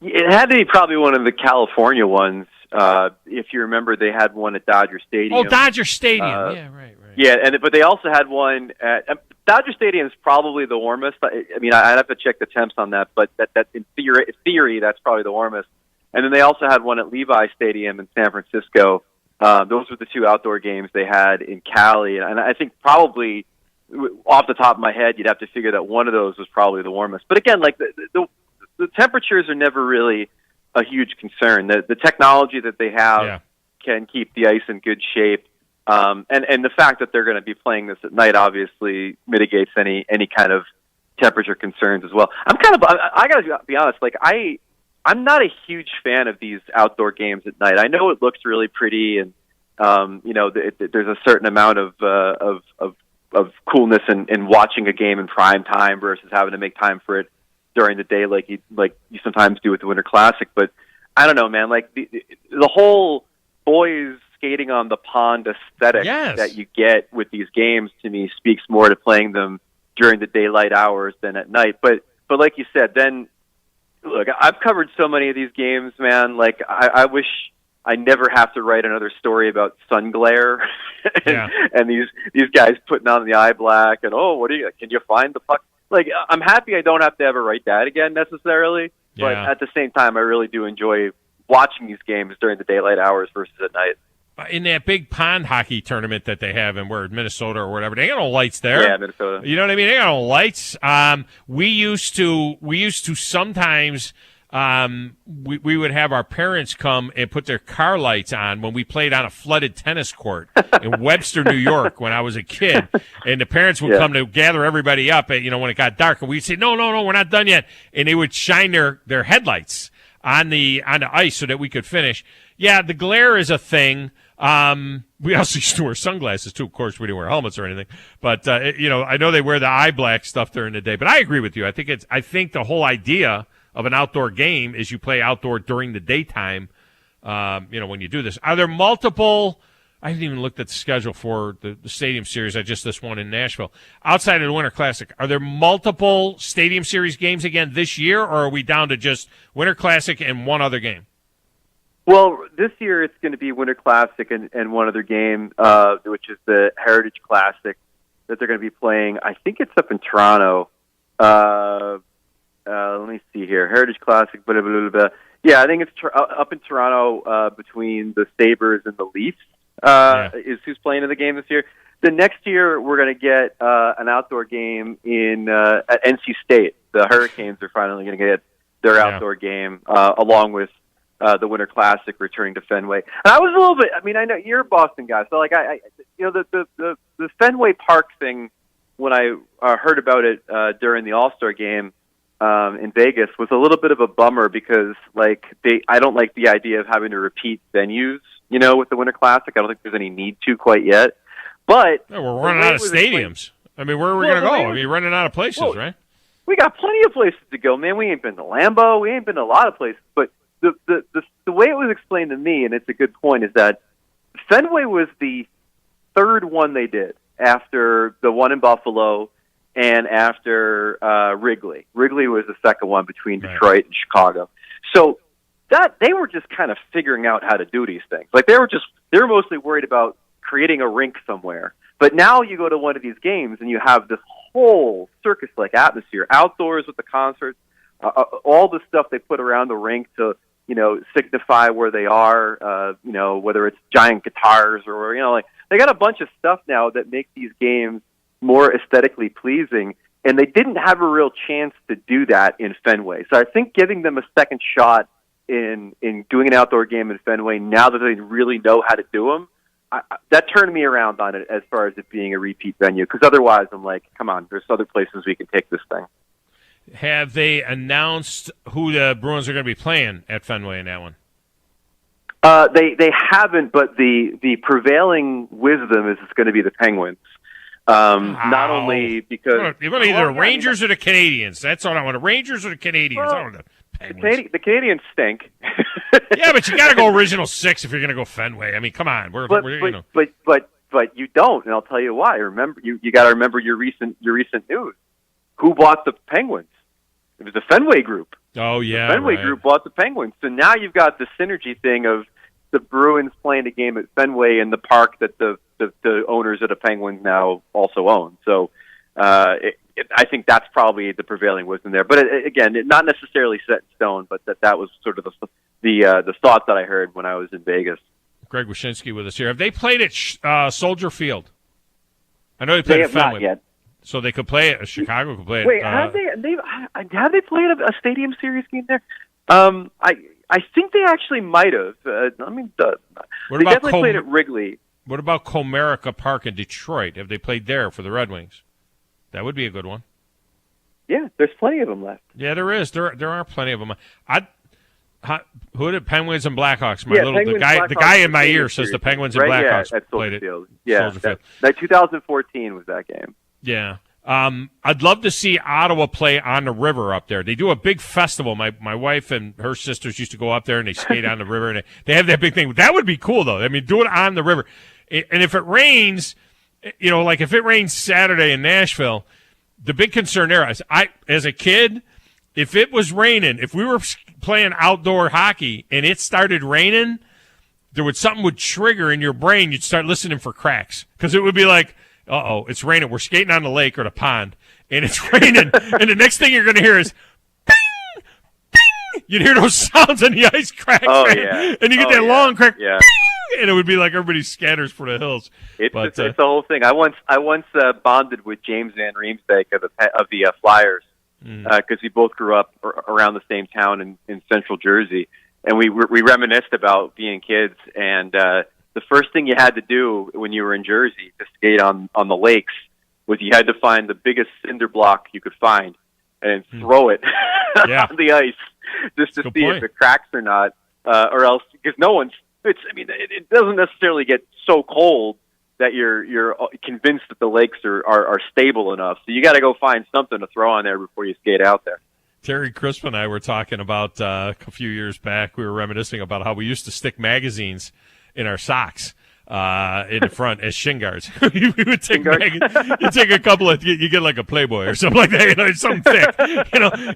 It had to be probably one of the California ones. If you remember, they had one at Dodger Stadium.
Oh, Dodger Stadium. Yeah, right.
Yeah, but they also had one at Dodger Stadium is probably the warmest. I mean, I'd have to check the temps on that, but that in theory, that's probably the warmest. And then they also had one at Levi Stadium in San Francisco. Those were the 2 outdoor games they had in Cali. And I think probably off the top of my head, you'd have to figure that one of those was probably the warmest. But again, like the temperatures are never really a huge concern. The technology that they have can keep the ice in good shape. And the fact that they're going to be playing this at night obviously mitigates any kind of temperature concerns as well. I got to be honest, like I'm not a huge fan of these outdoor games at night. I know it looks really pretty, and there's a certain amount of coolness in watching a game in prime time versus having to make time for it during the day, like you sometimes do with the Winter Classic. But I don't know, man. Like the whole boys skating on the pond aesthetic that you get with these games, to me, speaks more to playing them during the daylight hours than at night. But like you said, then look, I've covered so many of these games, man. Like I wish I never have to write another story about sun glare and these guys putting on the eye black and can you find the puck? Like, I'm happy I don't have to ever write that again necessarily, but at the same time, I really do enjoy watching these games during the daylight hours versus at night.
In that big pond hockey tournament that they have in Minnesota or whatever, they ain't got no lights there.
Yeah, Minnesota.
You know what I mean? They got no lights. We used to sometimes we would have our parents come and put their car lights on when we played on a flooded tennis court in Webster, New York, when I was a kid. And the parents would come to gather everybody up, when it got dark, and we'd say, no, we're not done yet. And they would shine their headlights on the ice so that we could finish. Yeah, the glare is a thing. We also used to wear sunglasses too. Of course, we didn't wear helmets or anything. But I know they wear the eye black stuff during the day. But I agree with you. I think the whole idea of an outdoor game is you play outdoor during the daytime. When you do this, are there multiple? I haven't even looked at the schedule for the Stadium Series. This one in Nashville. Outside of the Winter Classic, are there multiple Stadium Series games again this year, or are we down to just Winter Classic and one other game?
Well, this year it's going to be Winter Classic and one other game, which is the Heritage Classic that they're going to be playing. I think it's up in Toronto. Let me see here. Heritage Classic, blah, blah, blah, blah. Yeah, I think it's up in Toronto between the Sabres and the Leafs is who's playing in the game this year. The next year we're going to get an outdoor game at NC State. The Hurricanes are finally going to get their outdoor game along with the Winter Classic returning to Fenway. And I was a little bit, I know you're a Boston guy, so like the Fenway Park thing, when I heard about it during the All-Star game in Vegas, was a little bit of a bummer because I don't like the idea of having to repeat venues, with the Winter Classic. I don't think there's any need to quite yet. But
we're running out of stadiums. Where are we going to go? You're running out of places, right?
We got plenty of places to go, man. We ain't been to Lambeau. We ain't been to a lot of places, but the way it was explained to me, and it's a good point, is that Fenway was the third one they did after the one in Buffalo and after Wrigley. Wrigley was the second one between Detroit and Chicago. So that they were just kind of figuring out how to do these things. Like they were mostly worried about creating a rink somewhere. But now you go to one of these games and you have this whole circus-like atmosphere, outdoors with the concerts, all the stuff they put around the rink to, signify where they are, whether it's giant guitars or, like they got a bunch of stuff now that make these games more aesthetically pleasing. And they didn't have a real chance to do that in Fenway. So I think giving them a second shot in doing an outdoor game in Fenway, now that they really know how to do them, that turned me around on it as far as it being a repeat venue. Because otherwise, I'm like, come on, there's other places we can take this thing.
Have they announced who the Bruins are going to be playing at Fenway in that one?
They haven't, but the prevailing wisdom is it's going to be the Penguins. Not only because
you're going to either the Rangers or the Canadians. That's all I want. The Rangers or the Canadians.
Well,
I don't know.
The Canadians stink.
Yeah, but you got to go original six if you're going to go Fenway. I mean, come on.
But you don't, and I'll tell you why. Remember, you got to remember your recent news. Who bought the Penguins? It was the Fenway Group.
Oh yeah,
the Fenway Group bought the Penguins. So now you've got the synergy thing of the Bruins playing a game at Fenway in the park that the owners of the Penguins now also own. So I think that's probably the prevailing wisdom there. But again, not necessarily set in stone, but that was sort of the thought that I heard when I was in Vegas.
Greg Wyshynski with us here. Have they played at Soldier Field? I know they played at Fenway.
Not yet.
So they could play it. Chicago could play it.
Wait, have they played a Stadium Series game there? I think they actually might have. They definitely played at Wrigley.
What about Comerica Park in Detroit? Have they played there for the Red Wings? That would be a good one.
Yeah, there's plenty of them left.
Yeah, there is. There are plenty of them. Who did Penguins and Blackhawks? The guy in my ear says the Penguins and Blackhawks played it.
Yeah, that 2014 was that game.
Yeah. I'd love to see Ottawa play on the river up there. They do a big festival. My wife and her sisters used to go up there and they skate on the river, and they have that big thing. That would be cool, though. I mean, do it on the river. And if it rains, like if it rains Saturday in Nashville, the big concern there is as a kid, if it was raining, if we were playing outdoor hockey and it started raining, something would trigger in your brain. You'd start listening for cracks because it would be like, uh-oh, it's raining. We're skating on the lake or the pond, and it's raining. And the next thing you're going to hear is, bing, bing. You'd hear those sounds on the ice crack.
Oh, yeah.
And you get that long crack,
yeah.
Bing, and it would be like everybody scatters for the hills.
It's the whole thing. I once bonded with James Van Riemsdyk of the Flyers because we both grew up around the same town in central Jersey, and we reminisced about being kids, and the first thing you had to do when you were in Jersey to skate on the lakes was you had to find the biggest cinder block you could find and throw it on the ice just to see if it cracks or not, or else because it doesn't necessarily get so cold that you're convinced that the lakes are stable enough. So you got to go find something to throw on there before you skate out there.
Terry Crisp and I were talking about a few years back. We were reminiscing about how we used to stick magazines in our socks in the front as shin guards. We would take you take a couple of you get like a Playboy or something like that, something thick,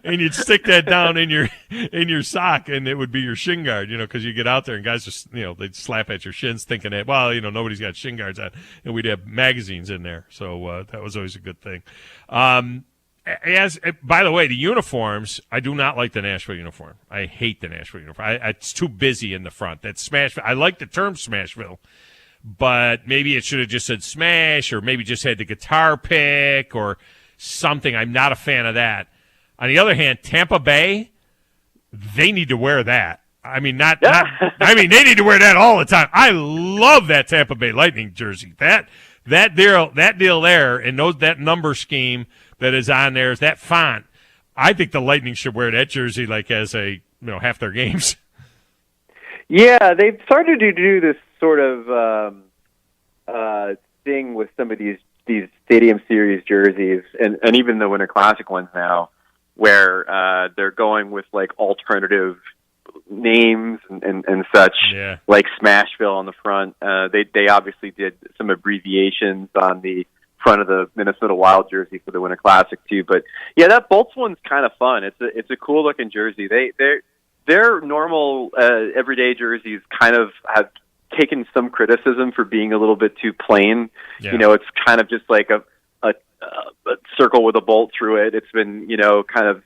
and you'd stick that down in your sock, and it would be your shin guard, because you get out there and guys just they'd slap at your shins thinking that nobody's got shin guards on, and we'd have magazines in there, so that was always a good thing. By the way, the uniforms, I do not like the Nashville uniform. I hate the Nashville uniform. It's too busy in the front. That's Smashville. I like the term Smashville, but maybe it should have just said Smash, or maybe just had the guitar pick or something. I'm not a fan of that. On the other hand, Tampa Bay, they need to wear that. I mean, they need to wear that all the time. I love that Tampa Bay Lightning jersey. That deal there, and that number scheme that is on there, is that font. I think the Lightning should wear that jersey like as half their games.
Yeah, they've started to do this sort of thing with some of these Stadium Series jerseys, and even the Winter Classic ones now, where they're going with like alternative names and such, like Smashville on the front. They obviously did some abbreviations on the front of the Minnesota Wild jersey for the Winter Classic too. But yeah, that Bolts one's kind of fun. It's a cool looking jersey. their normal everyday jerseys kind of have taken some criticism for being a little bit too plain.
Yeah.
You know, it's kind of just like a circle with a bolt through it. It's been, you know, kind of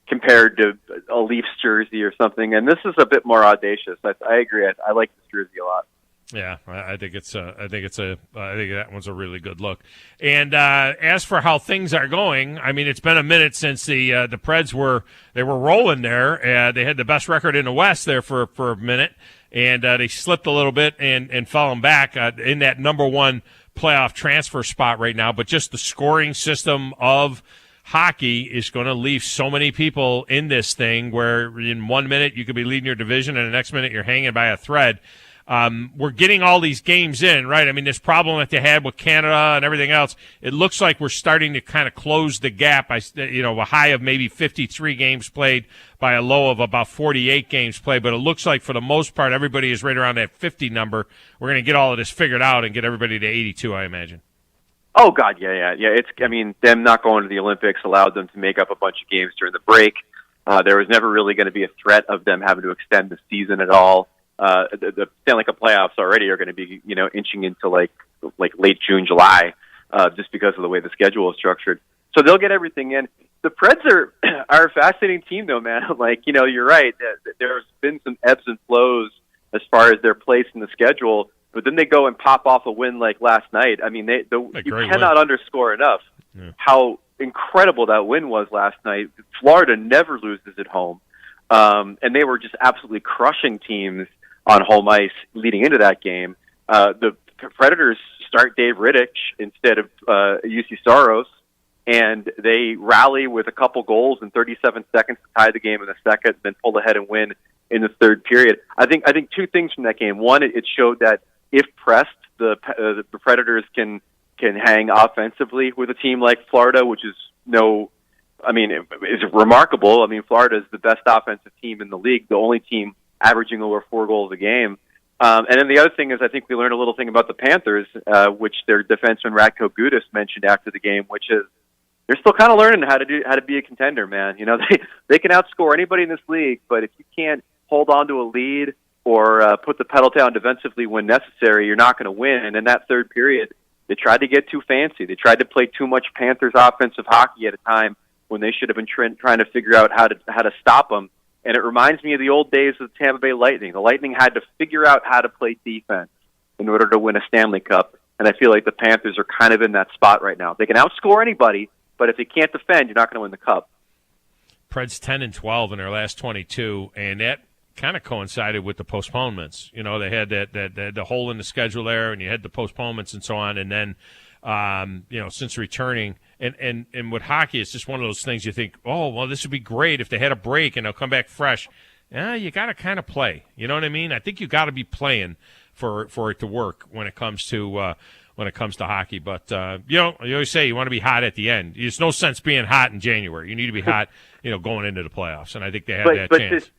compared to a Leafs jersey or something, and this is a bit more audacious. I agree. I like this jersey a lot.
Yeah, I think I think that one's a really good look. And as for how things are going, I mean, it's been a minute since the Preds were rolling there. They had the best record in the West there for a minute, and they slipped a little bit and fallen back in that number one playoff transfer spot right now. But just the scoring system of hockey is going to leave so many people in this thing where in 1 minute you could be leading your division and the next minute you're hanging by a thread. We're getting all these games in, right? I mean, this problem that they had with Canada and everything else, it looks like we're starting to kind of close the gap. A high of maybe 53 games played by a low of about 48 games played, but it looks like for the most part, everybody is right around that 50 number. We're going to get all of this figured out and get everybody to 82, I imagine.
Oh God, yeah. Them not going to the Olympics allowed them to make up a bunch of games during the break. There was never really going to be a threat of them having to extend the season at all. The Stanley Cup playoffs already are going to be, you know, inching into like late June, July, just because of the way the schedule is structured. So they'll get everything in. The Preds are a fascinating team, though, man. Like, you know, you're right. There's been some ebbs and flows as far as their place in the schedule, but then they go and pop off a win like last night. I mean, you cannot underscore enough how incredible that win was last night. Florida never loses at home, and they were just absolutely crushing teams on home ice leading into that game. The Predators start Dave Rittich instead of UC Soros, and they rally with a couple goals in 37 seconds to tie the game in the second, then pull ahead and win in the third period. I think two things from that game. One, it showed that if pressed, the Predators can hang offensively with a team like Florida, which is is remarkable. I mean, Florida is the best offensive team in the league, the only team averaging over 4 goals a game. And then the other thing is I think we learned a little thing about the Panthers, which their defenseman Radko Gudas mentioned after the game, which is they're still kind of learning how to be a contender, man. You know, they can outscore anybody in this league, but if you can't hold on to a lead or put the pedal down defensively when necessary, you're not going to win. And in that third period, they tried to get too fancy. They tried to play too much Panthers offensive hockey at a time when they should have been trying to figure out how to stop them. And it reminds me of the old days of the Tampa Bay Lightning. The Lightning had to figure out how to play defense in order to win a Stanley Cup. And I feel like the Panthers are kind of in that spot right now. They can outscore anybody, but if they can't defend, you're not going to win the Cup.
Preds 10-12 in their last 22, and that kind of coincided with the postponements. You know, they had the hole in the schedule there, and you had the postponements and so on. And then, since returning, and with hockey, it's just one of those things you think, oh, well, this would be great if they had a break and they'll come back fresh. Yeah, you got to kind of play. You know what I mean? I think you got to be playing for it to work when it comes to hockey. But you always say you want to be hot at the end. There's no sense being hot in January. You need to be hot, going into the playoffs, and I think they have that chance.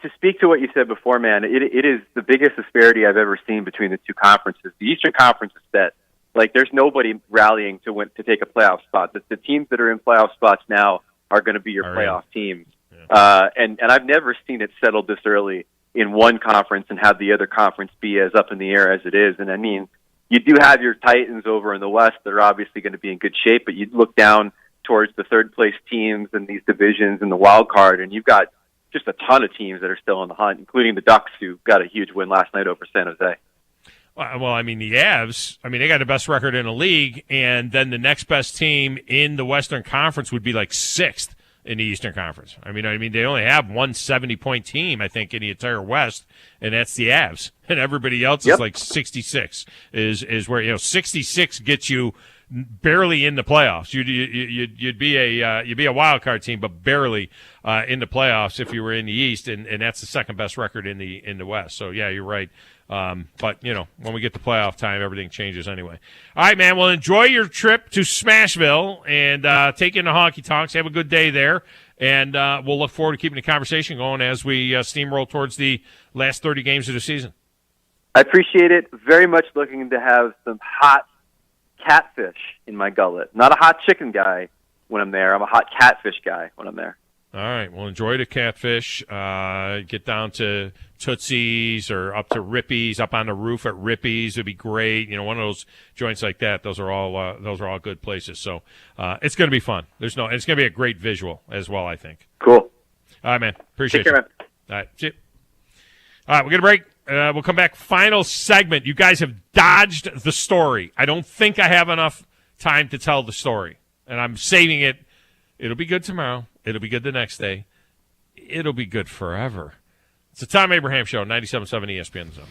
To speak to what you said before, man, it is the biggest disparity I've ever seen between the two conferences. The Eastern Conference is set. Like, there's nobody rallying to take a playoff spot. The teams that are in playoff spots now are going to be your playoff teams. Yeah. And I've never seen it settled this early in one conference and have the other conference be as up in the air as it is. And I mean, you do have your Titans over in the West that are obviously going to be in good shape, but you look down towards the third place teams in these divisions and the wild card, and you've got just a ton of teams that are still in the hunt, including the Ducks, who got a huge win last night over San Jose.
Well, I mean, the Avs, they got the best record in the league, and then the next best team in the Western Conference would be like 6th in the Eastern Conference. I mean, they only have one 70-point team, I think, in the entire West, and that's the Avs. And everybody else is like 66 is where, 66 gets you barely in the playoffs. You'd be a wild card team, but barely in the playoffs if you were in the East, and that's the second best record in the West. So yeah, you're right. But when we get to playoff time, everything changes anyway. All right, man. Well, enjoy your trip to Smashville and take in the Honky Tonks. Have a good day there, and we'll look forward to keeping the conversation going as we steamroll towards the last 30 games of the season.
I appreciate it very much. Looking to have some hot catfish in my gullet. Not a hot chicken guy when I'm there. I'm a hot catfish guy when I'm there.
All right. Well, enjoy the catfish. Get down to Tootsie's or up to Rippy's, up on the roof at Rippy's would be great. You know, one of those joints like that. Those are all good places. So it's going to be fun. It's going to be a great visual as well, I think.
Cool.
All right, man. Appreciate
Take care,
you. Man. All right. See you. All right, we're going to break. We'll come back. Final segment. You guys have dodged the story. I don't think I have enough time to tell the story, and I'm saving it. It'll be good tomorrow. It'll be good the next day. It'll be good forever. It's the Thom Abraham Show, 97.7 ESPN The Zone.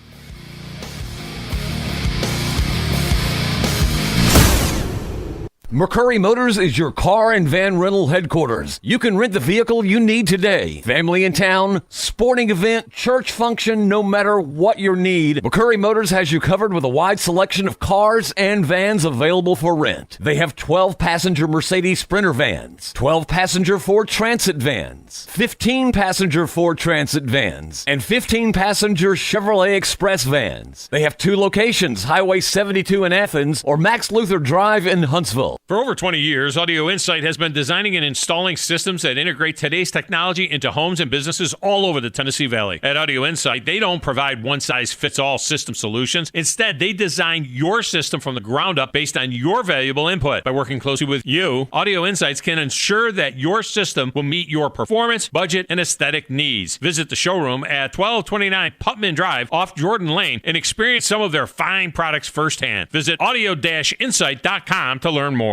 McCurry Motors is your car and van rental headquarters. You can rent the vehicle you need today. Family in town, sporting event, church function, no matter what your need, McCurry Motors has you covered with a wide selection of cars and vans available for rent. They have 12-passenger Mercedes Sprinter vans, 12-passenger Ford Transit vans, 15-passenger Ford Transit vans, and 15-passenger Chevrolet Express vans. They have 2 locations, Highway 72 in Athens or Max Luther Drive in Huntsville.
For over 20 years, Audio Insight has been designing and installing systems that integrate today's technology into homes and businesses all over the Tennessee Valley. At Audio Insight, they don't provide one-size-fits-all system solutions. Instead, they design your system from the ground up based on your valuable input. By working closely with you, Audio Insights can ensure that your system will meet your performance, budget, and aesthetic needs. Visit the showroom at 1229 Putman Drive off Jordan Lane and experience some of their fine products firsthand. Visit audio-insight.com to learn more.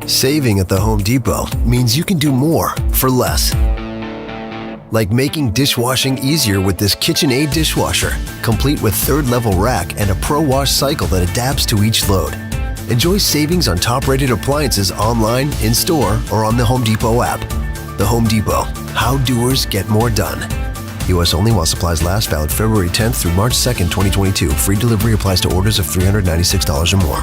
Saving at the Home Depot means you can do more for less. Like making dishwashing easier with this KitchenAid dishwasher, complete with 3rd-level rack and a Pro Wash cycle that adapts to each load. Enjoy savings on top-rated appliances online, in-store, or on the Home Depot app. The Home Depot. How doers get more done. U.S. only while supplies last. Valid February 10th through March 2nd, 2022. Free delivery applies to orders of $396 or more.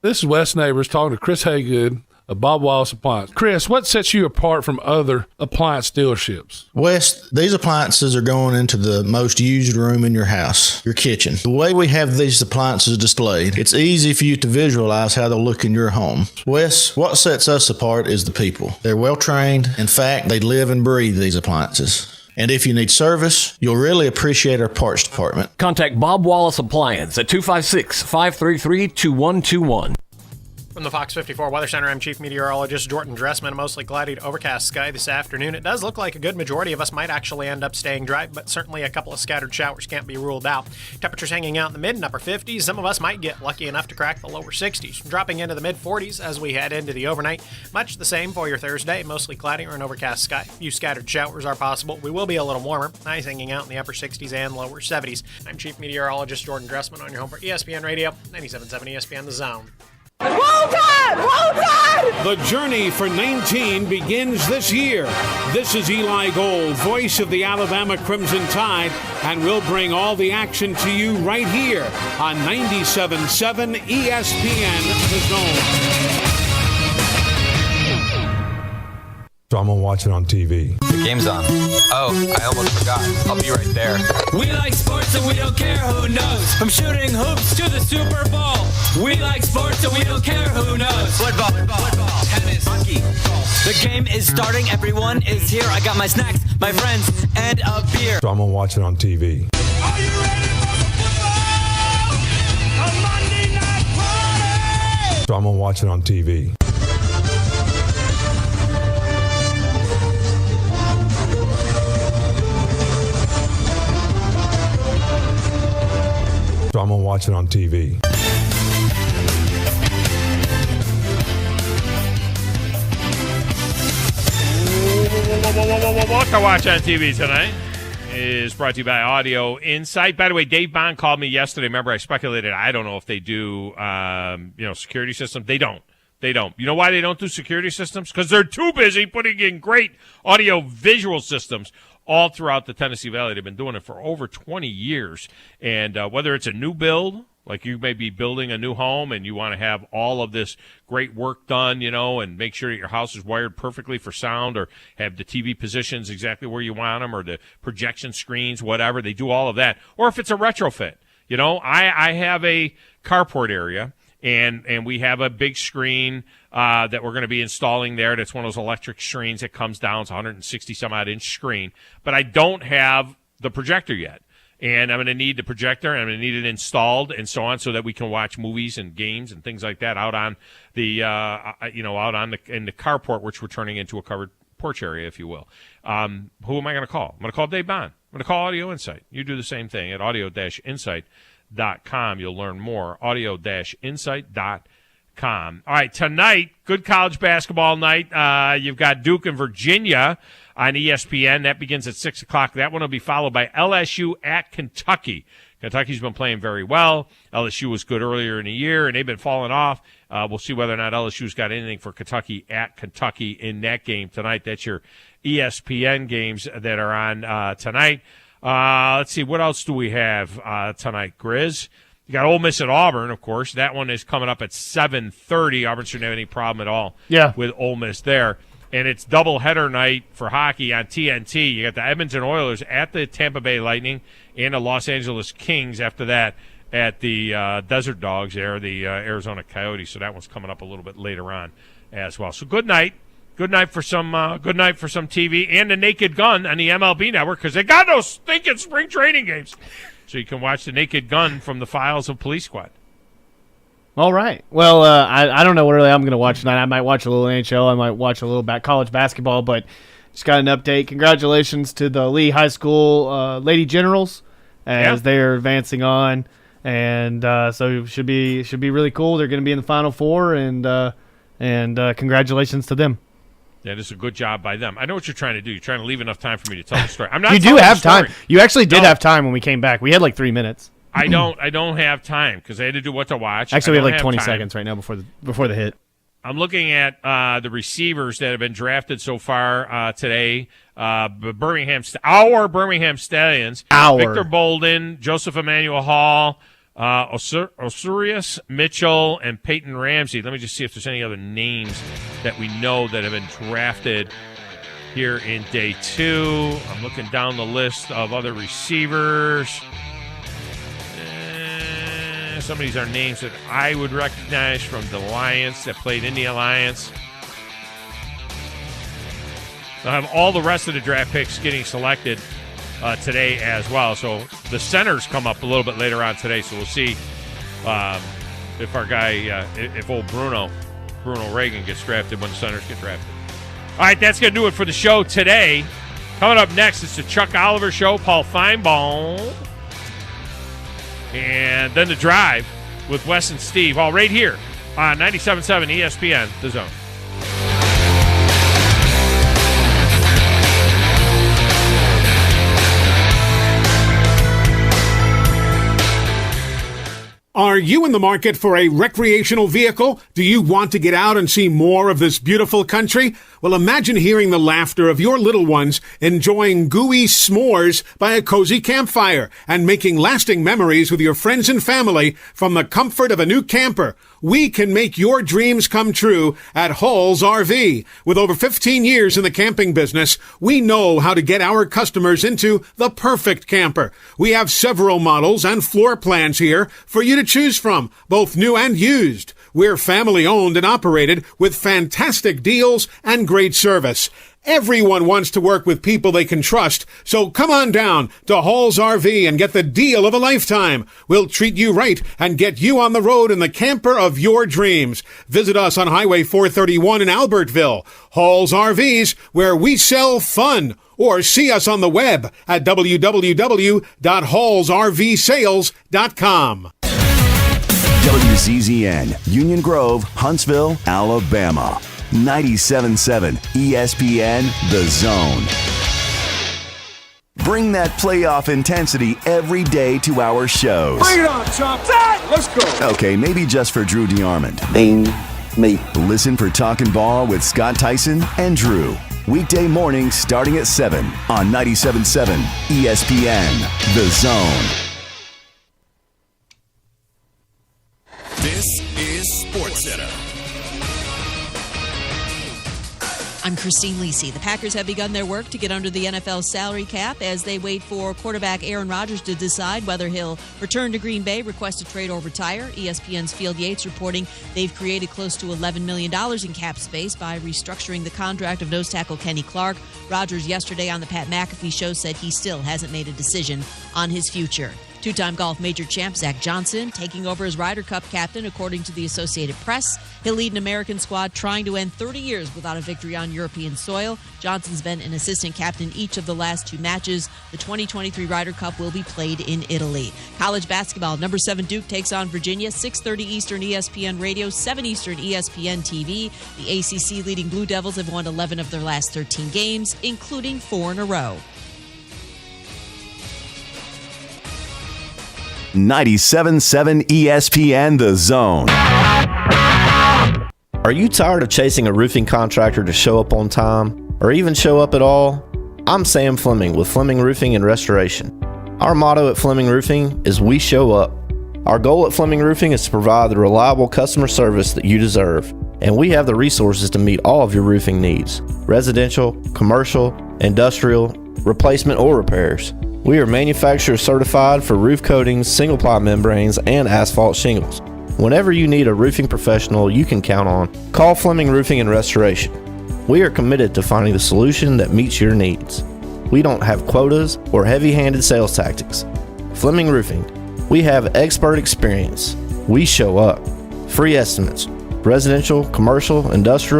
This is Wes Neighbors talking to Chris Haygood of Bob Wallace Appliance. Chris, what sets you apart from other appliance dealerships?
Wes, these appliances are going into the most used room in your house, your kitchen. The way we have these appliances displayed, it's easy for you to visualize how they'll look in your home. Wes, what sets us apart is the people. They're well trained. In fact, they live and breathe these appliances. And if you need service, you'll really appreciate our parts department.
Contact Bob Wallace Appliance at 256-533-2121.
From the Fox 54 Weather Center, I'm Chief Meteorologist Jordan Dressman. A mostly cloudy to overcast sky this afternoon. It does look like a good majority of us might actually end up staying dry, but certainly a couple of scattered showers can't be ruled out. Temperatures hanging out in the mid and upper 50s. Some of us might get lucky enough to crack the lower 60s. Dropping into the mid 40s as we head into the overnight. Much the same for your Thursday. Mostly cloudy or an overcast sky. A few scattered showers are possible. We will be a little warmer. Highs hanging out in the upper 60s and lower 70s. I'm Chief Meteorologist Jordan Dressman on your home for ESPN Radio, 97.7 ESPN The Zone.
Roll Tide! Roll Tide!
The journey for 19 begins this year. This is Eli Gold, voice of the Alabama Crimson Tide, and we'll bring all the action to you right here on 97.7 ESPN The Zone.
So I'm going to watch it on TV.
The game's on. Oh, I almost forgot. I'll be right there.
We like sports and we don't care who knows. From shooting hoops to the Super Bowl. We like sports and we don't care who knows.
Football, tennis, hockey, golf.
The game is starting. Everyone is here. I got my snacks, my friends, and a beer.
So I'm going to watch it on TV.
Are you ready for the football? A Monday night party!
So I'm going to watch it on TV. So I'm going to watch it on TV.
What to watch on TV tonight is brought to you by Audio Insight. By the way, Dave Bond called me yesterday. Remember, I speculated, I don't know if they do, security systems. They don't. They don't. You know why they don't do security systems? Because they're too busy putting in great audio visual systems all throughout the Tennessee Valley. They've been doing it for over 20 years. And whether it's a new build, like you may be building a new home and you want to have all of this great work done, and make sure that your house is wired perfectly for sound, or have the TV positions exactly where you want them, or the projection screens, whatever. They do all of that. Or if it's a retrofit. I have a carport area. And we have a big screen that we're going to be installing there. That's one of those electric screens that comes down. It's a 160-some-odd-inch screen. But I don't have the projector yet. And I'm going to need the projector, and I'm going to need it installed and so on so that we can watch movies and games and things like that out on the, in the carport, which we're turning into a covered porch area, if you will. Who am I going to call? I'm going to call Dave Bond. I'm going to call Audio Insight. You do the same thing at audio-insight.com. You'll learn more. audio-insight.com. All right, tonight, good college basketball night. You've got Duke and Virginia on ESPN. That begins at 6 o'clock. That one will be followed by LSU at Kentucky. Kentucky's been playing very well. LSU was good earlier in the year, and they've been falling off. We'll see whether or not LSU's got anything for Kentucky at Kentucky in that game tonight. That's your ESPN games that are on tonight. Let's see, what else do we have tonight, Grizz? You got Ole Miss at Auburn, of course. That one is coming up at 7:30. Auburn shouldn't have any problem at all with Ole Miss there. And it's doubleheader night for hockey on TNT. You got the Edmonton Oilers at the Tampa Bay Lightning and the Los Angeles Kings after that at the Desert Dogs there, the Arizona Coyotes. So that one's coming up a little bit later on as well. So good night. Good night for some TV and the Naked Gun on the MLB Network because they got no stinking spring training games. So you can watch the Naked Gun from the files of Police Squad.
All right. Well, I don't know what really I'm going to watch tonight. I might watch a little NHL. I might watch a little college basketball, but just got an update. Congratulations to the Lee High School Lady Generals as they are advancing on, and so should be really cool. They're going to be in the Final Four, and congratulations to them.
That is a good job by them. I know what you're trying to do. You're trying to leave enough time for me to tell the story. I'm not.
You do have time. You actually did have time when we came back. We had like 3 minutes.
I don't have time because I had to do what to watch.
Actually, we have like 20 seconds right now before the hit.
I'm looking at the receivers that have been drafted so far today. Our Birmingham Stallions. Victor Bolden, Joseph Emmanuel Hall, Osurius Mitchell, and Peyton Ramsey. Let me just see if there's any other names that we know that have been drafted here in day 2. I'm looking down the list of other receivers. Some of these are names that I would recognize from the Alliance that played in the Alliance. I have all the rest of the draft picks getting selected today as well. So the centers come up a little bit later on today. So we'll see if our guy, if old Bruno Reagan gets drafted when the centers get drafted. All right, that's going to do it for the show today. Coming up next, it's the Chuck Oliver Show, Paul Feinbaum. And then The Drive with Wes and Steve, all right here on 97.7 ESPN, The Zone.
Are you in the market for a recreational vehicle? Do you want to get out and see more of this beautiful country? Well, imagine hearing the laughter of your little ones enjoying gooey s'mores by a cozy campfire and making lasting memories with your friends and family from the comfort of a new camper. We can make your dreams come true at Hall's RV. With over 15 years in the camping business, we know how to get our customers into the perfect camper. We have several models and floor plans here for you to choose from, both new and used. We're family owned and operated with fantastic deals and great service. Everyone wants to work with people they can trust, so come on down to Hall's RV and get the deal of a lifetime. We'll treat you right and get you on the road in the camper of your dreams. Visit us on Highway 431 in Albertville. Hall's RVs, where we sell fun. Or see us on the web at www.hallsrvsales.com.
WZZN, Union Grove, Huntsville, Alabama. 97.7 ESPN, The Zone. Bring that playoff intensity every day to our shows.
Bring it on, Chop. Let's go.
Okay, maybe just for Drew DeArmond.
Me.
Listen for Talkin' Ball with Scott Tyson and Drew. Weekday mornings starting at 7 on 97.7 ESPN, The Zone.
This is SportsCenter.
I'm Christine Lisi. The Packers have begun their work to get under the NFL salary cap as they wait for quarterback Aaron Rodgers to decide whether he'll return to Green Bay, request a trade, or retire. ESPN's Field Yates reporting they've created close to $11 million in cap space by restructuring the contract of nose tackle Kenny Clark. Rodgers yesterday on the Pat McAfee show said he still hasn't made a decision on his future. Two-time golf major champ Zach Johnson taking over as Ryder Cup captain, according to the Associated Press. He'll lead an American squad trying to end 30 years without a victory on European soil. Johnson's been an assistant captain each of the last two matches. The 2023 Ryder Cup will be played in Italy. College basketball, number 7 Duke takes on Virginia, 6:30 Eastern ESPN Radio, 7 Eastern ESPN TV. The ACC leading Blue Devils have won 11 of their last 13 games, including 4 in a row.
97.7 ESPN The Zone.
Are you tired of chasing a roofing contractor to show up on time or even show up at all? I'm Sam Fleming with Fleming Roofing and Restoration. Our motto at Fleming Roofing is we show up. Our goal at Fleming Roofing is to provide the reliable customer service that you deserve, and we have the resources to meet all of your roofing needs: residential, commercial, industrial, replacement, or repairs. We are manufacturer certified for roof coatings, single-ply membranes, and asphalt shingles. Whenever you need a roofing professional you can count on, call Fleming Roofing and Restoration. We are committed to finding the solution that meets your needs. We don't have quotas or heavy-handed sales tactics. Fleming Roofing, we have expert experience. We show up. Free estimates, residential, commercial, industrial,